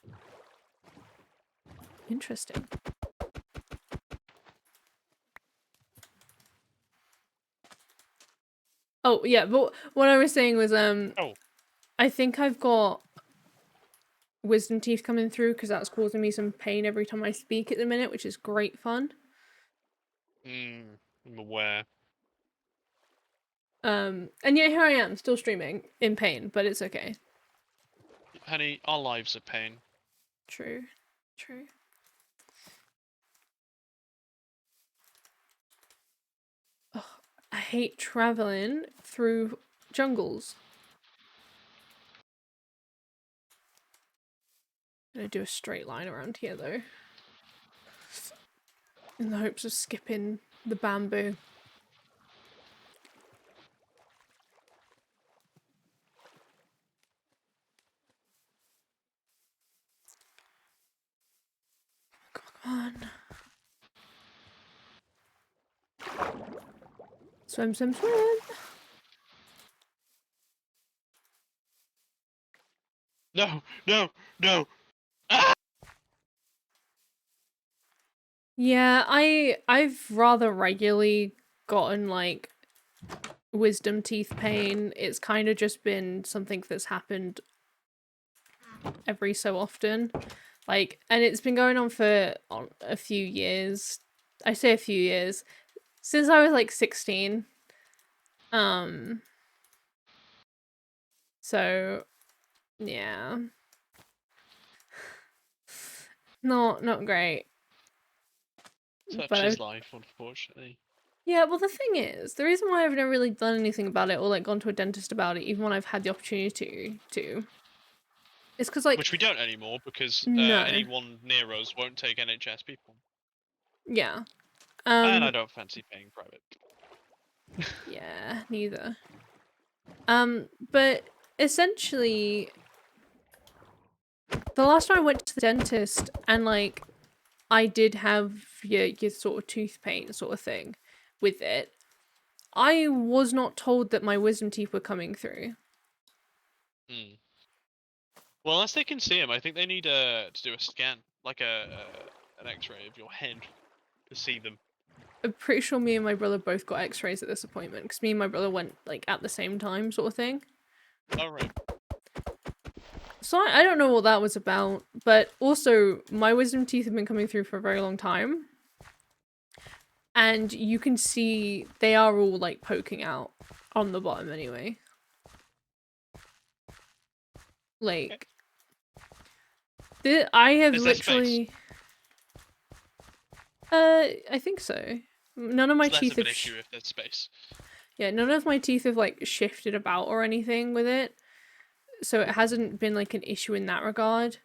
Interesting. Oh, yeah, but what I was saying was, I think I've got wisdom teeth coming through because that's causing me some pain every time I speak at the minute, which is great fun. I'm aware. And yet here I am, still streaming, in pain, but it's okay. Honey, our lives are pain. True. True. Ugh, I hate traveling through jungles. I'm gonna do a straight line around here though. In the hopes of skipping the bamboo. Come on. Swim, swim, swim. No, no, no. Ah! Yeah, I've rather regularly gotten like wisdom teeth pain. It's kind of just been something that's happened every so often. Like, and it's been going on for a few years. I say a few years. Since I was like 16. So yeah. Not great. Such But is life, unfortunately. yeah, well the thing is, the reason why I've never really done anything about it or like gone to a dentist about it, even when I've had the opportunity to, is because like Which we don't anymore because no. anyone near us won't take NHS people. Yeah. And I don't fancy paying private. Yeah, neither. But essentially the last time I went to the dentist and like I did have your sort of tooth pain sort of thing with it, I was not told that my wisdom teeth were coming through. Hmm. Well, unless they can see him, I think they need to do a scan, like an X-ray of your head to see them. I'm pretty sure me and my brother both got x-rays at this appointment because me and my brother went like at the same time sort of thing. All right. So I don't know what that was about, but also my wisdom teeth have been coming through for a very long time. And you can see they are all like poking out on the bottom anyway. Like, I have Is there space? literally. I think so. None of my It's less teeth of an have. issue if there's space. Yeah, none of my teeth have like shifted about or anything with it, so it hasn't been like an issue in that regard.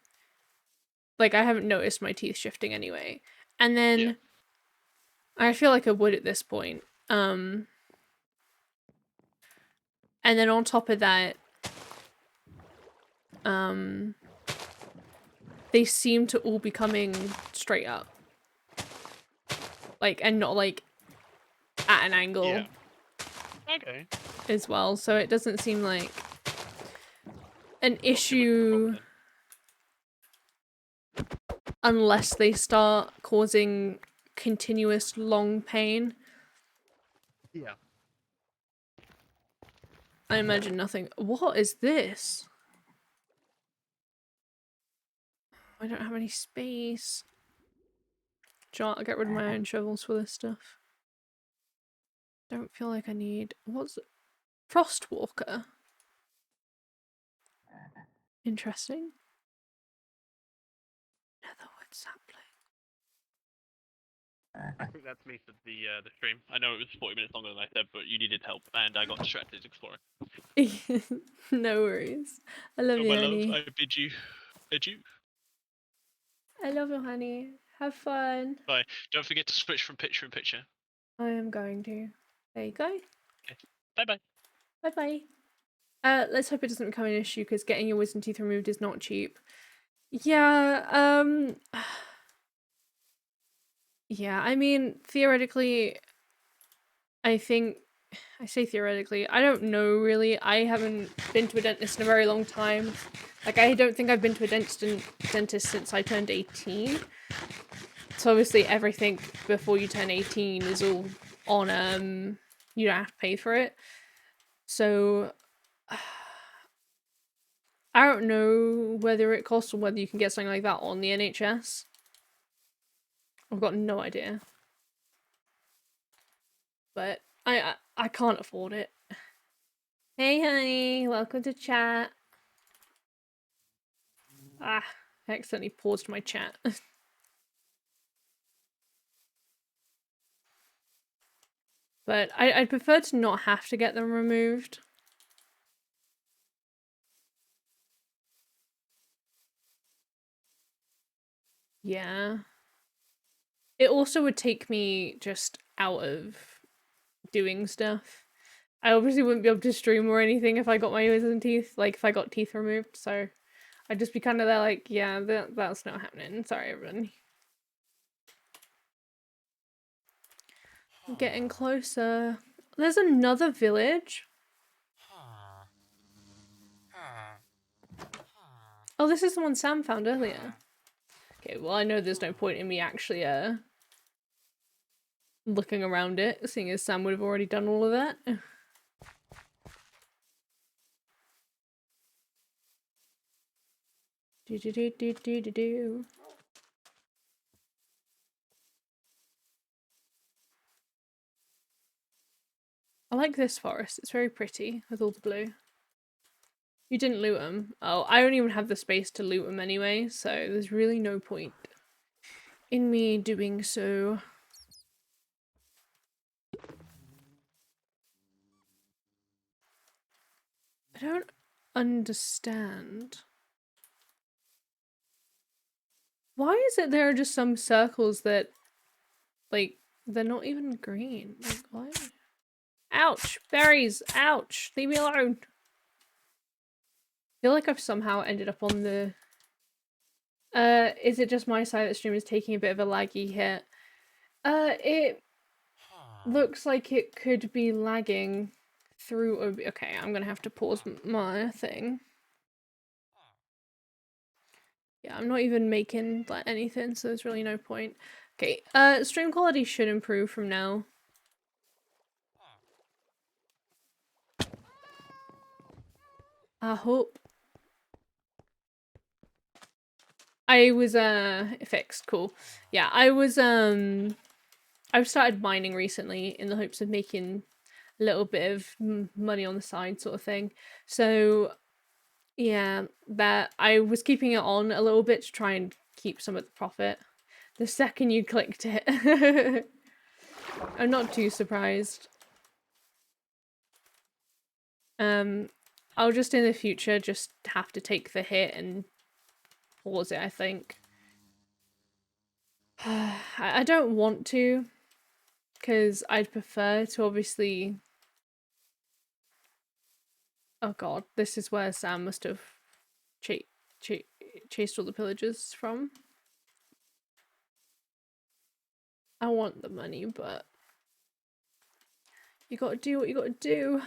Like I haven't noticed my teeth shifting anyway. And Yeah. then I feel like I would at this point. And then on top of that, um, they seem to all be coming straight up, like and not like at an angle Yeah. Okay. as well. So it doesn't seem like an Not too much of a problem issue then. unless they start causing continuous long pain. Yeah. I imagine nothing. What is this? I don't have any space. I'll get rid of my own shovels for this stuff. Don't feel like I need. What's it? Frostwalker? Interesting. Netherwood sapling. I think that's me for the stream. I know it was 40 minutes longer than I said, but you needed help, and I got distracted exploring. No worries. I love Oh, you, my love, honey. I bid you adieu. I love you, honey. Have fun. Bye. Don't forget to switch from picture in picture. I am going to. There you go. Okay. Bye bye. Bye bye. Let's hope it doesn't become an issue because getting your wisdom teeth removed is not cheap. Yeah, yeah, I mean, theoretically, I think I say theoretically. I don't know really. I haven't been to a dentist in a very long time. Like I don't think I've been to a dentist since I turned 18. So obviously everything before you turn 18 is all on you don't have to pay for it. So I don't know whether it costs or whether you can get something like that on the NHS. I've got no idea. but I can't afford it. Hey honey, welcome to chat. Ah, I accidentally paused my chat. But I'd prefer to not have to get them removed. Yeah. It also would take me just out of doing stuff. I obviously wouldn't be able to stream or anything if I got my wisdom teeth, like if I got teeth removed, so I'd just be kind of there like, yeah, that's not happening. Sorry, everyone. I'm getting closer. There's another village. Oh, this is the one Sam found earlier. Okay, well, I know there's no point in me actually, looking around it, seeing as Sam would have already done all of that. Do do do do do do do. I like this forest. It's very pretty with all the blue. You didn't loot them. Oh, I don't even have the space to loot them anyway, so there's really no point in me doing so. I don't understand. Why is it there are just some circles that, like, they're not even green? Like, why? Ouch! Berries! Ouch! Leave me alone! I feel like I've somehow ended up on the... is it just my side that stream is taking a bit of a laggy hit? It looks like it could be lagging through... Okay, I'm gonna have to pause my thing. Yeah, I'm not even making like anything, so there's really no point. Okay, stream quality should improve from now. I hope. I was fixed, cool. Yeah, I've started mining recently in the hopes of making a little bit of money on the side sort of thing. So yeah, that I was keeping it on a little bit to try and keep some of the profit. The second you clicked it, I'm not too surprised. I'll just in the future just have to take the hit and pause it, I think. I don't want to, because I'd prefer to obviously... Oh god, this is where Sam must have chased all the pillagers from. I want the money, but you gotta do what you gotta do.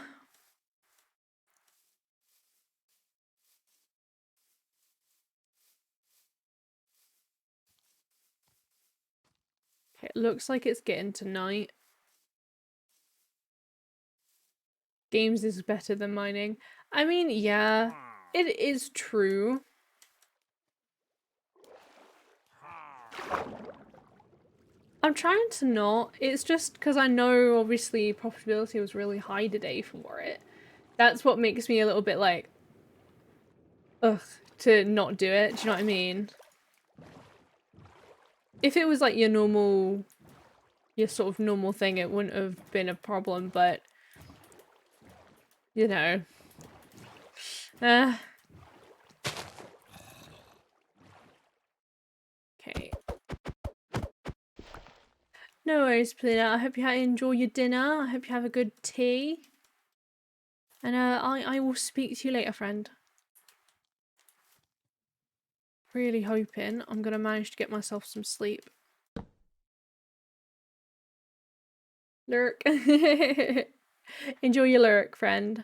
Okay, it looks like it's getting to night. Games is better than mining. I mean, yeah, it is true. I'm trying to not. It's just because I know obviously profitability was really high today for it. That's what makes me a little bit like, ugh, to not do it. Do you know what I mean? If it was like your sort of normal thing, it wouldn't have been a problem, but you know. Okay. No worries, Polina. I hope you enjoy your dinner. I hope you have a good tea. And I will speak to you later, friend. Really hoping I'm gonna manage to get myself some sleep. Lurk. Enjoy your lurk, friend.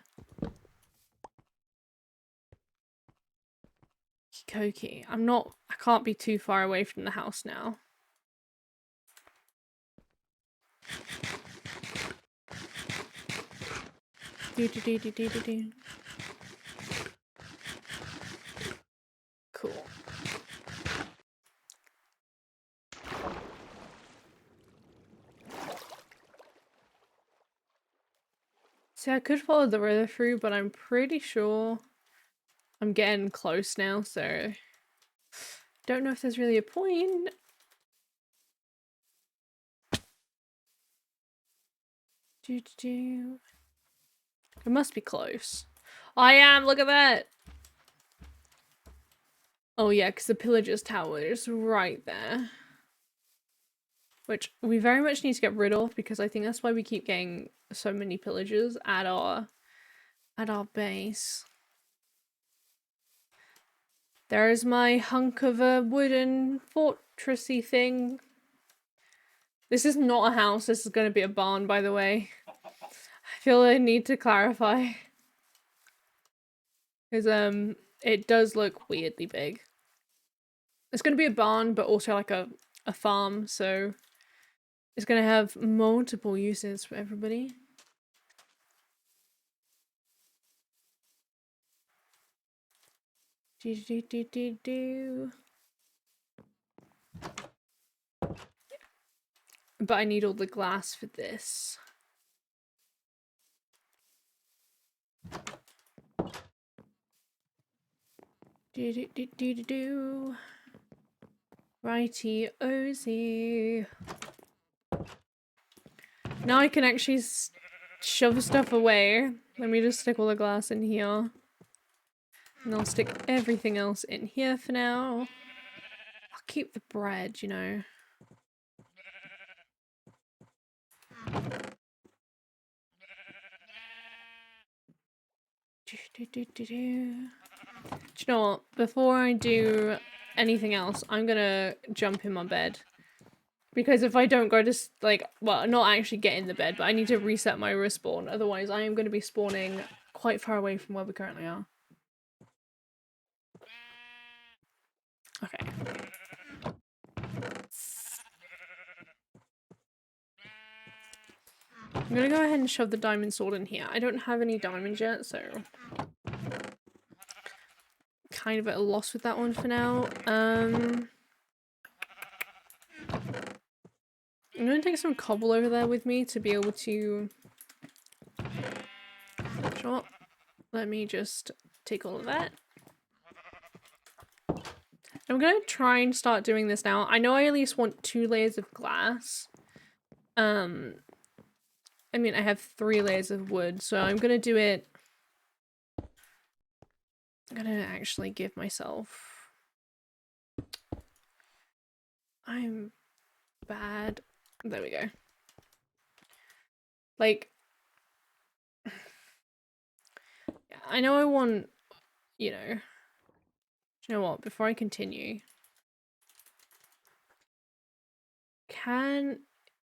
Koki. I can't be too far away from the house now. Do do do do do do do. Cool. could follow the river through, but I'm pretty sure I'm getting close now, so don't know if there's really a point. It must be close. I am, look at that! Oh yeah, because the pillager's tower is right there. Which we very much need to get rid of, because I think that's why we keep getting so many pillagers at our base. There's my hunk of a wooden fortressy thing. This is not a house, this is going to be a barn, by the way. I feel I need to clarify. Because, it does look weirdly big. It's going to be a barn, but also like a farm, so it's going to have multiple uses for everybody. But I need all the glass for this. Righty Ozy. Now I can actually shove stuff away. Let me just stick all the glass in here. And I'll stick everything else in here for now. I'll keep the bread, you know. Do you know what? Before I do anything else, I'm gonna jump in my bed. Because if I don't go to, like, well, not actually get in the bed, but I need to reset my respawn. Otherwise, I am going to be spawning quite far away from where we currently are. Okay. I'm gonna go ahead and shove the diamond sword in here. I don't have any diamonds yet, so kind of at a loss with that one for now. I'm gonna take some cobble over there with me to be able to... Sure. Let me just take all of that. I'm gonna try and start doing this now. I know I at least want 2 layers of glass. I mean, I have 3 layers of wood, so I'm gonna do it... I'm gonna actually give myself... I'm bad. There we go. Like... Yeah, I know I want, you know... Do you know what? Before I continue...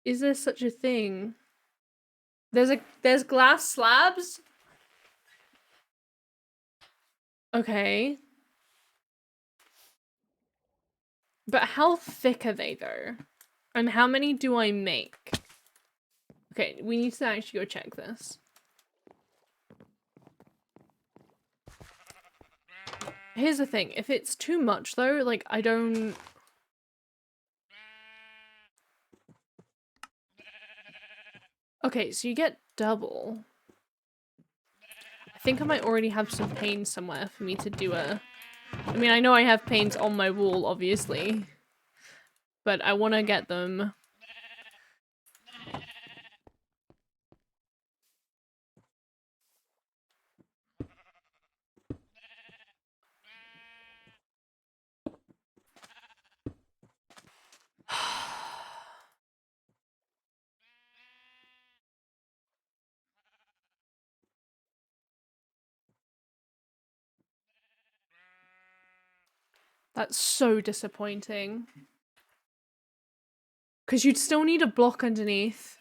Is there such a thing? There's glass slabs? Okay. But how thick are they though? And how many do I make? Okay, we need to actually go check this. Here's the thing, if it's too much though, like I don't... Okay, so you get double. I think I might already have some panes somewhere for me to do a... I mean, I know I have panes on my wall, obviously. But I want to get them. That's so disappointing. Because you'd still need a block underneath.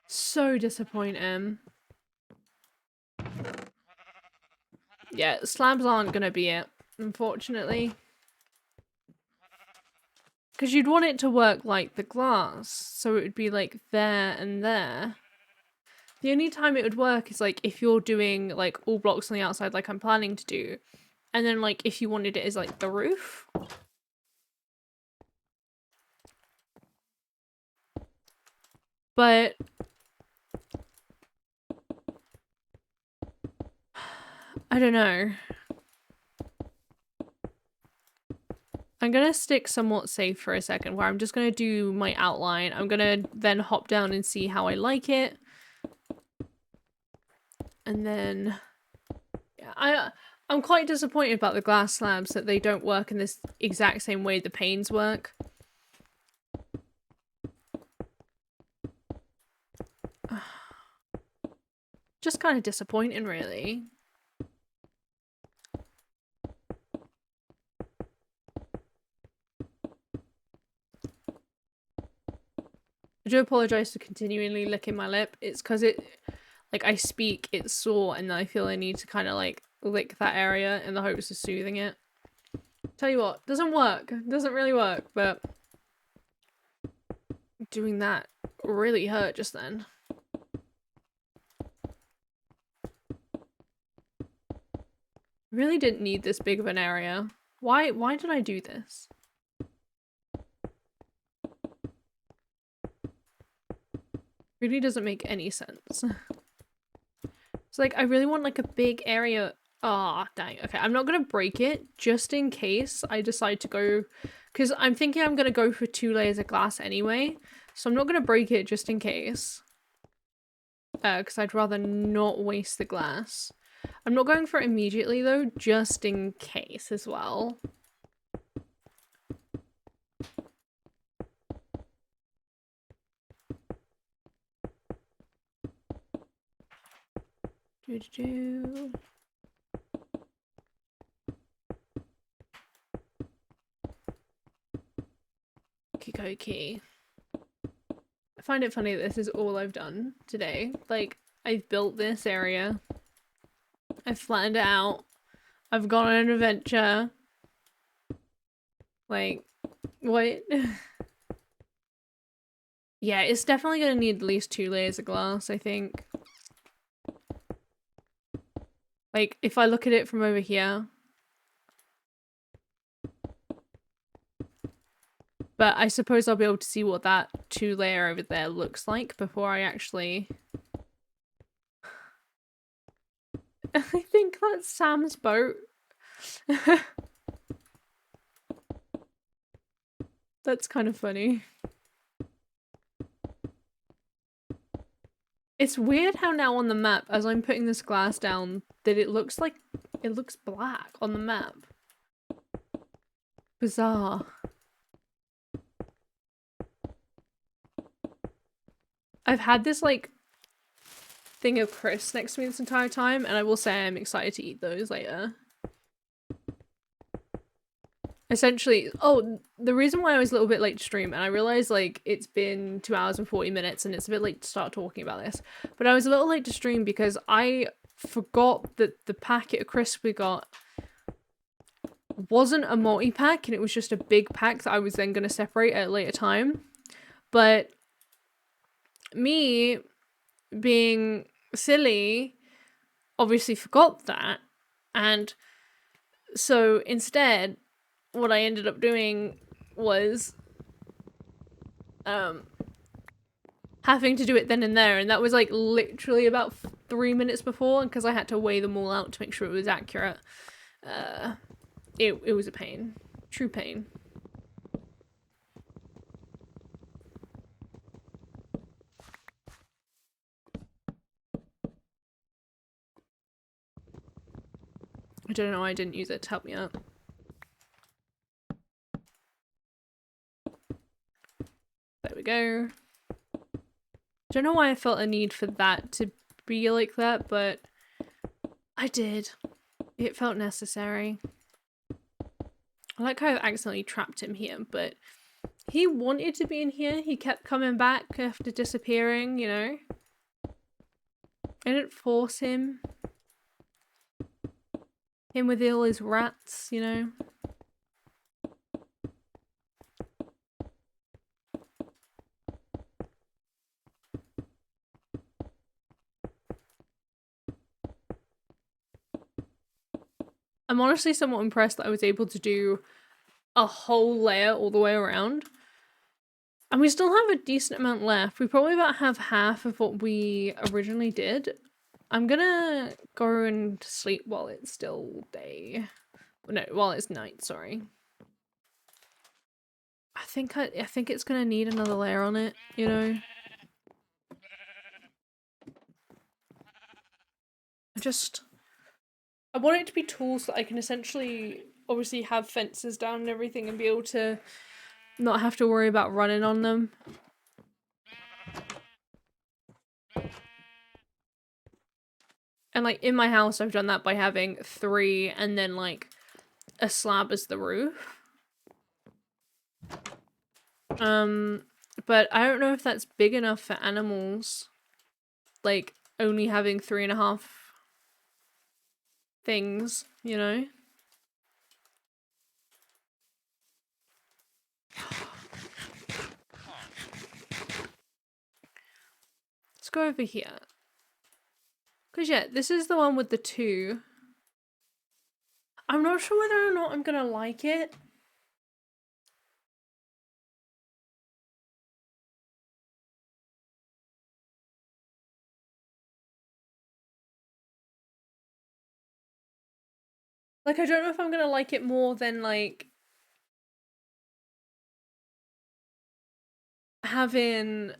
So disappointing. Yeah, slabs aren't gonna be it, unfortunately. Because you'd want it to work like the glass, so it would be like there and there. The only time it would work is like if you're doing like all blocks on the outside like I'm planning to do. And then like if you wanted it as like the roof. But I don't know. I'm gonna stick somewhat safe for a second, where I'm just gonna do my outline. I'm gonna then hop down and see how I like it. And then I'm quite disappointed about the glass slabs, that they don't work in this exact same way the panes work. Just kind of disappointing, really. I do apologise for continually licking my lip. It's because like, I speak, it's sore, and I feel I need to kind of, like, lick that area in the hopes of soothing it. Tell you what, doesn't work. Doesn't really work, but doing that really hurt just then. Really didn't need this big of an area. Why did I do this? Really doesn't make any sense. It's like, I really want, like, a big area. Ah, oh, dang. Okay, I'm not gonna break it, just in case I decide to go, because I'm thinking I'm gonna go for 2 layers of glass anyway, so I'm not gonna break it just in case. Because I'd rather not waste the glass. I'm not going for it immediately though, just in case as well. Okie dokie. I find it funny that this is all I've done today. Like, I've built this area. I've flattened it out. I've gone on an adventure. Like, what? Yeah, it's definitely gonna need at least 2 layers of glass, I think. Like, if I look at it from over here. But I suppose I'll be able to see what that 2 layer over there looks like before I actually... I think that's Sam's boat. That's kind of funny. It's weird how now on the map, as I'm putting this glass down, that it looks black on the map. Bizarre. I've had this, like, thing of crisps next to me this entire time, and I will say I'm excited to eat those later. Essentially, oh, the reason why I was a little bit late to stream, and I realized, like, it's been 2 hours and 40 minutes, and it's a bit late to start talking about this, but I was a little late to stream because I forgot that the packet of crisps we got wasn't a multi-pack, and it was just a big pack that I was then going to separate at a later time. But me, being silly, obviously forgot that, and so instead what I ended up doing was having to do it then and there, and that was like literally about 3 minutes before, and because I had to weigh them all out to make sure it was accurate, it was a pain. True pain. I don't know why I didn't use it to help me out. There we go. Don't know why I felt a need for that to be like that, but I did. It felt necessary. I like how I've accidentally trapped him here, but he wanted to be in here. He kept coming back after disappearing, you know? I didn't force him. Him with all his rats, you know? I'm honestly somewhat impressed that I was able to do a whole layer all the way around. And we still have a decent amount left. We probably about have half of what we originally did. I'm gonna go and sleep while it's still day. No, while it's night, sorry. I think it's gonna need another layer on it, you know? I want it to be tools that I can essentially obviously have fences down and everything and be able to not have to worry about running on them. And like in my house I've done that by having 3 and then like a slab as the roof. But I don't know if that's big enough for animals. Like only having 3.5 things, you know? Let's go over here. Cause yeah, this is the one with the 2. I'm not sure whether or not I'm gonna like it. Like, I don't know if I'm gonna like it more than, like, having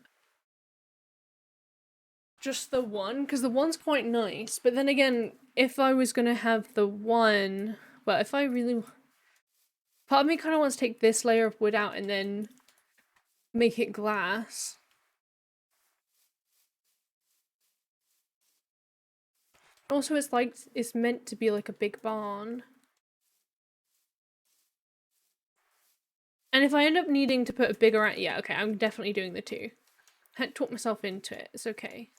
just the one, because the one's quite nice. But then again, if I was gonna have the one, well, if I really... Part of me kind of wants to take this layer of wood out and then make it glass. Also, it's like, it's meant to be like a big barn. And if I end up needing to put a bigger... Yeah, okay, I'm definitely doing the 2. I had to talk myself into it. It's okay.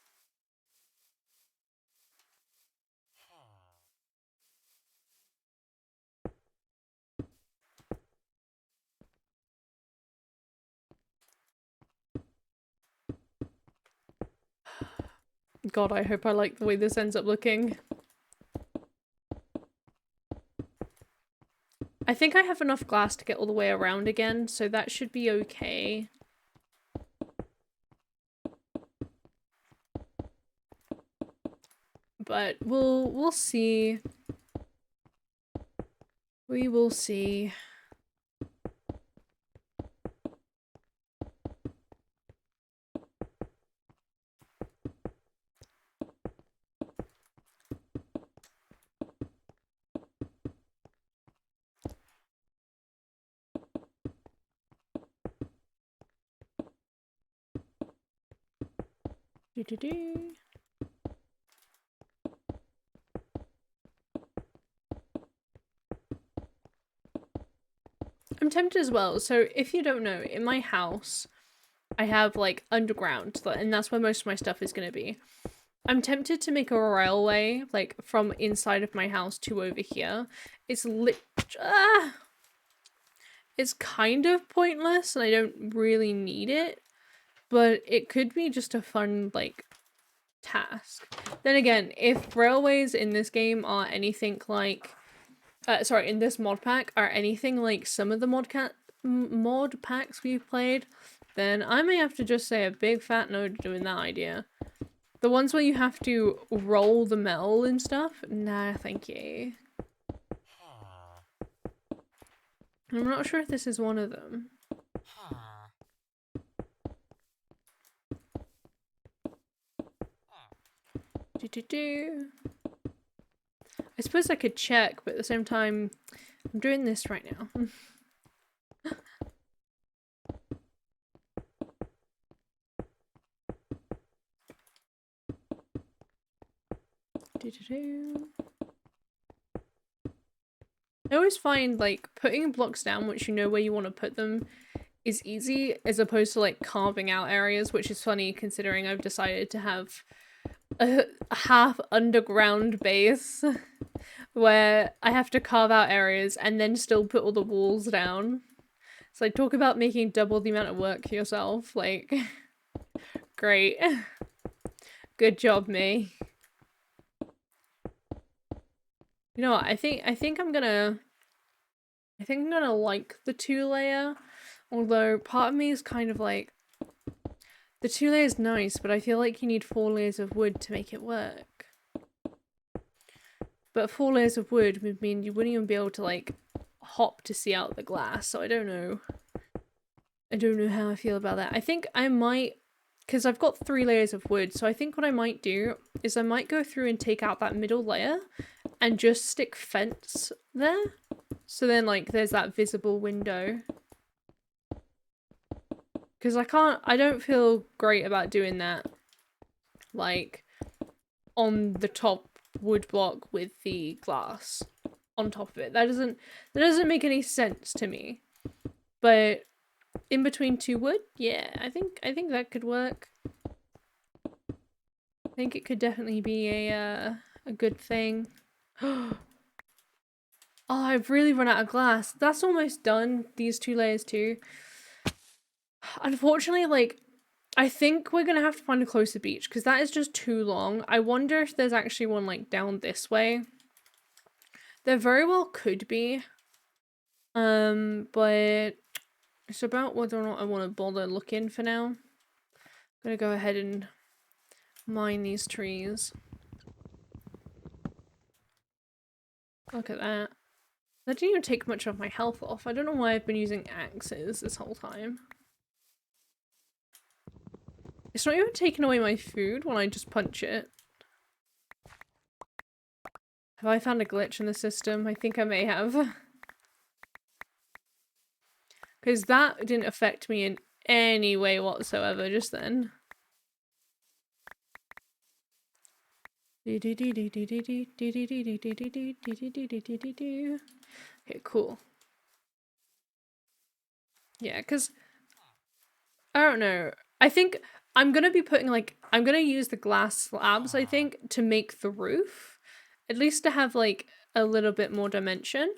God, I hope I like the way this ends up looking. I think I have enough glass to get all the way around again, so that should be okay. But we'll see. We will see. Do do do. I'm tempted as well. So if you don't know, in my house, I have like underground, and that's where most of my stuff is gonna be. I'm tempted to make a railway, like from inside of my house to over here. It's it's kind of pointless, and I don't really need it, but it could be just a fun like task. Then again, if railways in this game are anything like sorry, in this mod pack are anything like some of the mod packs we've played, then I may have to just say a big fat no to doing that idea. The ones where you have to roll the metal and stuff, nah, thank you. I'm not sure if this is one of them. Do do do. I suppose I could check, but at the same time, I'm doing this right now. I always find like putting blocks down once you know where you want to put them is easy as opposed to like carving out areas, which is funny considering I've decided to have a half underground base where I have to carve out areas and then still put all the walls down. So like talk about making double the amount of work yourself, like great. Good job, me. You know what, I think I'm gonna like the 2 layer, Although part of me is kind of like, the 2 layers nice, but I feel like you need 4 layers of wood to make it work. But 4 layers of wood would mean you wouldn't even be able to like hop to see out the glass, so I don't know. I don't know how I feel about that. I think I might, because I've got 3 layers of wood, so I think what I might do is I might go through and take out that middle layer and just stick fence there. So then like there's that visible window. Because I don't feel great about doing that. Like on the top wood block with the glass on top of it. That doesn't make any sense to me. But in between 2 wood, yeah, I think that could work. I think it could definitely be a good thing. Oh, I've really run out of glass. That's almost done. These 2 layers too. Unfortunately, like, I think we're gonna have to find a closer beach because that is just too long. I wonder if there's actually one like down this way. There very well could be. But it's about whether or not I want to bother looking for now. I'm gonna go ahead and mine these trees. Look at that. That didn't even take much of my health off. I don't know why I've been using axes this whole time. It's not even taking away my food when I just punch it. Have I found a glitch in the system? I think I may have. Because that didn't affect me in any way whatsoever just then. Okay, cool. Yeah, because I don't know. I think I'm gonna be putting like, I'm gonna use the glass slabs, I think, to make the roof. At least to have like a little bit more dimension.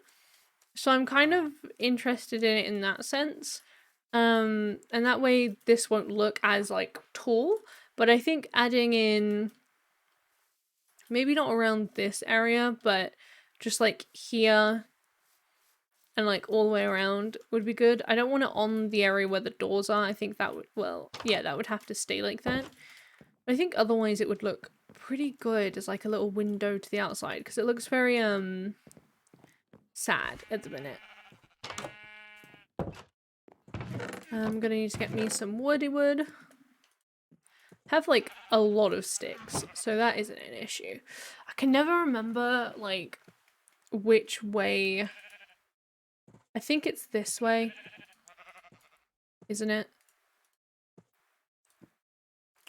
So I'm kind of interested in it in that sense. And that way this won't look as like tall. But I think adding in, maybe not around this area, but just like here and like all the way around would be good. I don't want it on the area where the doors are. I think that would, well, yeah, that would have to stay like that. I think otherwise it would look pretty good as like a little window to the outside because it looks very sad at the minute. I'm gonna need to get me some woody wood. Have like a lot of sticks, so that isn't an issue. I can never remember like which way. I think it's this way, isn't it?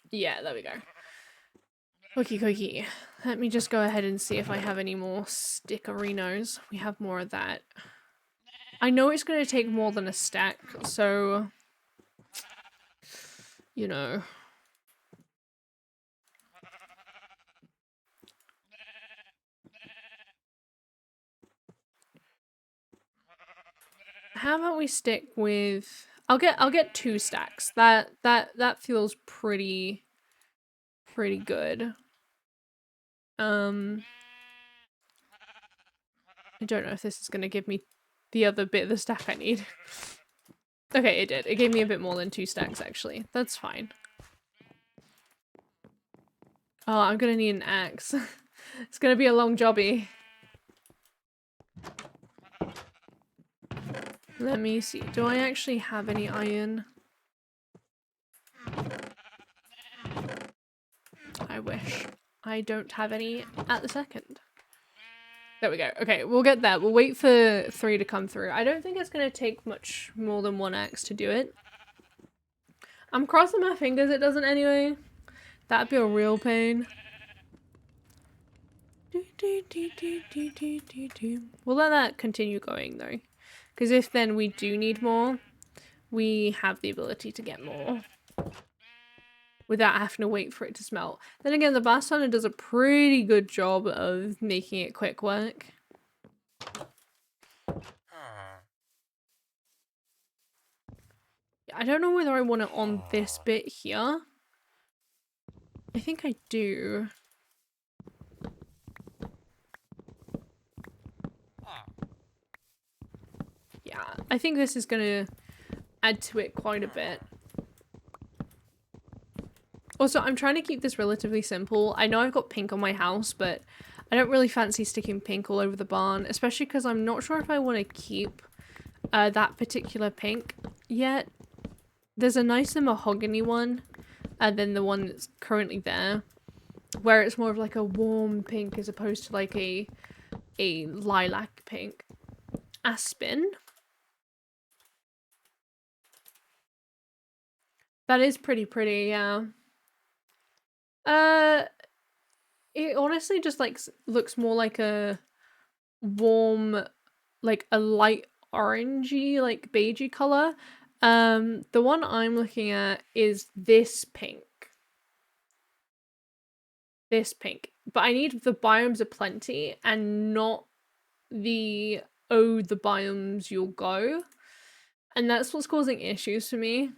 Yeah, there we go. Okie dokie. Let me just go ahead and see if I have any more stickerinos. We have more of that. I know it's going to take more than a stack, so, you know. How about we stick with, I'll get 2 stacks. That feels pretty good. I don't know if this is going to give me the other bit of the stack I need. Okay, it did. It gave me a bit more than 2 stacks, actually. That's fine. Oh, I'm gonna need an axe. It's gonna be a long jobby. Let me see. Do I actually have any iron? I wish. I don't have any at the second. There we go. Okay, we'll get that. We'll wait for 3 to come through. I don't think it's gonna take much more than 1 axe to do it. I'm crossing my fingers it doesn't anyway. That'd be a real pain. We'll let that continue going though. Because if then we do need more, we have the ability to get more. Without having to wait for it to smelt. Then again, the blast sauna does a pretty good job of making it quick work. I don't know whether I want it on this bit here. I think I do. Yeah, I think this is gonna add to it quite a bit. Also, I'm trying to keep this relatively simple. I know I've got pink on my house, but I don't really fancy sticking pink all over the barn, especially because I'm not sure if I want to keep that particular pink yet. There's a nicer mahogany one, and then the one that's currently there, where it's more of like a warm pink as opposed to like a lilac pink. Aspen. That is pretty, yeah. It honestly just like looks more like a warm, like a light orangey, like beigey color. The one I'm looking at is this pink. This pink. But I need the biomes of plenty and not the the biomes you'll go. And that's what's causing issues for me.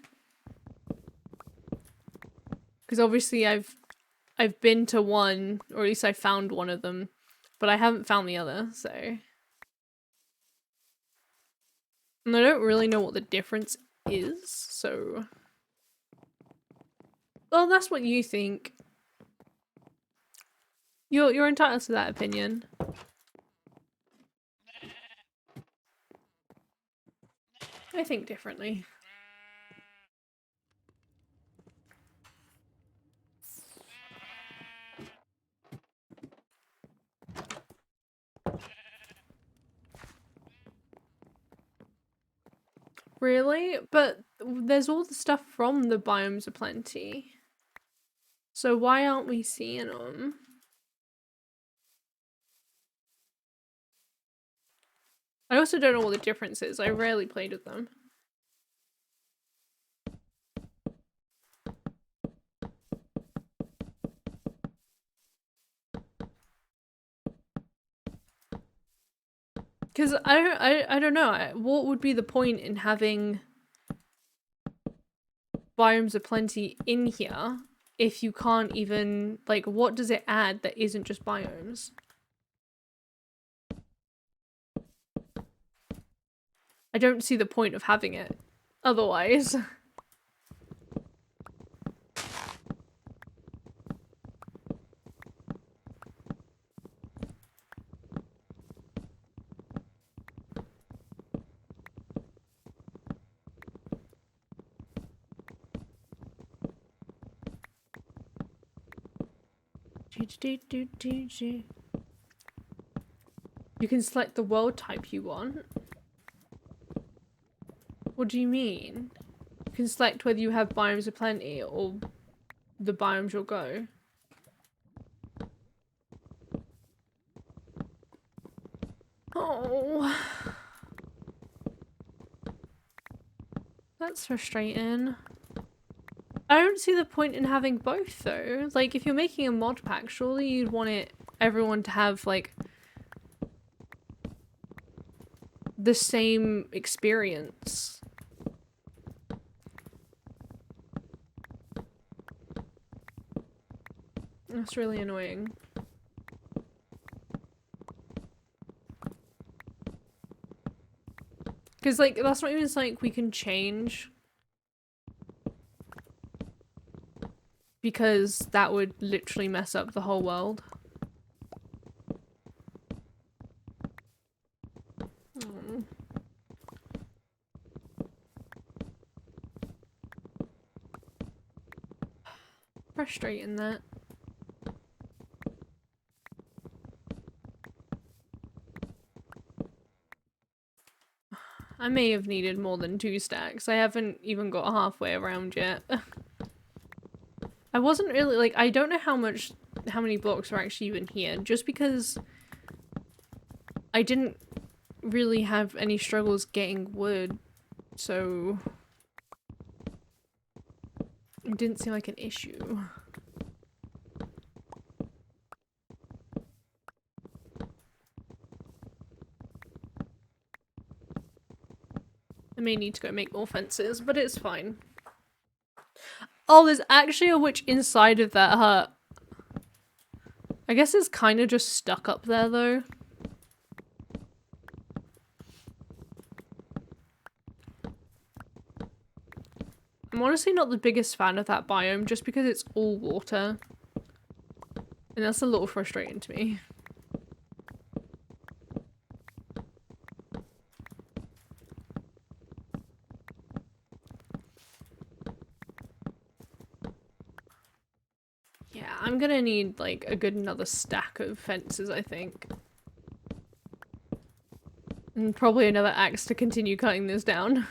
Because obviously I've been to one, or at least I found one of them, but I haven't found the other, so. And I don't really know what the difference is, so. Well, that's what you think. You're entitled to that opinion. I think differently. Really? But there's all the stuff from the biomes of plenty. So why aren't we seeing them? I also don't know what the difference is. I rarely played with them. Because I don't know. What would be the point in having biomes of plenty in here if you can't even, like, what does it add that isn't just biomes? I don't see the point of having it otherwise. You can select the world type you want. What do you mean? You can select whether you have biomes of plenty or the biomes you'll go. Oh. That's frustrating. I don't see the point in having both though. Like, if you're making a mod pack, surely you'd want everyone to have like the same experience. That's really annoying. Because, like, that's not even something we can change. Because that would literally mess up the whole world. Oh. Frustrating, that. I may have needed more than 2 stacks. I haven't even got halfway around yet. I wasn't really, like, I don't know how many blocks are actually even here, just because I didn't really have any struggles getting wood, so it didn't seem like an issue. I may need to go make more fences, but it's fine. Oh, there's actually a witch inside of that hut. I guess it's kind of just stuck up there, though. I'm honestly not the biggest fan of that biome just because it's all water. And that's a little frustrating to me. Yeah, I'm gonna need like a good another stack of fences, I think. And probably another axe to continue cutting this down.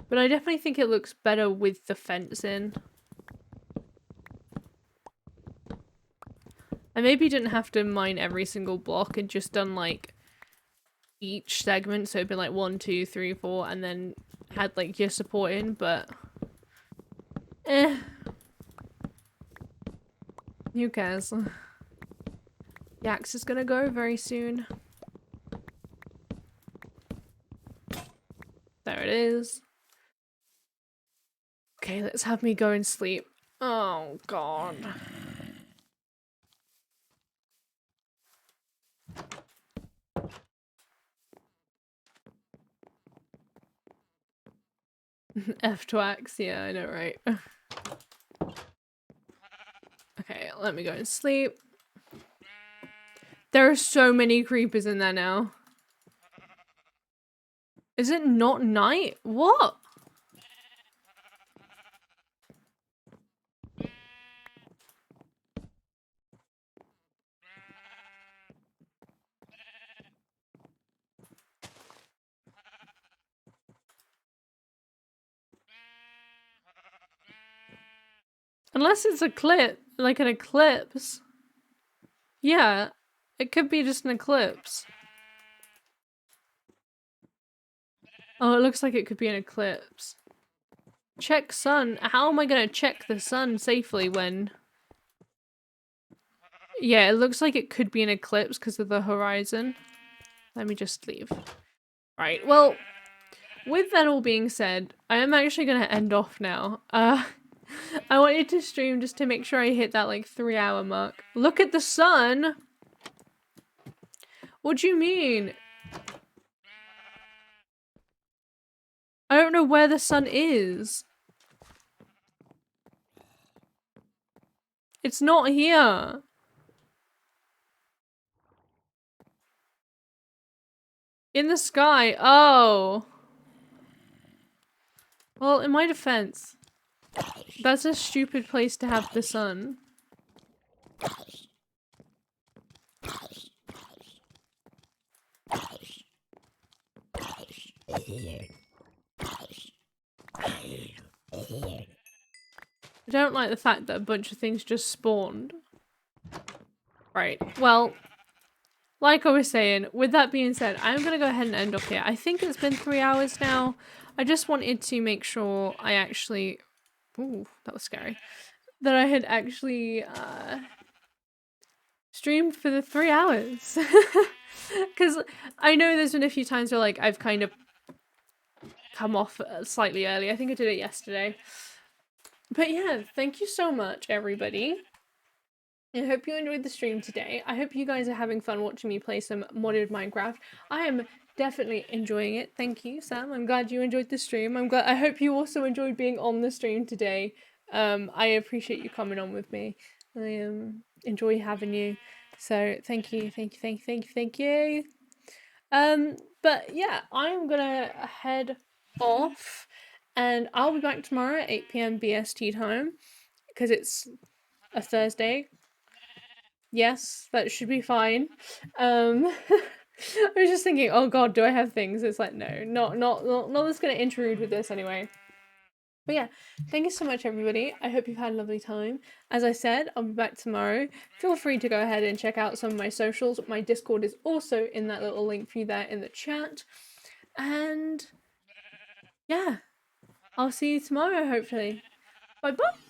But I definitely think it looks better with the fence in. I maybe didn't have to mine every single block and just done like each segment, so it'd been like 1, 2, 3, 4, and then had like your support in, but who cares? The axe is gonna go very soon. There it is. Okay, let's have me go and sleep. Oh god. F-twax, yeah, I know, right? Okay, let me go and sleep. There are so many creepers in there now. Is it not night? What? Unless it's a clip, like an eclipse. Yeah, it could be just an eclipse. Oh, it looks like it could be an eclipse. Check sun. How am I gonna check the sun safely when... Yeah, it looks like it could be an eclipse because of the horizon. Let me just leave. Right, well, with that all being said, I am actually gonna end off now. I wanted to stream just to make sure I hit that like 3-hour mark. Look at the sun! What do you mean? I don't know where the sun is. It's not here. In the sky. Oh. Well, in my defense, that's a stupid place to have the sun. I don't like the fact that a bunch of things just spawned. Right, well, like I was saying, with that being said, I'm gonna go ahead and end off here. I think it's been 3 hours now. I just wanted to make sure I actually... Ooh, that was scary. That I had actually streamed for the 3 hours. Because I know there's been a few times where like I've kind of come off slightly early. I think I did it yesterday. But yeah, thank you so much, everybody. I hope you enjoyed the stream today. I hope you guys are having fun watching me play some modded Minecraft. I am definitely enjoying it. Thank you, Sam. I'm glad you enjoyed the stream. I hope you also enjoyed being on the stream today. I appreciate you coming on with me. I enjoy having you. So thank you, thank you, thank you, thank you, thank you. But yeah, I'm gonna head off and I'll be back tomorrow at 8 PM BST time because it's a Thursday. Yes, that should be fine. I was just thinking, oh god, do I have things? It's like, no, not that's gonna intrude with this anyway. But yeah, thank you so much, everybody. I hope you've had a lovely time. As I said, I'll be back tomorrow. Feel free to go ahead and check out some of my socials. My Discord is also in that little link for you there in the chat. And yeah, I'll see you tomorrow, hopefully. Bye-bye!